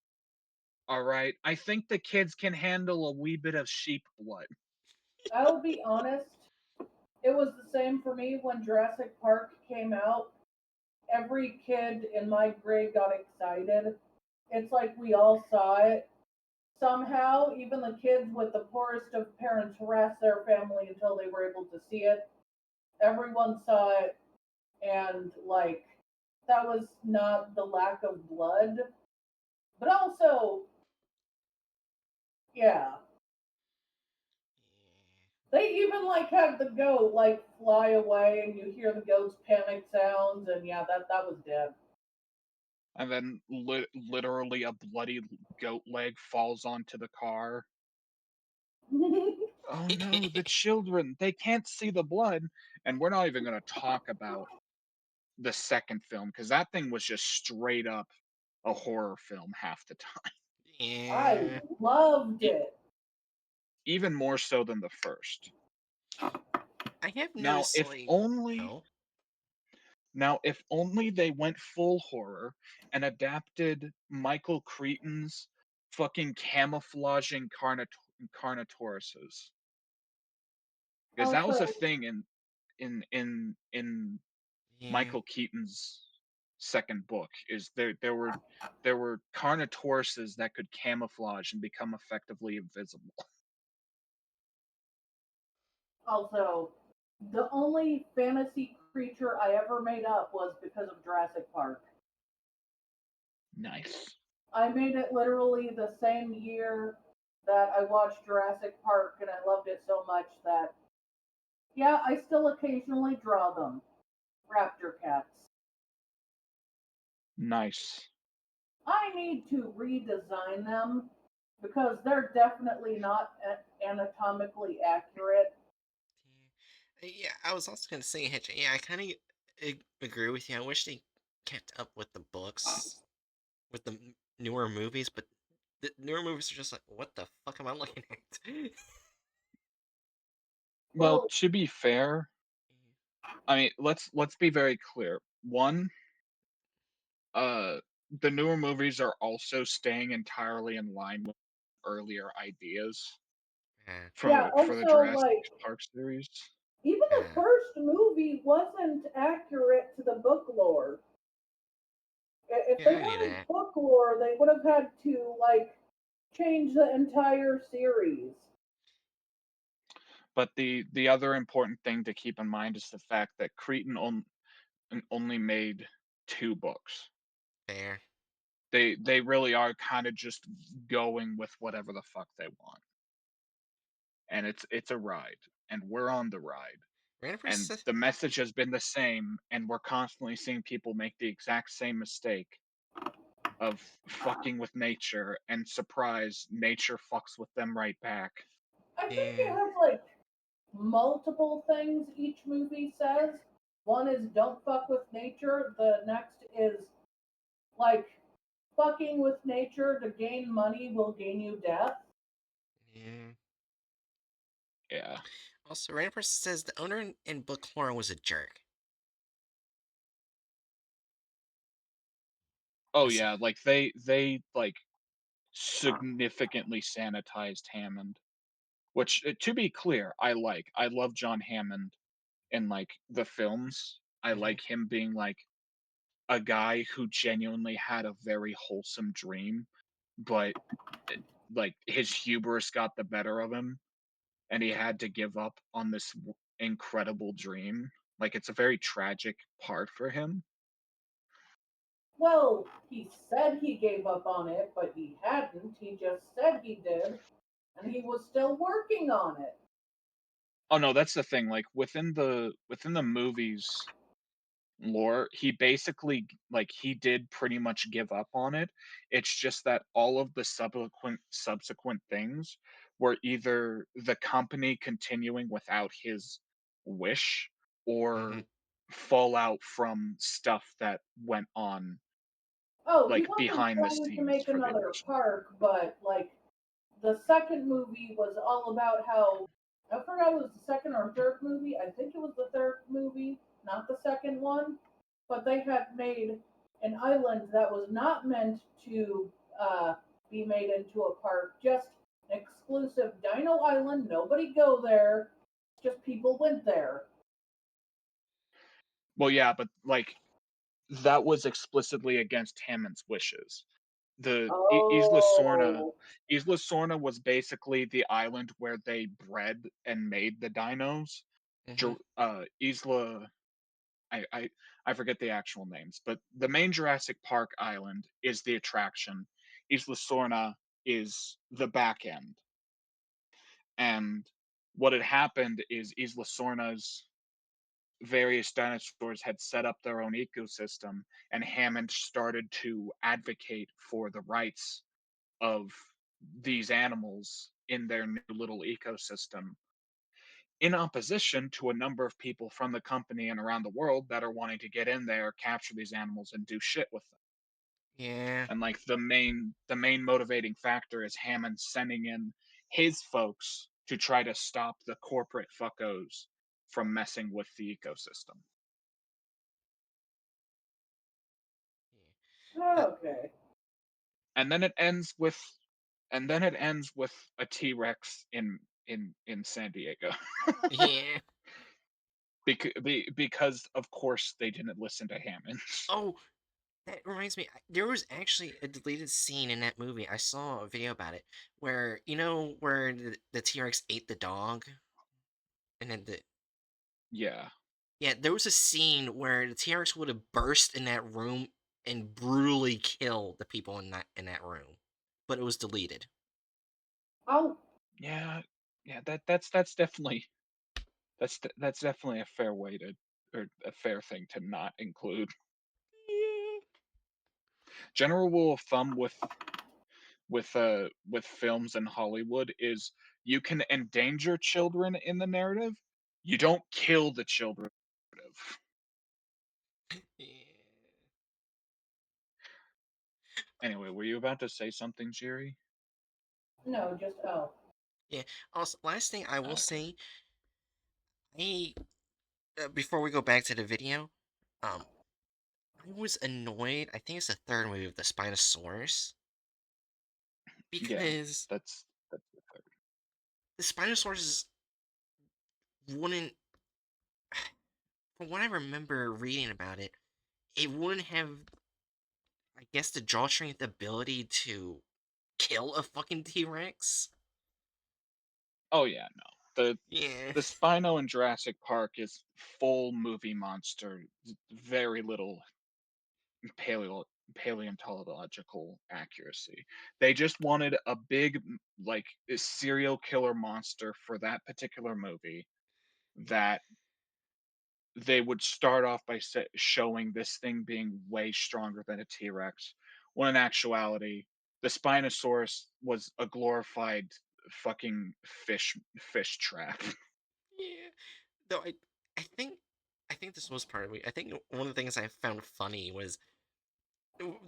All right, I think the kids can handle a wee bit of sheep blood. I'll be honest, it was the same for me when Jurassic Park came out. Every kid in my grade got excited. It's like we all saw it. Somehow, even the kids with the poorest of parents harassed their family until they were able to see it. Everyone saw it, and like, that was not the lack of blood, but also, yeah, they even like had the goat like fly away, and you hear the goat's panic sounds, and yeah, that was dead. And then literally a bloody goat leg falls onto the car. Oh no, the children, they can't see the blood. And we're not even going to talk about the second film because that thing was just straight up a horror film half the time. I Yeah. loved E- it. Even more so than the first. I have Now, noticed, if like, only oh, now if only they went full horror and adapted Michael Crichton's fucking camouflaging carnotauruses. Because that was a Also, thing in yeah. Michael Keaton's second book is there were Carnotauruses that could camouflage and become effectively invisible. also, the only fantasy creature I ever made up was because of Jurassic Park. Nice. I made it literally the same year that I watched Jurassic Park, and I loved it so much that, yeah, I still occasionally draw them. Raptor cats. Nice. I need to redesign them because they're definitely not anatomically accurate. Yeah, I was also gonna say, Hatchet. Yeah, I kind of agree with you. I wish they kept up with the books, with the newer movies, but the newer movies are just like, what the fuck am I looking at? Well, Well, to be fair, I mean, let's be very clear. One, uh the newer movies are also staying entirely in line with earlier ideas Yeah, yeah, for the also, Jurassic like, Park series. even the yeah, first movie wasn't accurate to the book lore. If yeah. they I knew wanted that. book lore, they would have had to, like, change the entire series. But the other important thing to keep in mind is the fact that Cretan only made 2 books. Fair. They really are kinda just going with whatever the fuck they want, and it's a ride, and we're on the ride, Random and says, the message has been the same, and we're constantly seeing people make the exact same mistake of fucking with nature, and surprise, nature fucks with them right back. I think it yeah, has, like, multiple things each movie says. One is don't fuck with nature. The next is like fucking with nature to gain money will gain you death. yeah. Yeah. Also, Random says the owner in book lore was a jerk. Oh, Listen, yeah, like, they, like, significantly sanitized Hammond, which, to be clear, I like. I love John Hammond in, like, the films. I mhm, like him being, like, a guy who genuinely had a very wholesome dream, but, eh, like, his hubris got the better of him, and he had to give up on this incredible dream. Like, it's a very tragic part for him. Well, he said he gave up on it, but he hadn't. He just said he did, and he was still working on it. Oh no, that's the thing. Like within the movies lore, he basically like he did pretty much give up on it. It's just that all of the subsequent things were either the company continuing without his wish Hmm. or fallout from stuff that went on Oh, he like wasn't behind the planning to scenes make for the another original. park, but like the second movie was all about how I forgot it was the second or third movie. I think it was the third movie, not the second one. But they had made an island that was not meant to be made into a park, just exclusive Dino Island. Nobody go there. Just people went there. Well, yeah, but like that was explicitly against Hammond's wishes. The Oh, Isla Sorna was basically the island where they bred and made the dinos. Hmm. Isla I, I I forget the actual names, but the main Jurassic Park island is the attraction. Isla Sorna is the back end. And what had happened is Isla Sorna's various dinosaurs had set up their own ecosystem, and Hammond started to advocate for the rights of these animals in their new little ecosystem, in opposition to a number of people from the company and around the world that are wanting to get in there, capture these animals, and do shit with them. Yeah. And like the main motivating factor is Hammond sending in his folks to try to stop the corporate fuckos from messing with the ecosystem. A- okay. And then it ends with a T-Rex in San Diego. Yeah. Because of course they didn't listen to Hammond. Oh, that reminds me. There was actually a deleted scene in that movie. I saw a video about it where where the T Rex ate the dog, and then the Yeah. yeah, there was a scene where the T Rex would have burst in that room and brutally killed the people in that room, but it was deleted. Oh, Yeah. Yeah, that's definitely that's definitely a fair way to or a fair thing to not include. Yeah. General rule of thumb with films in Hollywood is you can endanger children in the narrative. You don't kill the children. In the narrative. Yeah. Anyway, were you about to say something, Jiri? no, just oh. Yeah. Also, last thing I will Okay. say, I before we go back to the video, um, I was annoyed. I think it's the third movie of the Spinosaurus Yeah, because that's the third. the Spinosaurus wouldn't, from what I remember reading about it, it wouldn't have, I guess, the jaw strength ability to kill a fucking T Rex. Oh yeah, no. Yeah. The Spino in Jurassic Park is full movie monster. Very little paleo paleontological accuracy. They just wanted a big like a serial killer monster for that particular movie that they would start off by showing this thing being way stronger than a T-Rex, when in actuality, the Spinosaurus was a glorified fucking fish trap. Yeah. Though I think I think this was part of it. I think one of the things I found funny was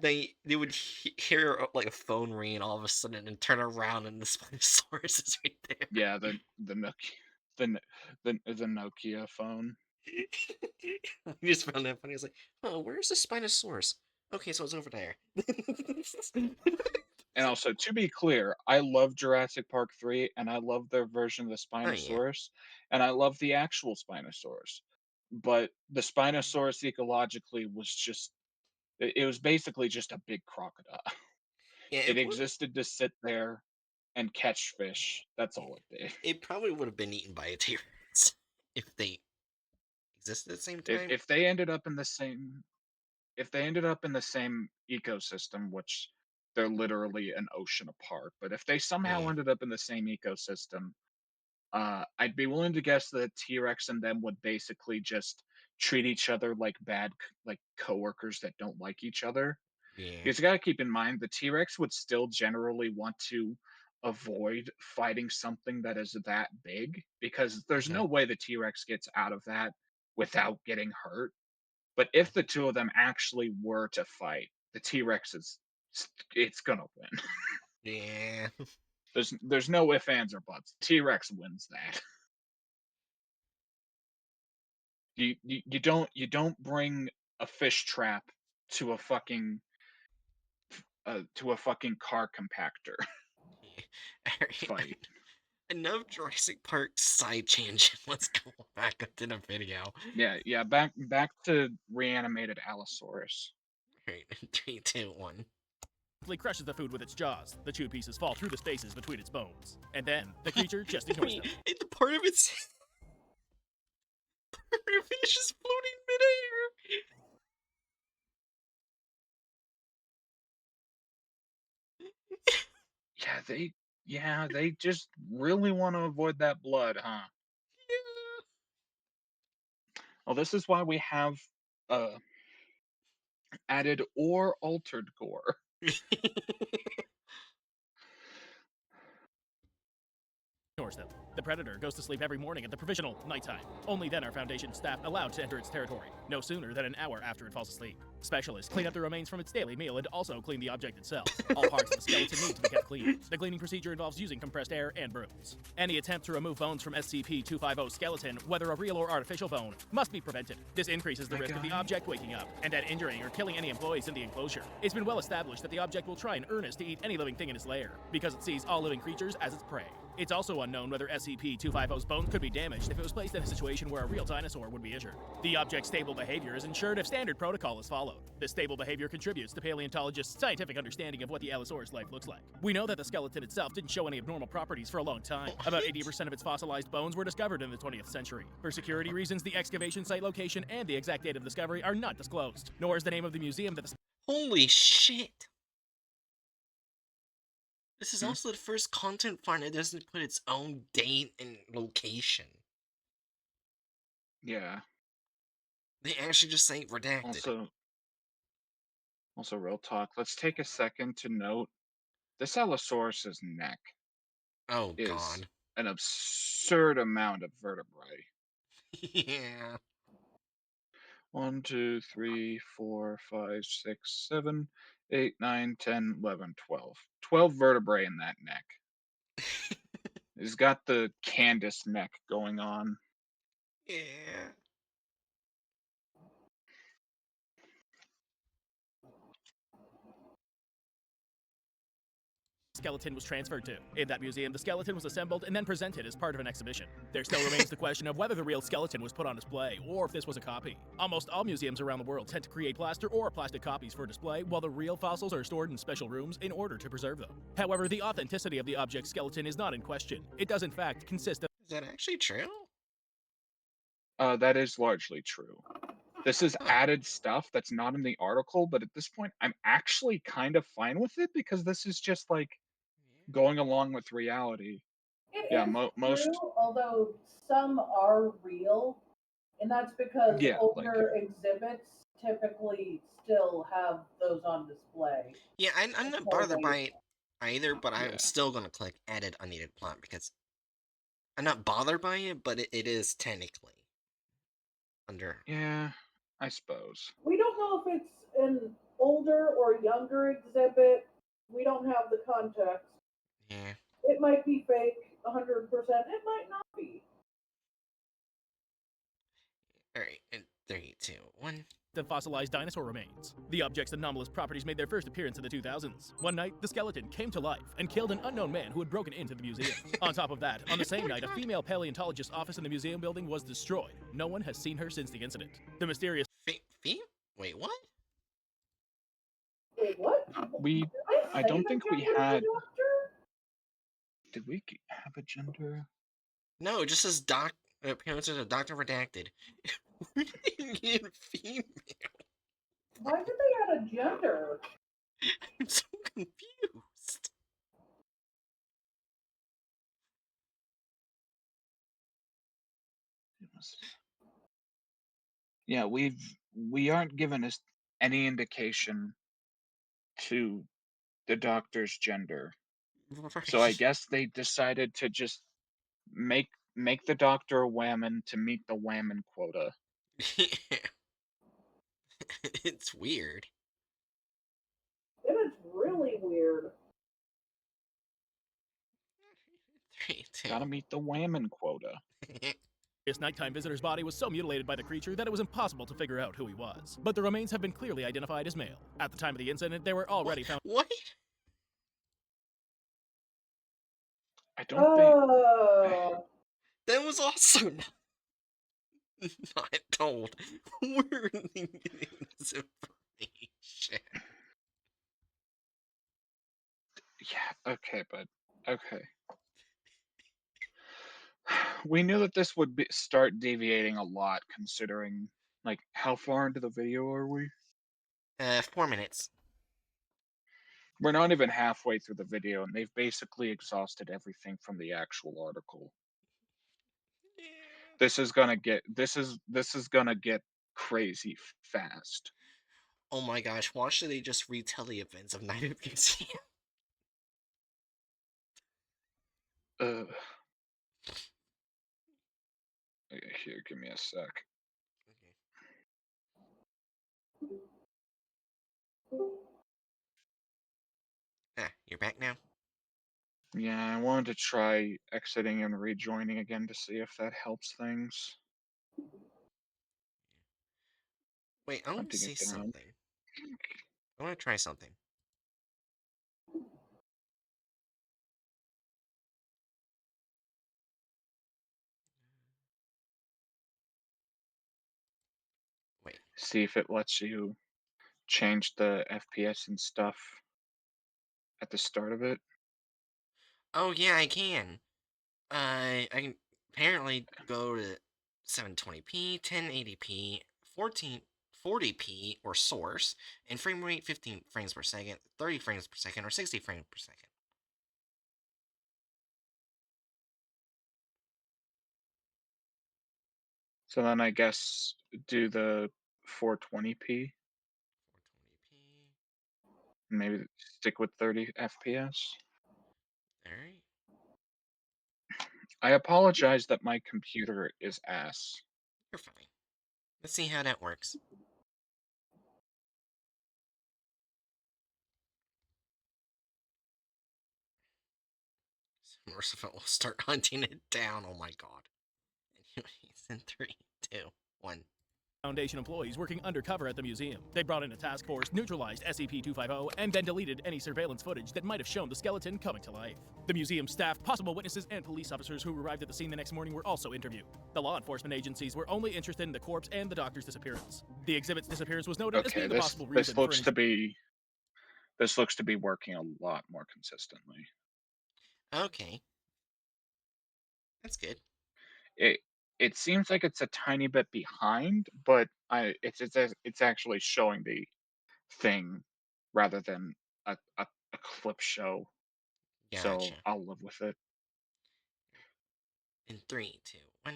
they would hear like a phone ring and all of a sudden and turn around and the Spinosaurus is right there. Yeah, the Nokia the the Nokia phone. I just found that funny. I was like, "Oh, where's the Spinosaurus?" Okay, so it's over there. And also, to be clear, I love Jurassic Park 3 and I love their version of the Oh yeah. Spinosaurus and I love the actual Spinosaurus. But the Spinosaurus ecologically was just it was basically just a big crocodile. Yeah, It existed to sit there and catch fish. That's all it did. it probably would have been eaten by a T-Rex if they existed at the same If time. if they ended up in the same if they ended up in the same ecosystem, which they're literally an ocean apart, but if they somehow Yeah. ended up in the same ecosystem, I'd be willing to guess that T-Rex and them would basically just treat each other like like coworkers that don't like each other. Yeah. Because you gotta keep in mind the T-Rex would still generally want to avoid fighting something that is that big because there's Mhm. no way the T-Rex gets out of that without getting hurt. But if the two of them actually were to fight, the T-Rex is it's gonna win. Yeah. There's no ifs, ands, or buts. T-Rex wins that. You don't bring a fish trap to a fucking car compactor fight. Alright. Enough Jurassic Park side change. Let's go back up to the video. Yeah, back to reanimated Allosaurus. Alright, 3, 2, 1. Crushes the food with its jaws. The chewed pieces fall through the spaces between its bones. And then, the creature just ignores Wait, them. the part of its part of it is just floating midair. Yeah, they just really want to avoid that blood, huh? Well, this is why we have uh added or altered gore. Yeah. Ignores them. The predator goes to sleep every morning at the provisional nighttime. Only then are Foundation staff allowed to enter its territory, no sooner than an hour after it falls asleep. Specialists clean up the remains from its daily meal and also clean the object itself. All parts of the skeleton need to be kept clean. The cleaning procedure involves using compressed air and brooms. Any attempt to remove bones from SCP-250 skeleton, whether a real or artificial bone, must be prevented. This increases the risk of the object waking up and then injuring or killing any employees in the enclosure. It's been well established that the object will try in earnest to eat any living thing in its lair, because it sees all living creatures as its prey. It's also unknown whether SCP-250's bones could be damaged if it was placed in a situation where a real dinosaur would be injured. The object's stable behavior is ensured if standard protocol is followed. This stable behavior contributes to paleontologists' scientific understanding of what the Allosaurus life looks like. We know that the skeleton itself didn't show any abnormal properties for a long time. About 80% of its fossilized bones were discovered in the 20th century. For security reasons, the excavation site location and the exact date of discovery are not disclosed, nor is the name of the museum that the Holy shit. This is Hmm? also the first content farm that doesn't put its own date and location. Yeah. They actually just say redacted. Also, real talk. Let's take a second to note this Allosaurus's neck Oh is god. an absurd amount of vertebrae. Yeah. 1, 2, 3, 4, 5, 6, 7, 8, 9, 10, 11, 12. 12 vertebrae in that neck. He's got the Candace neck going on. Yeah. skeleton was transferred to. In that museum, the skeleton was assembled and then presented as part of an exhibition. There still remains the question of whether the real skeleton was put on display, or if this was a copy. Almost all museums around the world tend to create plaster or plastic copies for display, while the real fossils are stored in special rooms in order to preserve them. However, the authenticity of the object's skeleton is not in question. It does in fact consist of Is that actually true? That is largely true. This is Huh. added stuff that's not in the article, but at this point, I'm actually kind of fine with it because this is just like going along with reality. It Yeah, is most. true, although some are real, and that's because Yeah, like older exhibits typically still have those on display. Yeah, I'm not So bothered they, by it either, but I'm yeah, still gonna click edit unneeded plot because I'm not bothered by it, but it is technically under. yeah, I suppose. we don't know if it's an older or younger exhibit. We don't have the context. Yeah. It might be fake 100%. It might not be. Alright, and 3, 2, 1. the fossilized dinosaur remains. The object's anomalous properties made their first appearance in the 2000s. One night, the skeleton came to life and killed an unknown man who had broken into the museum. On top of that, on the same night, a female paleontologist's office in the museum building was destroyed. No one has seen her since the incident. The mysterious Fee? Wait, what? Wait, what? We, Did I say don't the think we gender had. doctor? Did we have a gender? No, it just says appearance of Dr. Redacted. We didn't get female. Why did they add a gender? I'm so confused. Yeah, we aren't given us any indication to the doctor's gender. So I Right. guess they decided to just make the doctor a whammon to meet the whammon quota. Yeah. It's weird. It is really weird. 3, 2. Gotta meet the whammon quota. This nighttime visitor's body was so mutilated by the creature that it was impossible to figure out who he was. But the remains have been clearly identified as male. At the time of the incident, they were already found. What? I don't think Oh, That was also not told. Where are they getting this information? yeah, okay, but okay. We knew that this would start deviating a lot considering like how far into the video are we? 4 minutes. We're not even halfway through the video and they've basically exhausted everything from the actual article. Yeah. This is gonna get crazy fast. Oh my gosh, why should they just retell the events of Night of Museum? Uh, here, give me a sec. Ah, you're back now? Yeah, I wanted to try exiting and rejoining again to see if that helps things. Wait, I want to Hunting see it down. something. I want to try something. Wait. See if it lets you change the FPS and stuff at the start of it. Oh yeah, I can. I can apparently go to 720p, 1080p, 1440p or source, and frame rate 15 frames per second, 30 frames per second, or 60 frames per second. So then I guess do the 420p, 420p. maybe stick with 30 FPS. Alright. I apologize that my computer is ass. You're fine. Let's see how that works. Merciful will start hunting it down. Oh my god. Anyways, in 3, 2, 1. Foundation employees working undercover at the museum. They brought in a task force, neutralized SCP-250, and then deleted any surveillance footage that might have shown the skeleton coming to life. The museum staff, possible witnesses, and police officers who arrived at the scene the next morning were also interviewed. The law enforcement agencies were only interested in the corpse and the doctor's disappearance. The exhibit's disappearance was noted as Okay, being the this possible this reason for looks to be this looks to be working a lot more consistently. Okay. That's good. It it seems like it's a tiny bit behind, but it's actually showing the thing rather than a clip show. So Gotcha. I'll live with it. In 3, 2, 1.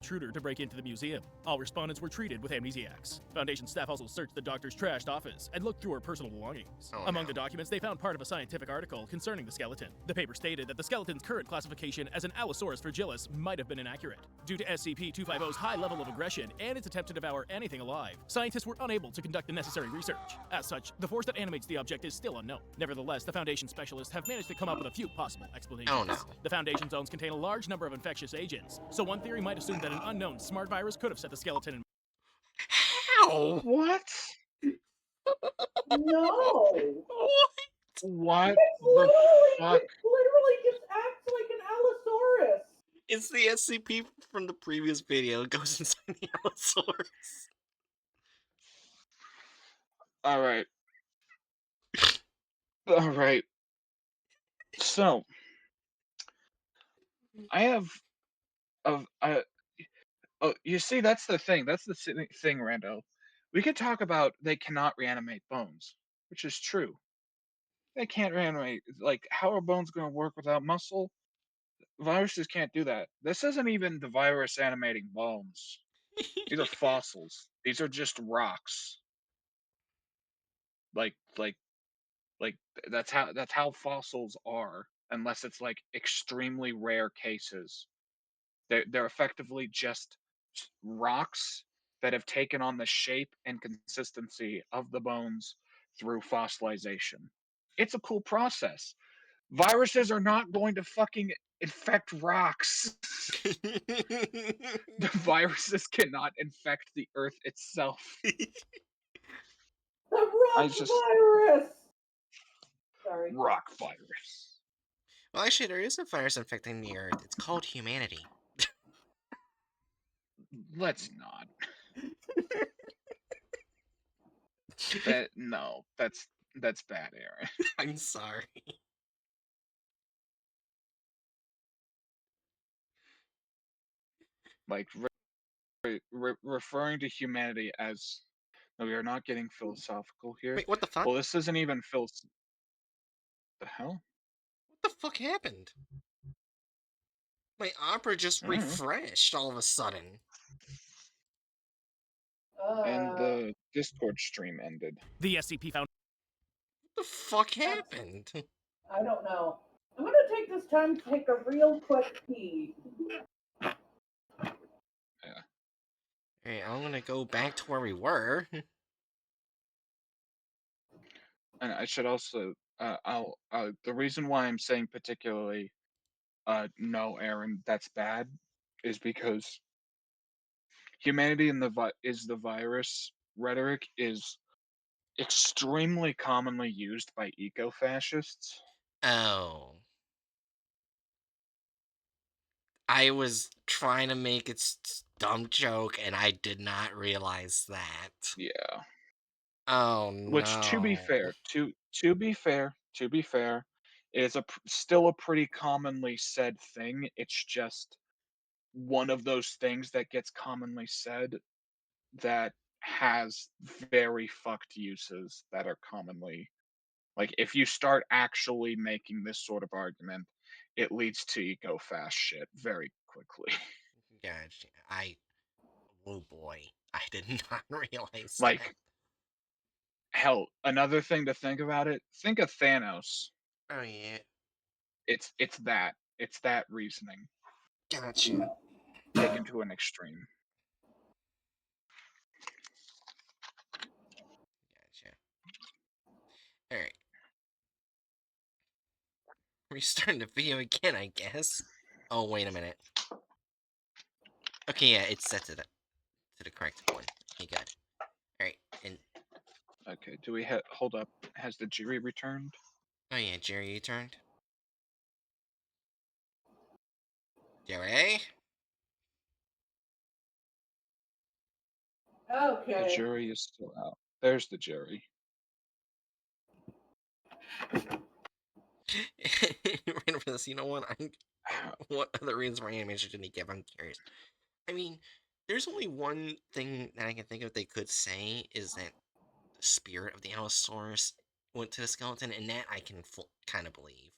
intruder to break into the museum. All respondents were treated with amnesiacs. Foundation staff also searched the doctor's trashed office and looked through her personal belongings. Oh, Among no. the documents, they found part of a scientific article concerning the skeleton. The paper stated that the skeleton's current classification as an Allosaurus fragilis might have been inaccurate. Due to SCP-250's high level of aggression and its attempt to devour anything alive, scientists were unable to conduct the necessary research. As such, the force that animates the object is still unknown. Nevertheless, the Foundation specialists have managed to come up with a few possible explanations. Oh, no. The Foundation zones contain a large number of infectious agents, so one theory might assume that an unknown smart virus could have set the skeleton in. How? What? no. What? What It's the fuck? literally just acts like an Allosaurus. It's the SCP from the previous video. It goes inside the Allosaurus. All right. All right. So I have of you see that's the thing. That's the thing, Rando. We could talk about they cannot reanimate bones, which is true. They can't reanimate. Like, how are bones going to work without muscle? Viruses can't do that. This isn't even the virus animating bones. These are fossils. These are just rocks. Like, like, like that's how fossils are. Unless it's like extremely rare cases, they're effectively just rocks that have taken on the shape and consistency of the bones through fossilization. It's a cool process. Viruses are not going to fucking infect rocks. The viruses cannot infect the earth itself. The I rock just virus! Sorry. rock virus. Well, actually, there is a virus infecting the Earth. It's called humanity. Let's not. That no, that's bad, Aaron. I'm sorry. Like referring to humanity as no, we are not getting philosophical here. Wait, what the fuck? Well, this isn't even the hell. What the fuck happened? My opera just Mm. refreshed all of a sudden. And Uh, the Discord stream ended. The SCP found What the fuck that's, happened? I don't know. I'm gonna take this time to take a real quick pee. Yeah. Alright, I'm gonna go back to where we were. And I should also I'll the reason why I'm saying particularly no, Aaron, that's bad is because humanity in is the virus rhetoric is extremely commonly used by eco-fascists. Oh. I was trying to make a dumb joke and I did not realize that. Yeah. Oh Which, to be no. fair, to be fair, is still a pretty commonly said thing. It's just one of those things that gets commonly said that has very fucked uses that are commonly like if you start actually making this sort of argument, it leads to eco-fast shit very quickly. Gotcha. Oh boy. I did not realize that. Like, hell, another thing to think about it, think of Thanos. Oh yeah. It's that reasoning Gotcha. taken to an extreme. Gotcha. Alright. Restarting the video again, I guess. Oh, wait a minute. Okay, yeah, it's set to the correct one. Okay, good. Alright, and Okay, do we hold up? Has the jury returned? oh yeah, Jerry, you turned. Jerry? The Okay. jury is still out. There's the jury. Right over this, you know what? What other reasons for animation did he give? I'm curious. I mean, there's only one thing that I can think of they could say is that the spirit of the Allosaurus went to the skeleton, and that I can kind of believe,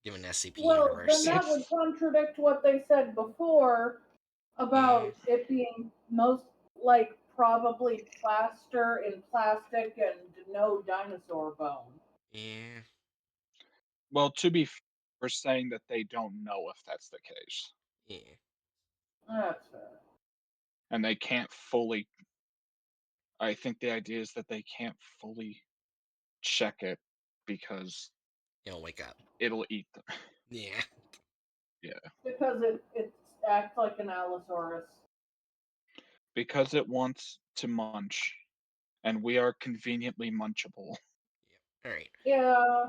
given SCP Well, then universe. that would It's contradict what they said before Yeah, about it being most like probably plaster and plastic and no dinosaur bone. yeah, well, to be for saying that they don't know if that's the case, yeah. That's fair. and they can't fully. I think the idea is that they can't fully check it because He'll wake up. it'll eat them. Yeah. Yeah, Because it acts like an Allosaurus. because it wants to munch, and we are conveniently munchable. Yeah. All right. Yeah.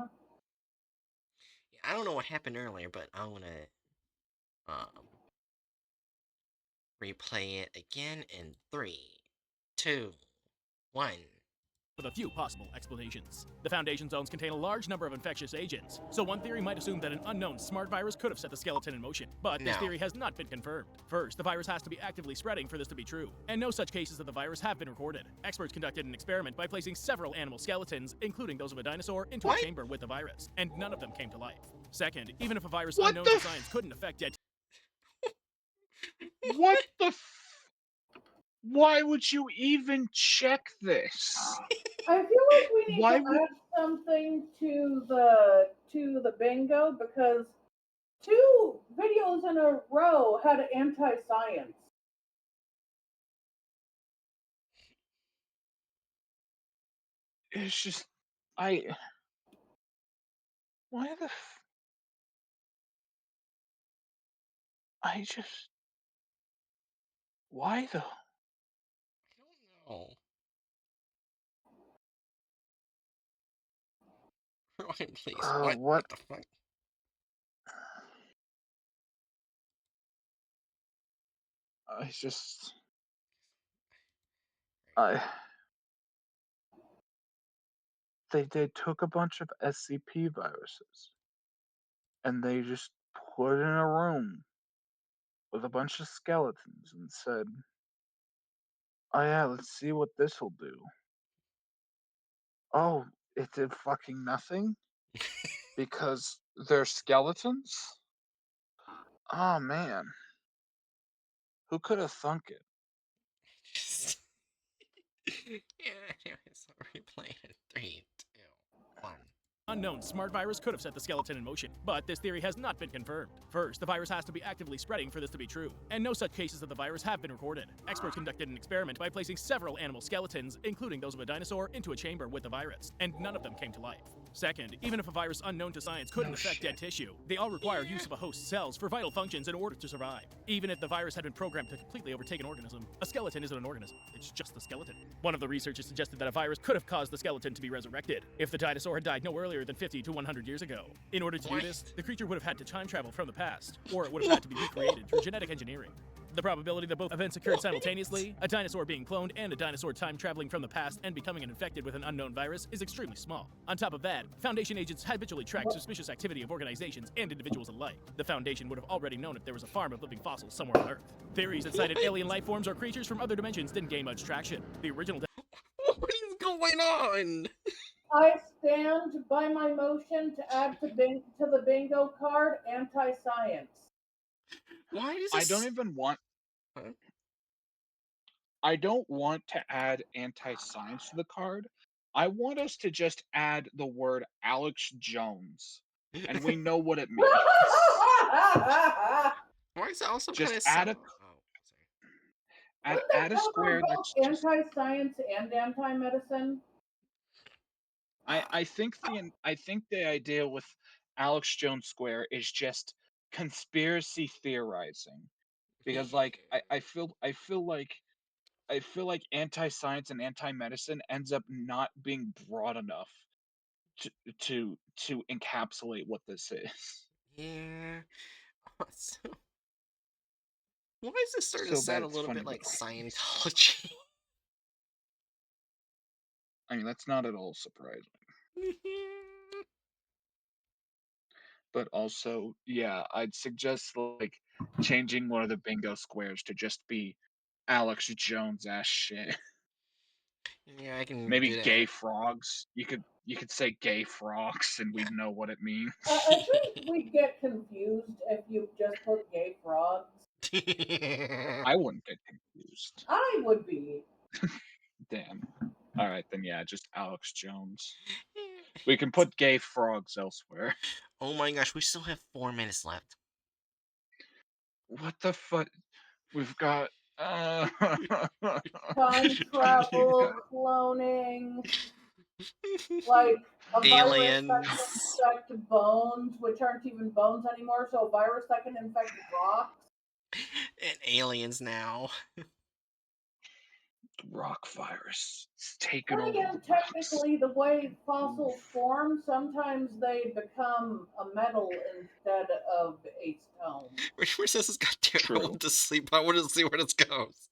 Yeah, I don't know what happened earlier, but I want to replay it again in 3, 2, 1. with a few possible explanations. The Foundation zones contain a large number of infectious agents, so one theory might assume that an unknown smart virus could have set the skeleton in motion. But this No. theory has not been confirmed. First, the virus has to be actively spreading for this to be true, and no such cases of the virus have been recorded. Experts conducted an experiment by placing several animal skeletons, including those of a dinosaur, into What? a chamber with the virus, and none of them came to life. Second, even if a virus What unknown the to f- science couldn't affect dead What the Why would you even check this? I feel like we need Why to would add something to the bingo because 2 videos in a row had anti-science. it's just I why the f- I just why the I don't know. Ryan, please. What? what What the fuck? I just I they took a bunch of SCP viruses and they just put in a room with a bunch of skeletons and said, "Oh yeah, let's see what this will do." Oh, it did fucking nothing because they're skeletons? Oh man, who could have thunk it? Just... yeah, anyways, replay in 3, 2, 1. unknown smart virus could have set the skeleton in motion, but this theory has not been confirmed. First, the virus has to be actively spreading for this to be true, and no such cases of the virus have been recorded. Experts conducted an experiment by placing several animal skeletons, including those of a dinosaur, into a chamber with the virus, and none of them came to life. Second, even if a virus unknown to science couldn't No affect shit. dead tissue, they all require use of a host's cells for vital functions in order to survive. Even if the virus had been programmed to completely overtake an organism, a skeleton isn't an organism, it's just the skeleton. One of the researchers suggested that a virus could have caused the skeleton to be resurrected if the dinosaur had died no earlier than 50 to 100 years ago. In order to do this, What? the creature would have had to time travel from the past, or it would have had to be recreated through genetic engineering. The probability that both events occurred simultaneously, a dinosaur being cloned and a dinosaur time traveling from the past and becoming infected with an unknown virus, is extremely small. On top of that, Foundation agents habitually track suspicious activity of organizations and individuals alike. The Foundation would have already known if there was a farm of living fossils somewhere on Earth. Theories that cited alien life forms or creatures from other dimensions didn't gain much traction. The original What is going on? I stand by my motion to add to the bingo card anti-science. Why does I this... don't even want Huh? I don't want to add anti-science to the card. I want us to just add the word Alex Jones, and we know what it means. Why is it also kind Just of so... Oh, sorry. Wouldn't that add a cover square both that's just. anti-science and anti-medicine? I think the idea with Alex Jones Square is just conspiracy theorizing because I feel like anti-science and anti-medicine ends up not being broad enough to to encapsulate what this is. Yeah. So, why is this starting to So bad sound a it's little funny, bit but like Scientology? I mean that's not at all surprising. But also, yeah, I'd suggest like changing one of the bingo squares to just be Alex Jones ass shit. Yeah, I can Maybe do gay that. frogs. You could say gay frogs and we'd know what it means. I think we'd get confused if you just put gay frogs. I wouldn't get confused. I would be. Damn. All right, then yeah, just Alex Jones. We can put gay frogs elsewhere. Oh my gosh, we still have 4 minutes left. What the fuck? We've got. Time travel, cloning, like a virus that can Aliens. infect bones, which aren't even bones anymore, so a virus that can infect rocks. And aliens now. Rock virus. It's taken Then over again, the rocks. technically, the way fossils form, sometimes they become a metal instead of a stone. Where says it's got to, I True. want to sleep. I want to see where this goes.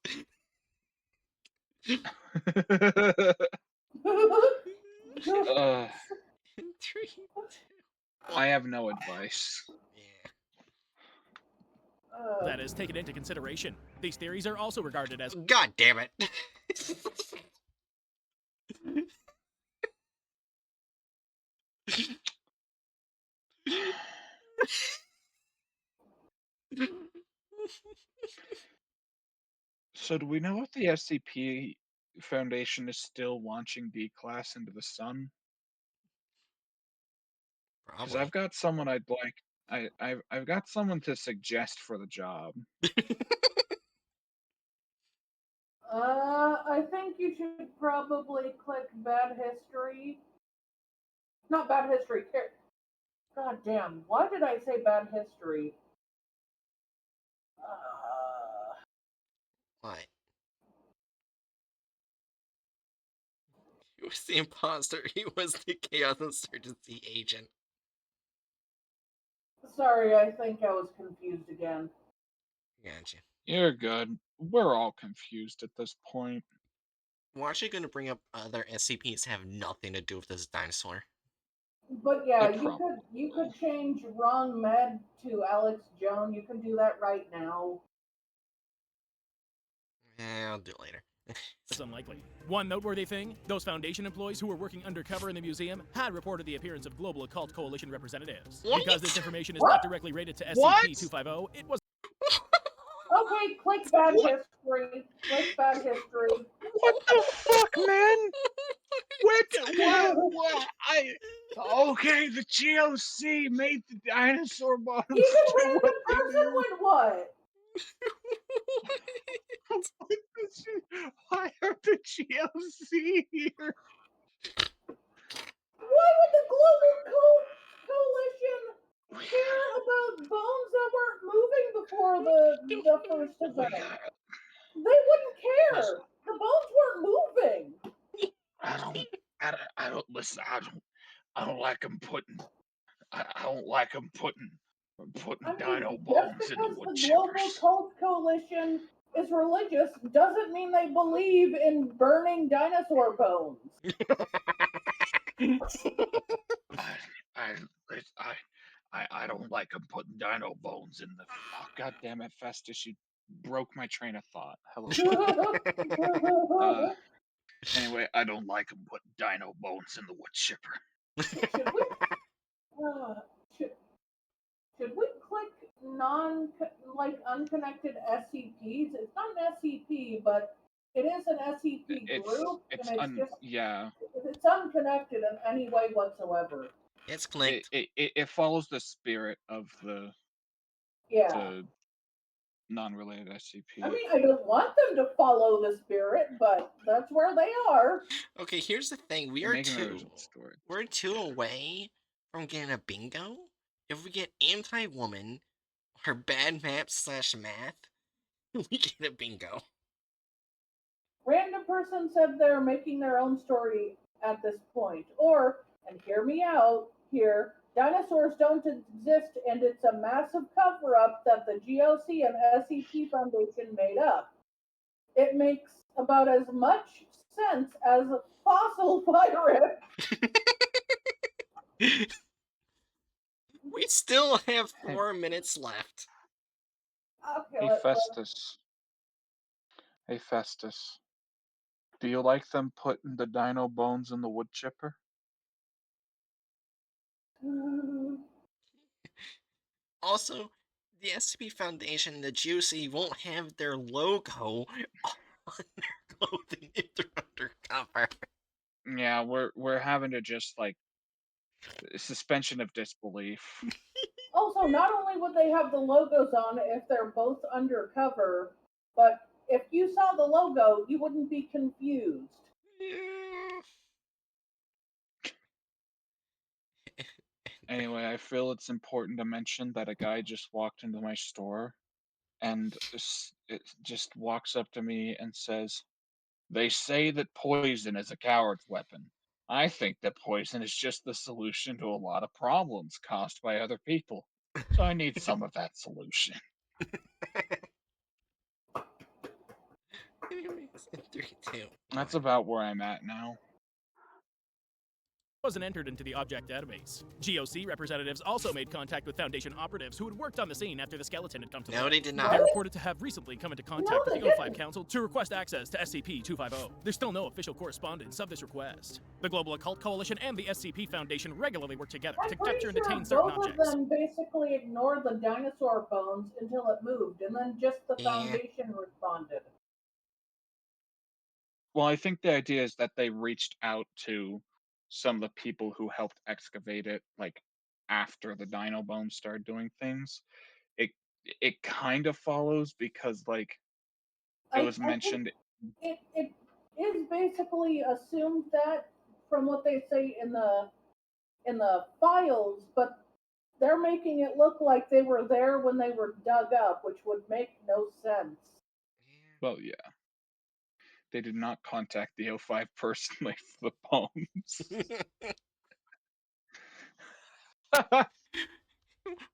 Uh, In 3, 2, I have no advice. yeah. That is taken into consideration. These theories are also regarded as God damn it. So do we know if the SCP Foundation is still launching D-Class into the sun? Because Probably. I've got someone I'd like. I've got someone to suggest for the job. I think you should probably click bad history. Not bad history. God damn, why did I say bad history? What? He was the imposter. He was the chaos insurgency agent. Sorry, I think I was confused again. Gotcha. You're good. We're all confused at this point. We're actually going to bring up other SCPs that have nothing to do with this dinosaur. But yeah, It probably you will. could change Ron Med to Alex Joan. You can do that right now. I'll do it later. unlikely. One noteworthy thing, those Foundation employees who were working undercover in the museum had reported the appearance of Global Occult Coalition representatives. What? Because this information is What? not directly related to What? SCP-250, it was Okay, click bad What? history. Click bad history. What the fuck, man? What? Okay, the GOC made the dinosaur bones Even do random what they person do. would what? Why are the GOC here? Why would the Global Coalition care about bones that weren't moving before the first event? They wouldn't care. The bones weren't moving. I don't listen. I don't like them putting. I don't like them putting I mean, dino just bones in the because wood the Global chippers. Cult Coalition is religious doesn't mean they believe in burning dinosaur bones. I, I, I don't like them putting dino bones in the. Oh, God damn it, Festus! You broke my train of thought. Hello. Anyway, I don't like them putting dino bones in the wood chipper. should we? Uh, should, should we click unconnected SCPs? It's not an SCP, but it is an SCP group, and Yeah. it's unconnected in any way whatsoever. It's clicked. It follows the spirit of the Yeah. non-related SCP. I mean, I don't want them to follow the spirit, but that's where they are. Okay, here's the thing. They're making their original story. We're 2 away from getting a bingo. If we get anti-woman or bad maps/math, we get a bingo. Random person said they're making their own story at this point. Or, and hear me out here, dinosaurs don't exist and it's a massive cover up that the GOC and SCP Foundation made up. It makes about as much sense as a fossil virus. We still have 4 minutes left. Okay, Hey, Festus. Hey, Festus. Do you like them putting the dino bones in the wood chipper? Also, the SCP Foundation and the GOC won't have their logo on their clothing if they're undercover. Yeah, we're having to just like suspension of disbelief. Also, not only would they have the logos on if they're both undercover, but if you saw the logo, you wouldn't be confused. Anyway, I feel it's important to mention that a guy just walked into my store and it just walks up to me and says, "They say that poison is a coward's weapon. I think that poison is just the solution to a lot of problems caused by other people. So I need some of that solution." Anyways, in 3, 2, 1. That's about where I'm at now. wasn't entered into the object database. GOC representatives also made contact with Foundation operatives who had worked on the scene after the skeleton had come to No, light. they did They not. reported to have recently come into contact with they the O5 didn't. Council to request access to SCP-250. There's still no official correspondence of this request. The Global Occult Coalition and the SCP Foundation regularly work together I'm to pretty capture and sure detain certain both of objects. them basically ignored the dinosaur bones until it moved, and then just the Yeah. Foundation responded. Well, I think the idea is that they reached out to some of the people who helped excavate it, like, after the dino bones started doing things. It it kind of follows because, like, it was I think mentioned. it is basically assumed that from what they say in the files, but they're making it look like they were there when they were dug up, which would make no sense. Well, yeah. They did not contact the O5 personally for the bones.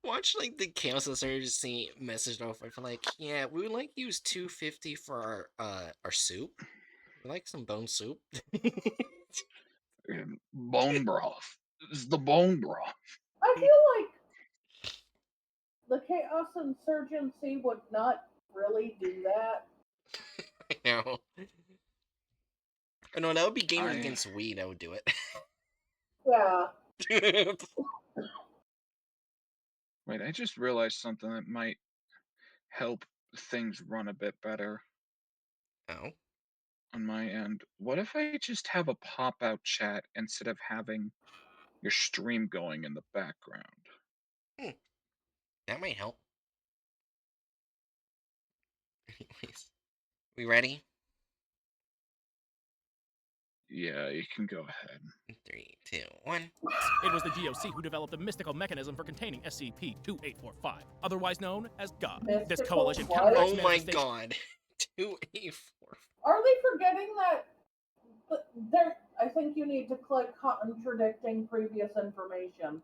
Watch like the Chaos Insurgency message over for like, yeah, we would like to use 250 for our soup. We like some bone soup. Bone broth. This is the bone broth. I feel like the Chaos Insurgency would not really do that. I know. Oh, no, that would be Gamers I Against Weed. I would do it. Yeah. wait, I just realized something that might help things run a bit better Oh. on my end. What if I just have a pop-out chat instead of having your stream going in the background? That might help. Anyways. We ready? Yeah, you can go ahead. 3, 2, 1. It was the GOC who developed a mystical mechanism for containing SCP-2845, otherwise known as God. This Mystical coalition what? counteracts Oh my manifestations. god. 284. Are they forgetting that? There, I think you need to click contradicting previous information.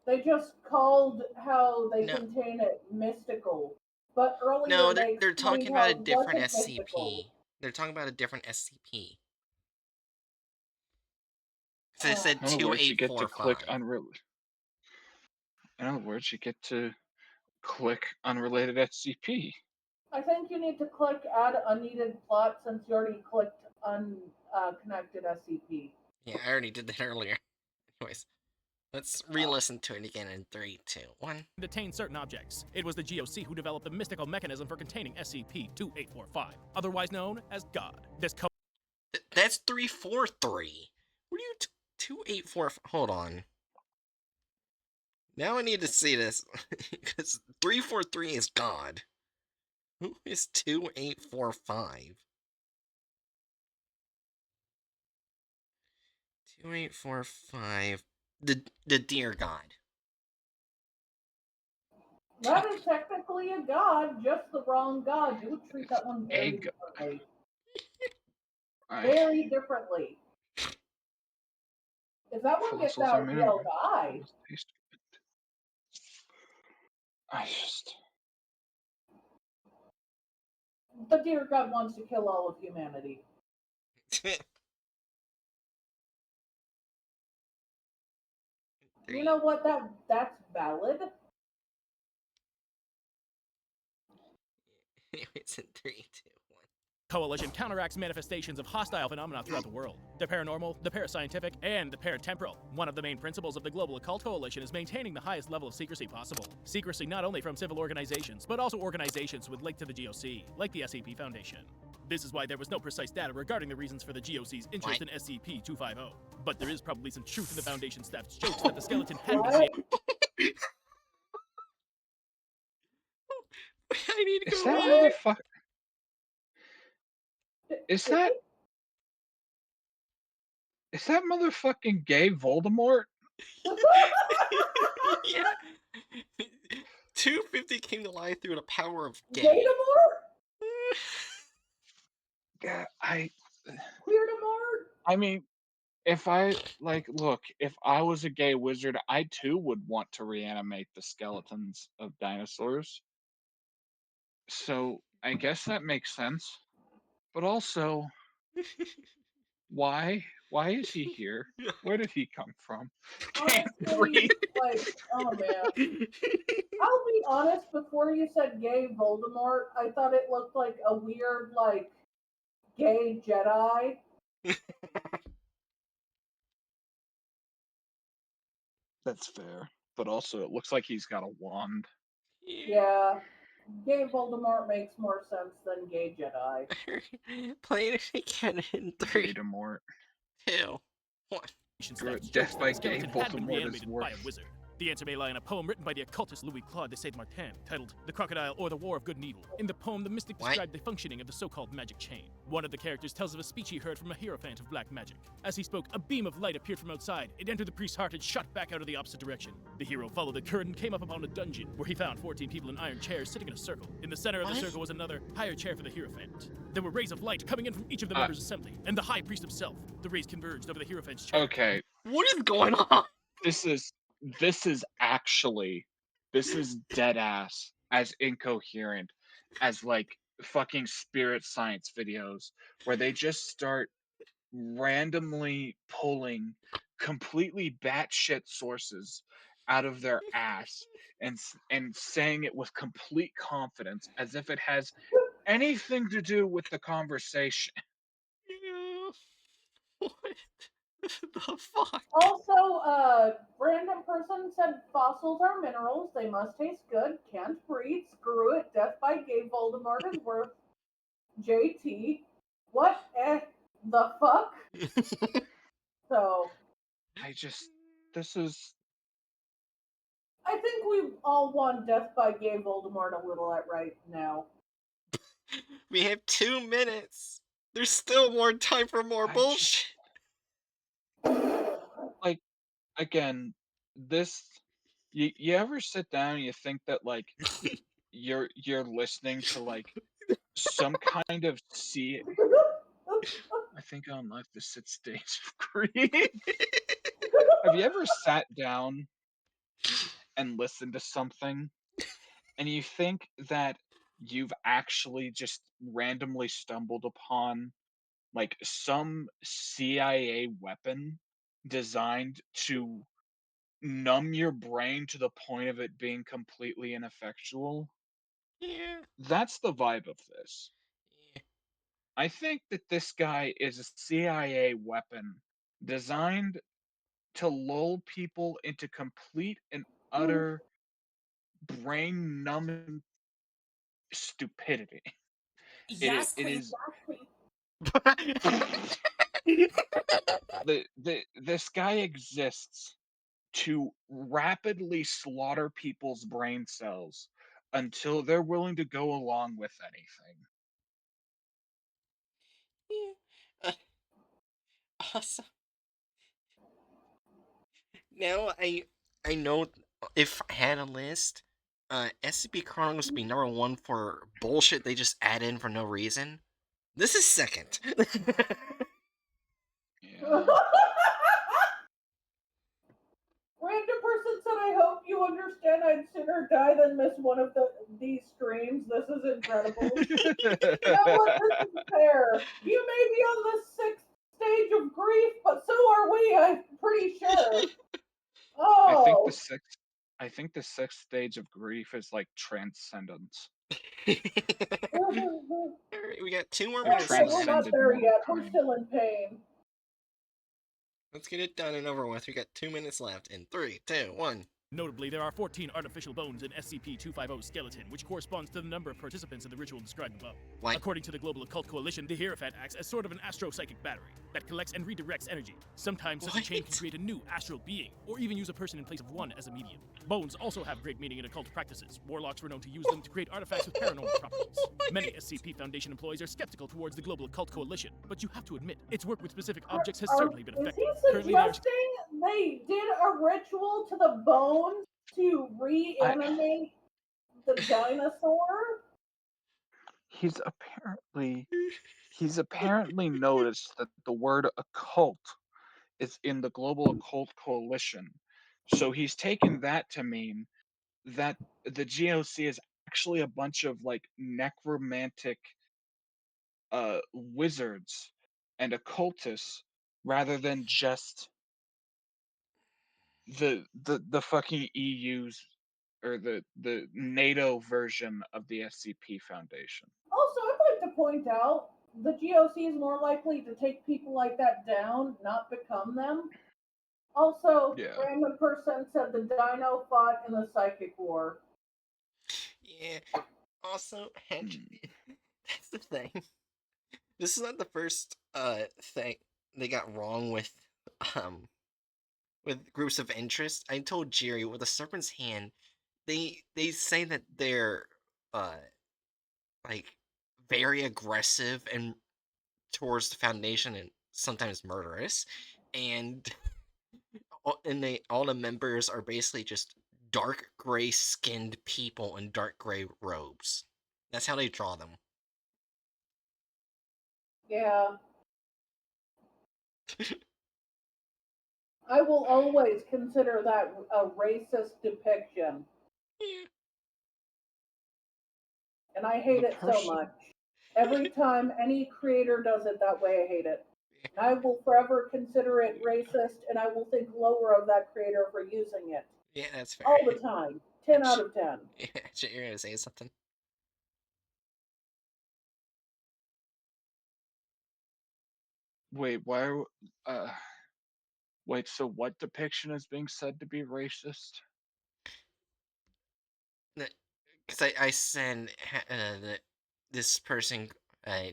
They just called how they No. contain it mystical, but earlier No, they they're explained talking how about a it different wasn't mystical. SCP. They're talking about a different SCP. So they said In other words, you get to click 2845. In other words, you get to click unrelated SCP. I think you need to click add unneeded plot since you already clicked unconnected SCP. Yeah, I already did that earlier. Anyways, let's re-listen to it again in 3, 2, 1. Detain certain objects. It was the GOC who developed a mystical mechanism for containing SCP-2845, otherwise known as God. This That's 343. What are you 284? Hold on. Now I need to see this because 343 is God. Who is 2845? 2845. The dear God. That is technically a god, just the wrong god. You would treat that one very Egg. differently. I, Very differently. If that one gets fossils are out, made he'll of. die. I just. The dear god wants to kill all of humanity. You know what? That's valid. It's in 3, 2, 1. coalition counteracts manifestations of hostile phenomena throughout the world. The paranormal, the parascientific, and the paratemporal. One of the main principles of the Global Occult Coalition is maintaining the highest level of secrecy possible. Secrecy not only from civil organizations, but also organizations with link to the GOC, like the SCP Foundation. This is why there was no precise data regarding the reasons for the GOC's interest in SCP-250. But there is probably some truth in the Foundation staff's jokes that the skeleton had been What? I need to Is go that in. motherfucker? Is that motherfucking gay Voldemort? Yeah. 250 came to life through the power of gay. Gatormort? Yeah, Queerdemort? I mean, if I look, if I was a gay wizard, I too would want to reanimate the skeletons of dinosaurs. So I guess that makes sense. But also, why Why is he here? Where did he come from? Can't Honestly, breathe. like, oh man. I'll be honest, before you said gay Voldemort, I thought it looked like a weird, like, gay Jedi. That's fair. But also, it looks like he's got a wand. Yeah, gay Voldemort makes more sense than gay Jedi. Playing it again in 3, Gatormort. 2, 1. Death Jokes that by the gay skeleton had been Voldemort is reanimated by a worse. wizard. The answer may lie in a poem written by the occultist Louis Claude de Saint Martin, titled The Crocodile or the War of Good and Evil. In the poem, the mystic What? described the functioning of the so-called magic chain. One of the characters tells of a speech he heard from a hierophant of black magic. As he spoke, a beam of light appeared from outside. It entered the priest's heart and shot back out of the opposite direction. The hero followed the current and came up upon a dungeon, where he found 14 people in iron chairs sitting in a circle. In the center of the What? circle was another, higher chair for the hierophant. There were rays of light coming in from each of the members' assembly, and the high priest himself. The rays converged over the hierophant's chair. Okay, What is going on? this is dead ass as incoherent as like fucking spirit science videos where they just start randomly pulling completely batshit sources out of their ass and saying it with complete confidence as if it has anything to do with the conversation. Yeah. What the fuck? Also, random person said fossils are minerals. They must taste good. Can't breathe. Screw it. Death by gay Voldemort is worth JT. What the fuck? So, I just this is I think we all want Death by gay Voldemort a little at right now. We have 2 minutes. There's still more time for more I bullshit. like again this you ever sit down and you think that like you're listening to like some kind of see I think on life the sixth stage of grief. Have you ever sat down and listened to something and you think that you've actually just randomly stumbled upon like some CIA weapon designed to numb your brain to the point of it being completely ineffectual? Yeah. That's the vibe of this. Yeah. I think that this guy is a CIA weapon designed to lull people into complete and utter brain numbing stupidity. Yes, It please. is this guy exists to rapidly slaughter people's brain cells until they're willing to go along with anything. Yeah. Uh, awesome. Now I know if I had a list, SCP Chronicles would be number 1 for bullshit they just add in for no reason. This is second. Yeah. Random person said, "I hope you understand. I'd sooner die than miss one of these streams. This is incredible." You know what? This is fair. You may be on the sixth stage of grief, but so are we. I'm pretty sure. I think Oh, I think the sixth stage of grief is like transcendence. Alright, we got 2 more You've minutes okay, we're left. not transcended there yet. We're mankind. still in pain. Let's get it done and over with. We got 2 minutes left. In 3, 2, 1. Notably, there are 14 artificial bones in SCP-250's skeleton, which corresponds to the number of participants in the ritual described above. What? According to the Global Occult Coalition, the Hierophant acts as sort of an astro-psychic battery that collects and redirects energy. Sometimes such a chain can What? create a new astral being, or even use a person in place of one as a medium. Bones also have great meaning in occult practices. Warlocks were known to use them to create artifacts with paranormal properties. Many SCP Foundation employees are skeptical towards the Global Occult Coalition, but you have to admit, its work with specific objects has certainly been Is effective. he Currently, they are suggesting they did a ritual to the bones to I reanimate the dinosaur? he's apparently noticed that the word occult is in the Global Occult Coalition. So he's taken that to mean that the GOC is actually a bunch of like necromantic wizards and occultists rather than just the fucking EU's or the NATO version of the SCP Foundation. Also, I'd like to point out the GOC is more likely to take people like that down, not become them. Also, Yeah. random person said the dino fought in the psychic war. Yeah. Also, Hmm. that's the thing. This is not the first thing they got wrong um with groups of interest. I told Jerry with the serpent's hand, they say that they're uh like very aggressive and towards the Foundation and sometimes murderous, and all the members are basically just dark gray skinned people in dark gray robes. That's how they draw them. Yeah. I will always consider that a racist depiction, Yeah. and I hate The it so person much. Every time any creator does it that way, I hate it. And I will forever consider it racist, and I will think lower of that creator for using it. Yeah, that's fair. All the time. 10 out of 10. Yeah, shit, you're gonna say something. wait, why are uh wait, so what depiction is being said to be racist? Because I said that this person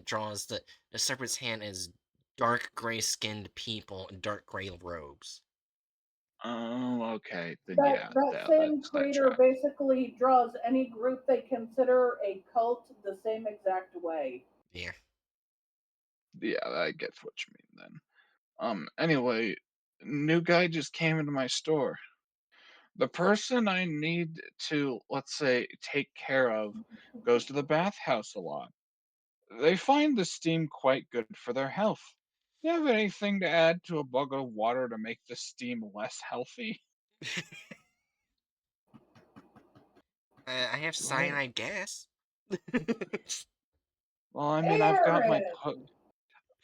draws the serpent's hand as dark gray skinned people in dark gray robes. Oh, okay. Then That yeah, that same that creator tracks. basically draws any group they consider a cult the same exact way. Yeah. Yeah, I get what you mean then. Anyway, new guy just came into my store. The person I need to, let's say, take care of goes to the bathhouse a lot. They find the steam quite good for their health. Do you have anything to add to a bucket of water to make the steam less healthy? I have Well, cyanide gas. I mean, Aaron!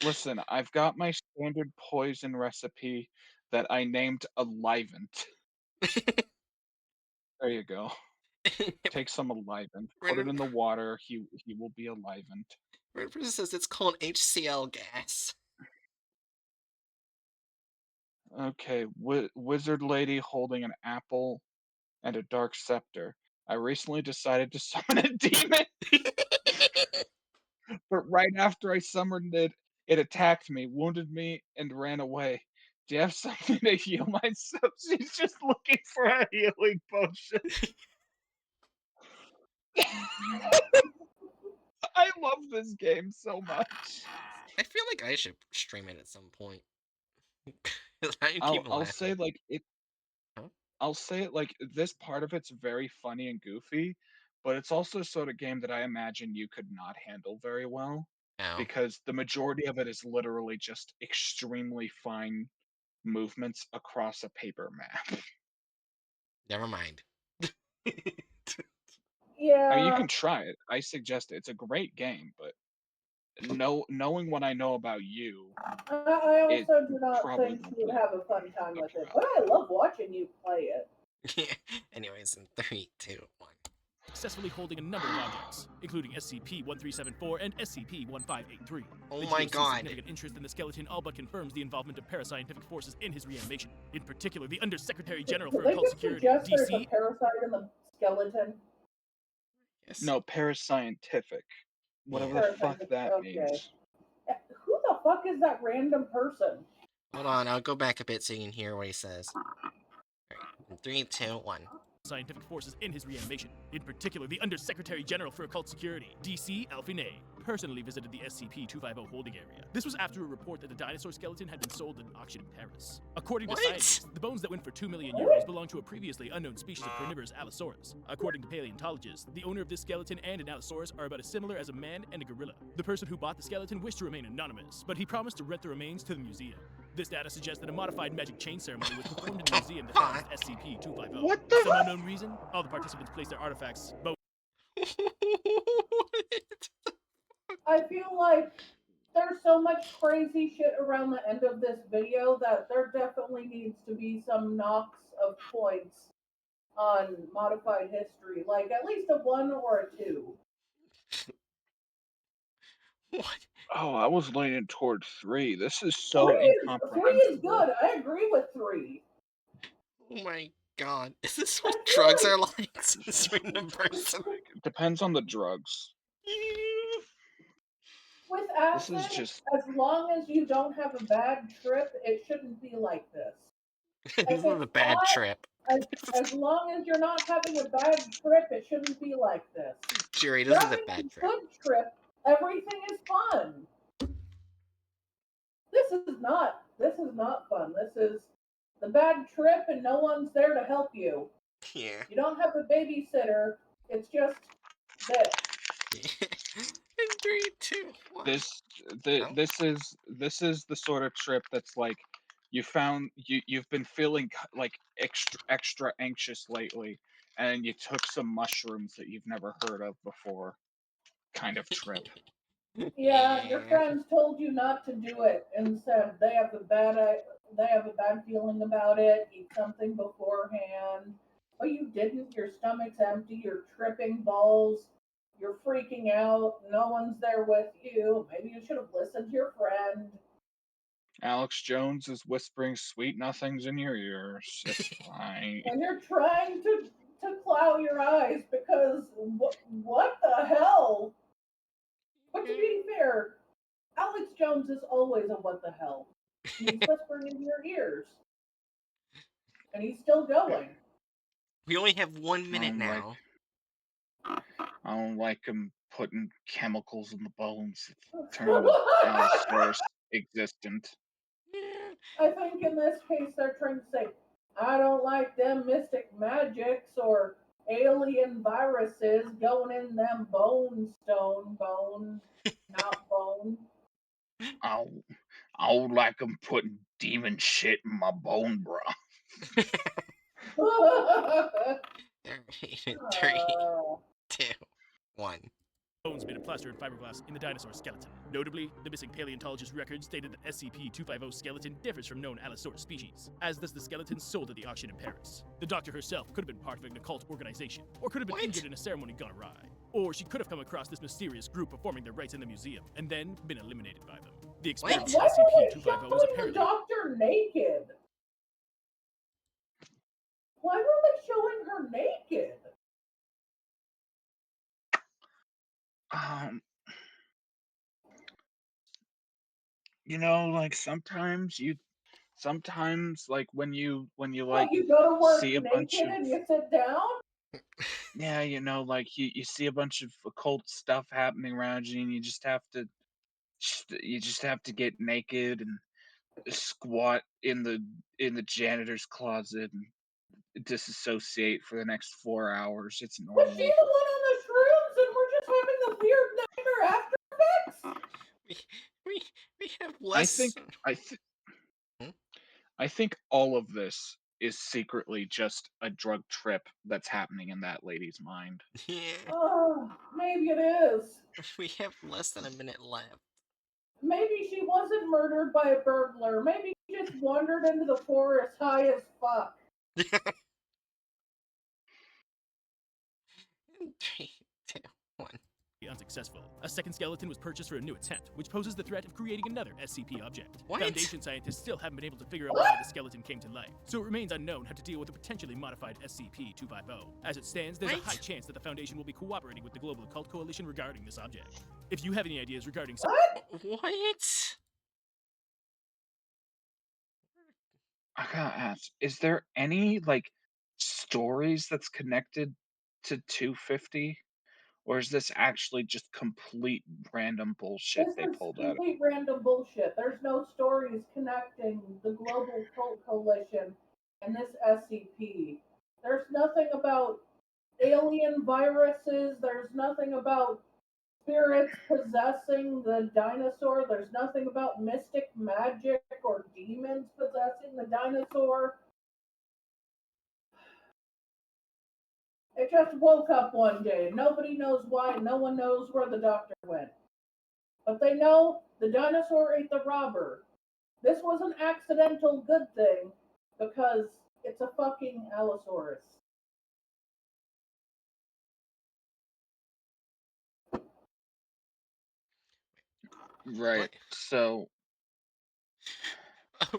listen, I've got my standard poison recipe that I named Alivant. There you go. Take some Alivant, put it Random in the water, he will be Alivant. person says it's called HCl gas. Okay, wizard lady holding an apple and a dark scepter. I recently decided to summon a demon, but right after I summoned it, it attacked me, wounded me, and ran away. Do you have something to heal myself? She's just looking for a healing potion. I love this game so much. I feel like I should stream it at some point. 'Cause I I'll keep I'll say laughing. like it Huh? I'll say it like this part of it's very funny and goofy, but it's also sort of game that I imagine you could not handle very well No, because the majority of it is literally just extremely fine movements across a paper map. never mind. I mean, you Yeah, can try it. I suggest it. It's a great game, but knowing what I know about you, I it also do not probably think won't you would be have a fun time up with your it, but I alley. love watching you play it. Anyways, in 3, 2, 1. Successfully holding a number of objects, including SCP-1374 and SCP-1583. Oh The my GOC's god. significant interest in the skeleton all but confirms the involvement of parascientific forces in his reanimation. In particular, the Undersecretary General Did for they Occult just Security, suggest there's a DC. parasite in the skeleton? Yes. No, parascientific. Yeah. Whatever the fuck Parascientific, that okay. means. Who the fuck is that random person? Hold on, I'll go back a bit so you can hear what he says. Alright, in 3, 2, 1. Scientific forces in his reanimation. In particular, the Undersecretary General for Occult Security, DC Alfine, personally visited the SCP-250 holding area. This was after a report that the dinosaur skeleton had been sold at an auction in Paris. According to What? scientists, the bones that went for 2 million euros belong to a previously unknown species of carnivorous Allosaurus. According to paleontologists, the owner of this skeleton and an Allosaurus are about as similar as a man and a gorilla. The person who bought the skeleton wished to remain anonymous, but he promised to rent the remains to the museum. This data suggests that a modified magic chain ceremony was performed in the museum that housed SCP-250. What For some the unknown reason, all the participants placed their artifacts, both What? I feel like There's so much crazy shit around the end of this video that there definitely needs to be some knocks of points on modified history, like at least a 1 or a 2. What? Oh, I was leaning toward 3. This is so 3 is incomprehensible. good. I agree with 3. Oh my god. Is this what drugs are like? Censoring a person? It depends on the drugs. With This is acid, just as long as you don't have a bad trip, it shouldn't be like this. This If is it's a bad not, trip. as long as you're not having a bad trip, it shouldn't be like this. Jerry, You're this is a having a bad trip. good trip, everything is fun. This is not. This is not fun. This is the bad trip, and no one's there to help you. Yeah. You don't have a babysitter. It's just this. In 3, 2, 1. this No? this is the sort of trip that's like you've been feeling like extra anxious lately, and you took some mushrooms that you've never heard of before, kind of trip. Yeah, your Yeah. friends told you not to do it and said they have a bad feeling about it. Eat something beforehand. But you didn't. Your stomach's empty. You're tripping balls. You're freaking out. No one's there with you. Maybe you should have listened to your friend. Alex Jones is whispering sweet nothings in your ears. It's fine. And you're trying to cloud your eyes because what the hell? But to be fair, Alex Jones is always a what the hell. And he's whispering in your ears. And he's still going. We only have 1 I minute don't like now. I don't like him putting chemicals in the bones, turning the Allosaurus existent. Yeah. I think in this case they're trying to say, I don't like them mystic magics or alien viruses going in them bone, not bone. I I don't like him putting demon shit in my bone broth. Alright, 3, 2, 1. Bones made of plaster and fiberglass in the dinosaur skeleton. Notably, the missing paleontologist record stated that SCP-250 skeleton differs from known Allosaurus species, as does the skeleton sold at the auction in Paris. The doctor herself could have been part of an occult organization, or could have been What? injured in a ceremony gone awry. Or she could have come across this mysterious group performing their rites in the museum, and then been eliminated by them. The experiment Why were they SCP-250 was showing the apparently... doctor naked? Why were they showing her naked? Um, you know, like sometimes like when you like What, you go to work see a bunch naked of and you sit down? yeah, you know, like you see a bunch of occult stuff happening around you, and you just have to get naked and squat in the janitor's closet and disassociate for the next 4 hours. It's Was she normal. the one on the shrooms and we're just having the weird nightmare after effects? We, we, we have I less. think I th- Hmm? I think all of this is secretly just a drug trip that's happening in that lady's mind. Yeah. Oh, maybe it is. We have less than a minute left. Maybe she wasn't murdered by a burglar. Maybe she just wandered into the forest high as fuck. 3, 2, 1. unsuccessful. A second skeleton was purchased for a new attempt, which poses the threat of creating another SCP object. What? Foundation scientists still haven't been able to figure out why the skeleton came to life, so it remains unknown how to deal with a potentially modified SCP-250. As it stands, there's What? a high chance that the Foundation will be cooperating with the Global Occult Coalition regarding this object. If you have any ideas regarding... What? I gotta ask, is there any like stories that's connected to 250? Or is this actually just complete random bullshit This they is pulled out of complete random bullshit. There's no stories connecting the Global Cult Coalition and this SCP. There's nothing about alien viruses. There's nothing about spirits possessing the dinosaur. There's nothing about mystic magic or demons possessing the dinosaur. It just woke up one day. Nobody knows why. No one knows where the doctor went. But they know the dinosaur ate the robber. This was an accidental good thing because it's a fucking Allosaurus. Right. What? So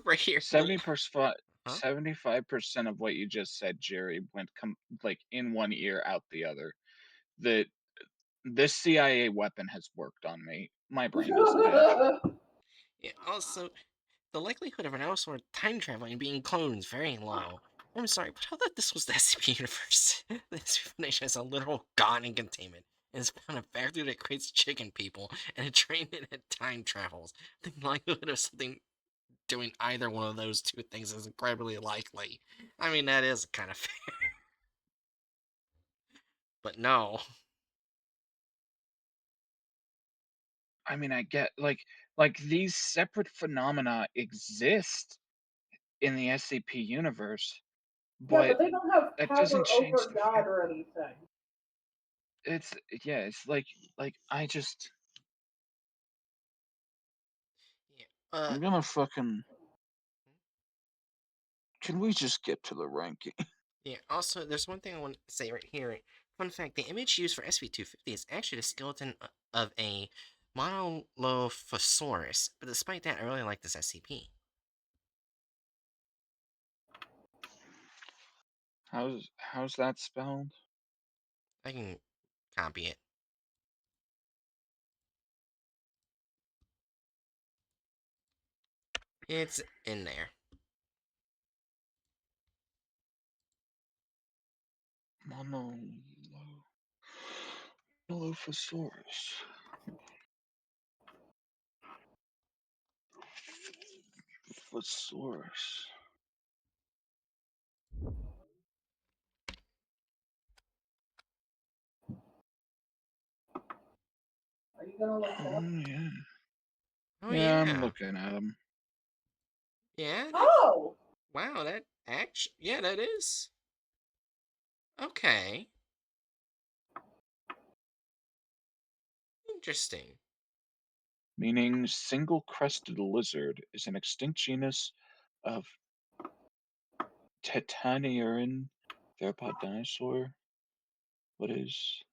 Right here. 70%, Huh? 75% of what you just said, Jerry, went like in one ear, out the other. That this CIA weapon has worked on me. My brain doesn't hatch. Yeah, also, the likelihood of an Allosaur time traveling and being cloned is very low. I'm sorry, but I thought this was the SCP universe. The SCP Foundation has a literal god in containment and has found a factory that creates chicken people and a train that time travels. The likelihood of something doing either one of those two things is incredibly likely. I mean, that is kind of fair. But no. I mean, I get like these separate phenomena exist in the SCP universe, Yeah, but but they don't have that doesn't power change over the God fact. or anything. It's yeah, it's like I just Yeah. I'm gonna fucking. Can we just get to the ranking? Yeah, also, there's one thing I want to say right here. Fun fact, the image used for SB-250 is actually the skeleton of a Monolophosaurus, but despite that, I really like this SCP. How's that spelled? I can copy it. It's in there. Monolophosaurus. Fosaurus. Are you gonna look it up? Oh yeah. Oh, Yeah, I'm yeah. looking at him. Yeah, that. Oh! Wow, that actually. Yeah, that is. Okay. Interesting. Meaning single-crested lizard is an extinct genus of Tetaniurin theropod dinosaur. What is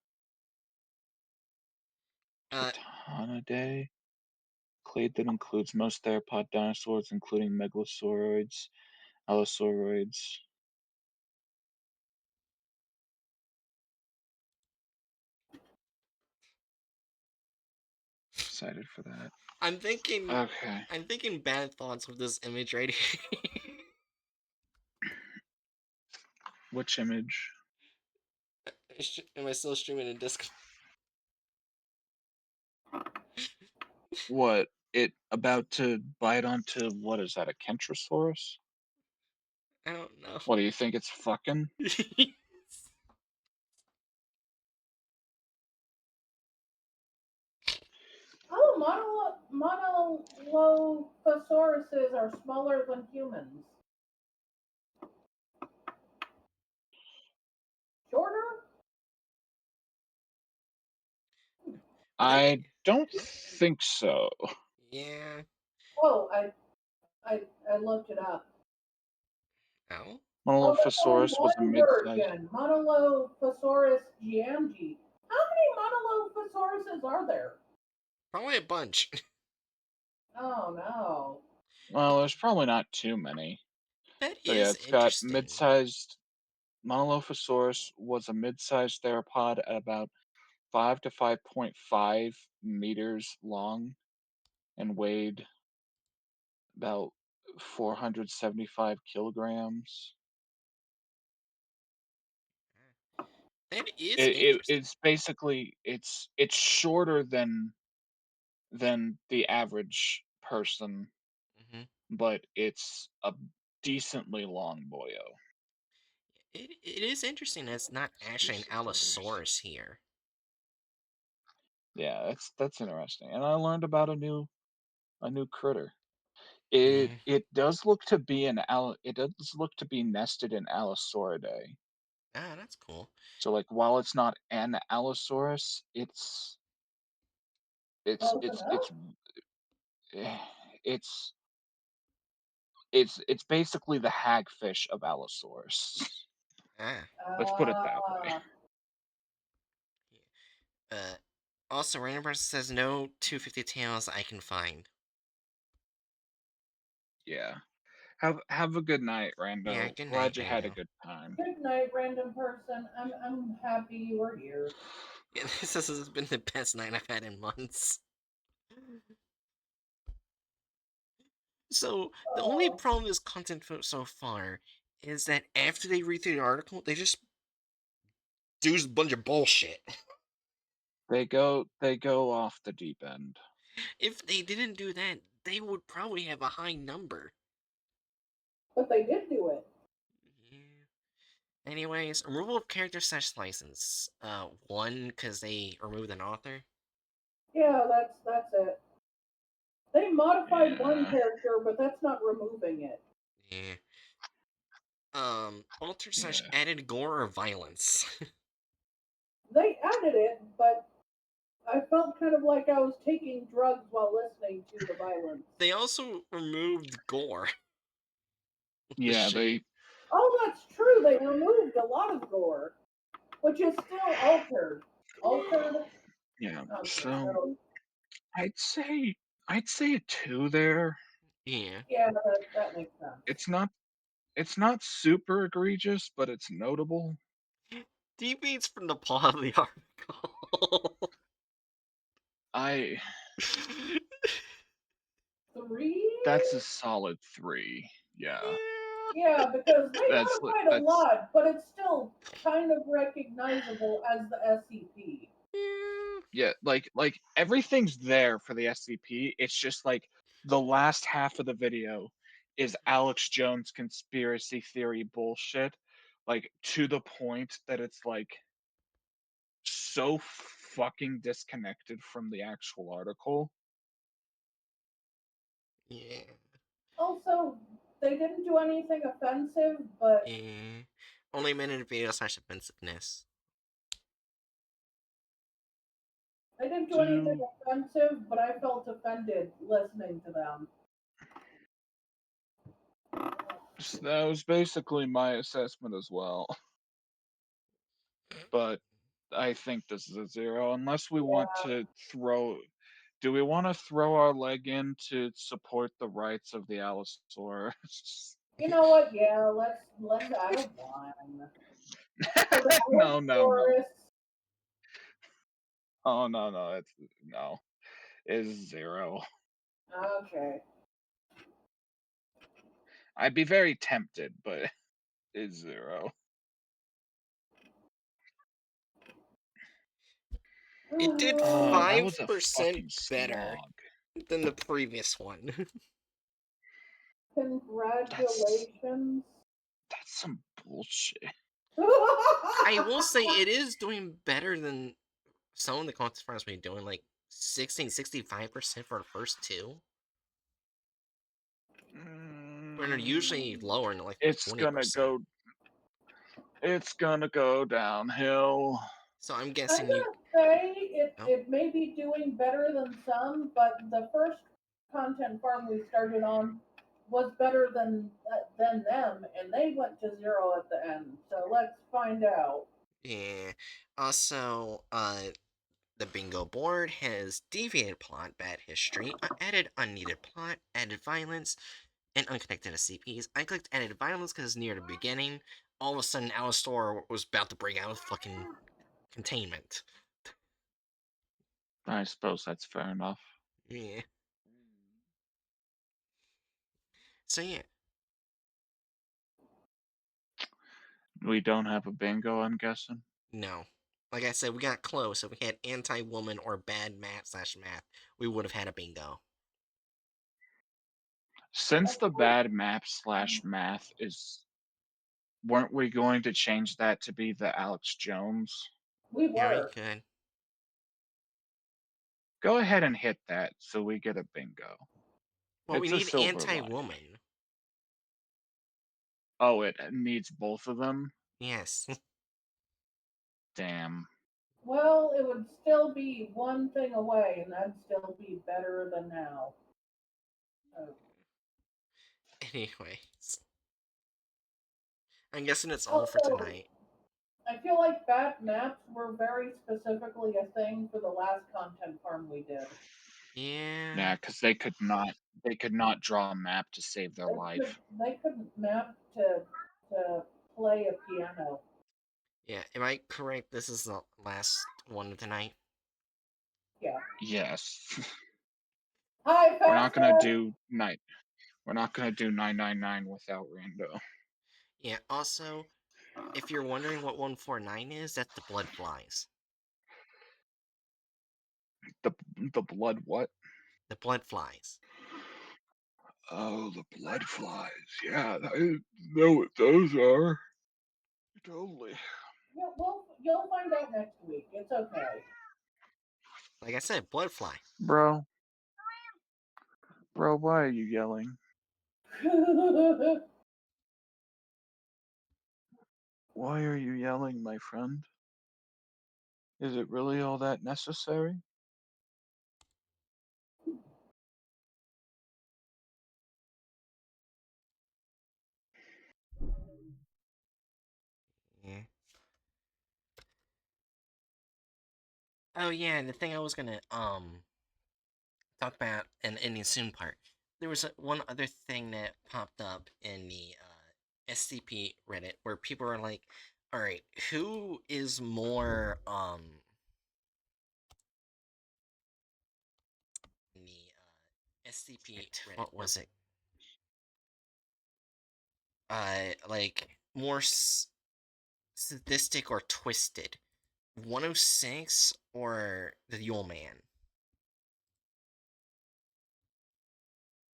Uh, Tetanidae? Clade that includes most theropod dinosaurs, including megalosauroids, allosauroids. Excited for that. I'm thinking. Okay. I'm thinking bad thoughts with this image right here. Which image? Am I still streaming in Discord? What? It about to bite onto what is that? A Kentrosaurus? I don't know. What do you think? It's fucking? Oh, monolophosauruses are smaller than humans. Shorter? But then, I don't think so. yeah. Oh, I looked it up. Oh, Oh, there's only Monolophosaurus was a one mid-sized. version, Monolophosaurus giamgi. How many Monolophosauruses are there? probably a bunch. Oh no. Well, there's probably not too many. That So yeah, is it's got interesting. mid-sized. Monolophosaurus was a mid-sized theropod at about 5 to 5.5 meters long and weighed about 475 kilograms. That is It interesting. it's basically it's shorter than the average person, Hmm. but it's a decently long boyo. It is interesting that it's not See actually an subtitles. Allosaurus here. Yeah, that's interesting. And I learned about a new critter. It Yeah. it does look to be it does look to be nested in Allosauridae. Ah, that's cool. So like while it's not an Allosaurus, It's Close it's enough. it's eh, it's it's basically the hagfish of Allosaurus. Ah. Let's put it that way. Ah, Uh, Also, random person says no 250 tails I can find. Yeah. Have a good night, Yeah, Rando. good night, Glad you had a Rando. good time. good night, random person. I'm happy you were here. Yeah, this has been the best night I've had in months. So, the only Oh, problem with this content so far is that after they read through the article, they just do a bunch of bullshit. They go off the deep end. If they didn't do that, they would probably have a high number. but they did do it. Yeah. Anyways, removal of character slash license. One, because they removed an author. Yeah, that's it. They modified one Yeah. character, but that's not removing it. Yeah. Altered slash Yeah. added gore or violence. They added it, but I felt kind of like I was taking drugs while listening to the violence. They also removed gore. The Yeah, shame. they Oh, that's true. They removed a lot of gore, which is still altered. Altered. yeah. Okay, So so I'd say I'd say a 2 there. Yeah. yeah, that makes sense. It's not it's not super egregious, but it's notable. Deviates from the plot of the article. I That's a Three? solid 3. Yeah. Yeah, because they modified a That's lot, but it's still kind of recognizable as the SCP. Yeah. yeah, like everything's there for the SCP. It's just like the last half of the video is Alex Jones conspiracy theory bullshit, like to the point that it's like so fucking disconnected from the actual article. Yeah. Also, they didn't do anything offensive, but Yeah. Only minute video slash offensiveness. they didn't do anything So offensive, but I felt offended listening to them. that was basically my assessment as well. But I think this is a 0 unless we want Yeah. to throw do we want to throw our leg in to support the rights of the Allosaurus? You know what? Yeah, let's add a one for the No, no, no. Allosaurus. Oh no, no, it's no. It's 0. Okay. I'd be very tempted, but it's 0. It did Oh, that was a 5% fucking better slog. than the previous one. That's Congratulations. that's some bullshit. I will say it is doing better than some of the content farms we're doing, like 65% for the first two. When they're usually Mm, lower in like it's gonna 20%. go it's gonna go downhill. So I'm I'm guessing you. gonna say Oh, it may be doing better than some, but the first content farm we started on was better than them, and they went to 0 at the end. So let's find out. yeah. Also, the bingo board has deviated plot, bad history, added unneeded plot, added violence, and unconnected SCPs. I clicked added violence because it's near the beginning. All of a sudden, Alistar was about to break out of fucking containment. I suppose that's fair enough. Yeah. So yeah, We don't have a bingo, I'm guessing. no. Like I said, we got close. If we had anti-woman or bad math slash math, we would have had a bingo. Since the bad map slash math is weren't we going to change that to be the Alex Jones? We Yeah, we were. could. Go ahead and hit that so we get a bingo. Well, we It's a need silver lining. anti-woman. Oh, it needs both of them? Yes. Damn. Well, it would still be one thing away, and that'd still be better than now. Oh. Anyways, I'm guessing it's all for Also, tonight. I feel like bat maps were very specifically a thing for the last content farm we did. Yeah. Yeah, because they could not draw a map to save their life. They couldn't map to play a piano. Yeah, am I correct? This is the last one of the night? Yeah. Yes. Hi, We're not gonna Pastor. do night. We're not gonna do 999 without Rando. Yeah, also, if you're wondering what 149 is, that's the blood flies. The the blood what? The blood flies. Oh, the blood flies. Yeah, I know what those are. Totally. You'll find out next week. It's okay. Like I said, blood fly. Bro, why are you yelling? Why are you yelling, my friend? Is it really all that necessary? Yeah. Oh yeah, the thing I was gonna talk about in the soon part. There was one other thing that popped up in the SCP Reddit where people are like, "All right, who is more in the SCP Reddit? What was it? Like more sadistic or twisted? 106 or the Yule Man?"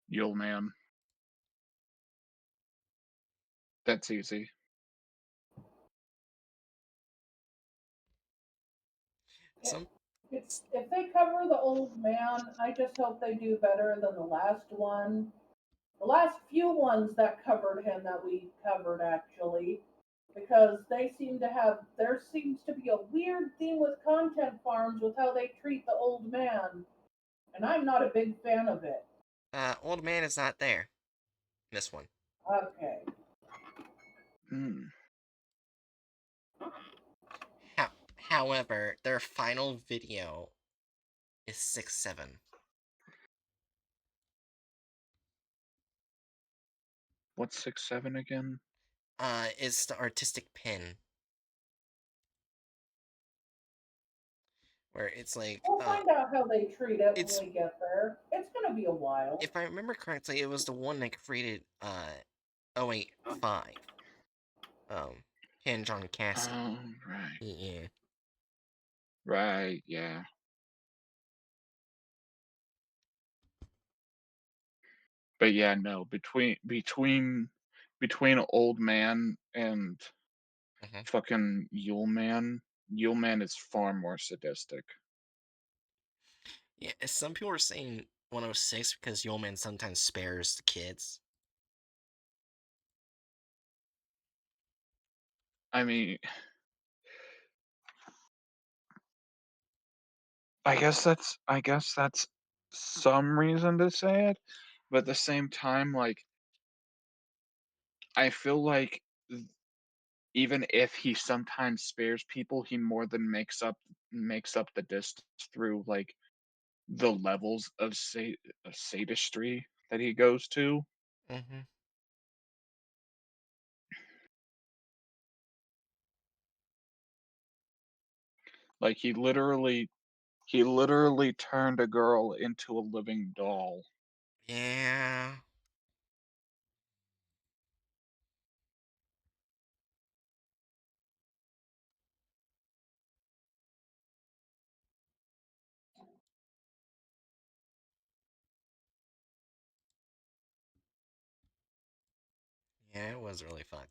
Yule man. That's easy. Some If they cover the old man, I just hope they do better than the last one. The last few ones that covered him that we covered actually, because they seem to have there seems to be a weird theme with content farms with how they treat the old man, and I'm not a big fan of it. Old Man is not there. This one. Okay. Hmm. However, their final video is 6-7. What's 6-7 again? Is the artistic pin where it's like, We'll find out how they treat it when it's we get there. It's gonna be a while. if I remember correctly, it was the one that created 085. Ken John Cassie. Oh, right. Yeah. Right, yeah. But yeah, no, between old man and Hmm. fucking Yule Man is far more sadistic. Yeah. Some people are saying 106 because Yeoman sometimes spares the kids. I mean, I guess that's some reason to say it, but at the same time, like I feel like even if he sometimes spares people, he more than makes up the distance through like the levels of sadistry that he goes to. Hmm. Like he literally turned a girl into a living doll. Yeah. Yeah, it was really fucked.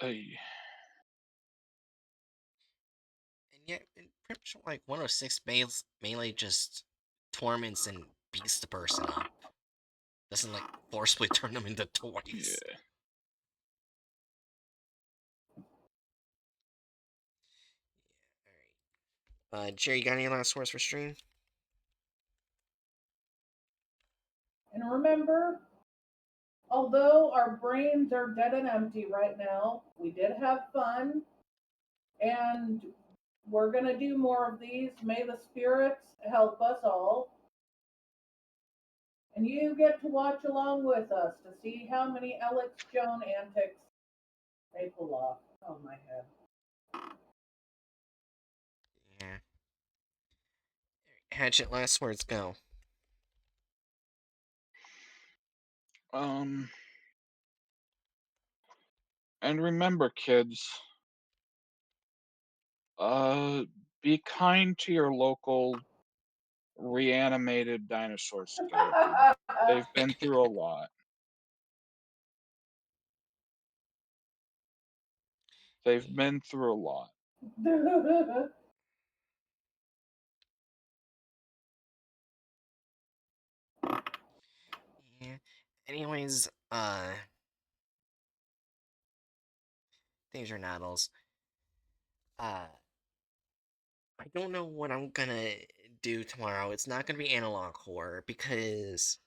Ay, And yet, in pretty much like 106 mainly just torments and beats the person up. Doesn't like forcibly turn them into toys. yeah. Jerry, you got any last words for stream? And remember, although our brains are dead and empty right now, we did have fun, and we're going to do more of these. May the spirits help us all. And you get to watch along with us to see how many Alex Joan antics they pull off. Oh, my head. Yeah. Hatchet, last words go. And remember, kids, be kind to your local reanimated dinosaur skeleton. They've been through a lot. They've been through a lot. Yeah. Anyways, things are noddles. I don't know what I'm gonna do tomorrow. It's not gonna be analog horror because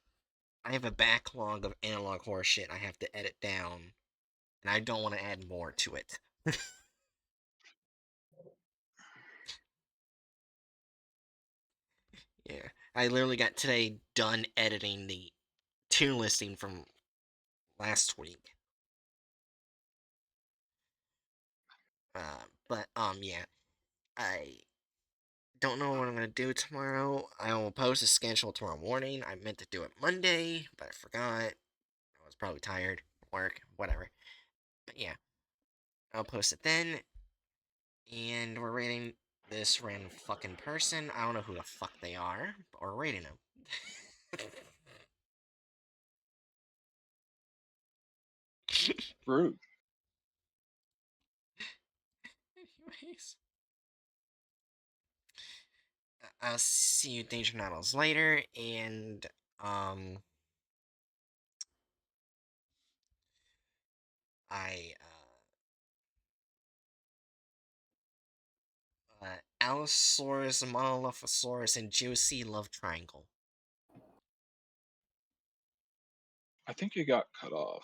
I have a backlog of analog horror shit I have to edit down, and I don't want to add more to it. Yeah, I literally got today done editing the tune listing from last week. Yeah, I don't know what I'm gonna do tomorrow. I will post a schedule tomorrow morning. I meant to do it Monday, but I forgot. I was probably tired, work, whatever. But yeah, I'll post it then. And we're rating this random fucking person. I don't know who the fuck they are, but we're rating them. Rude. Anyways, I'll see you Danger Noddles later, and I Allosaurus, Monolophosaurus, and Juicy love triangle. I think you got cut off.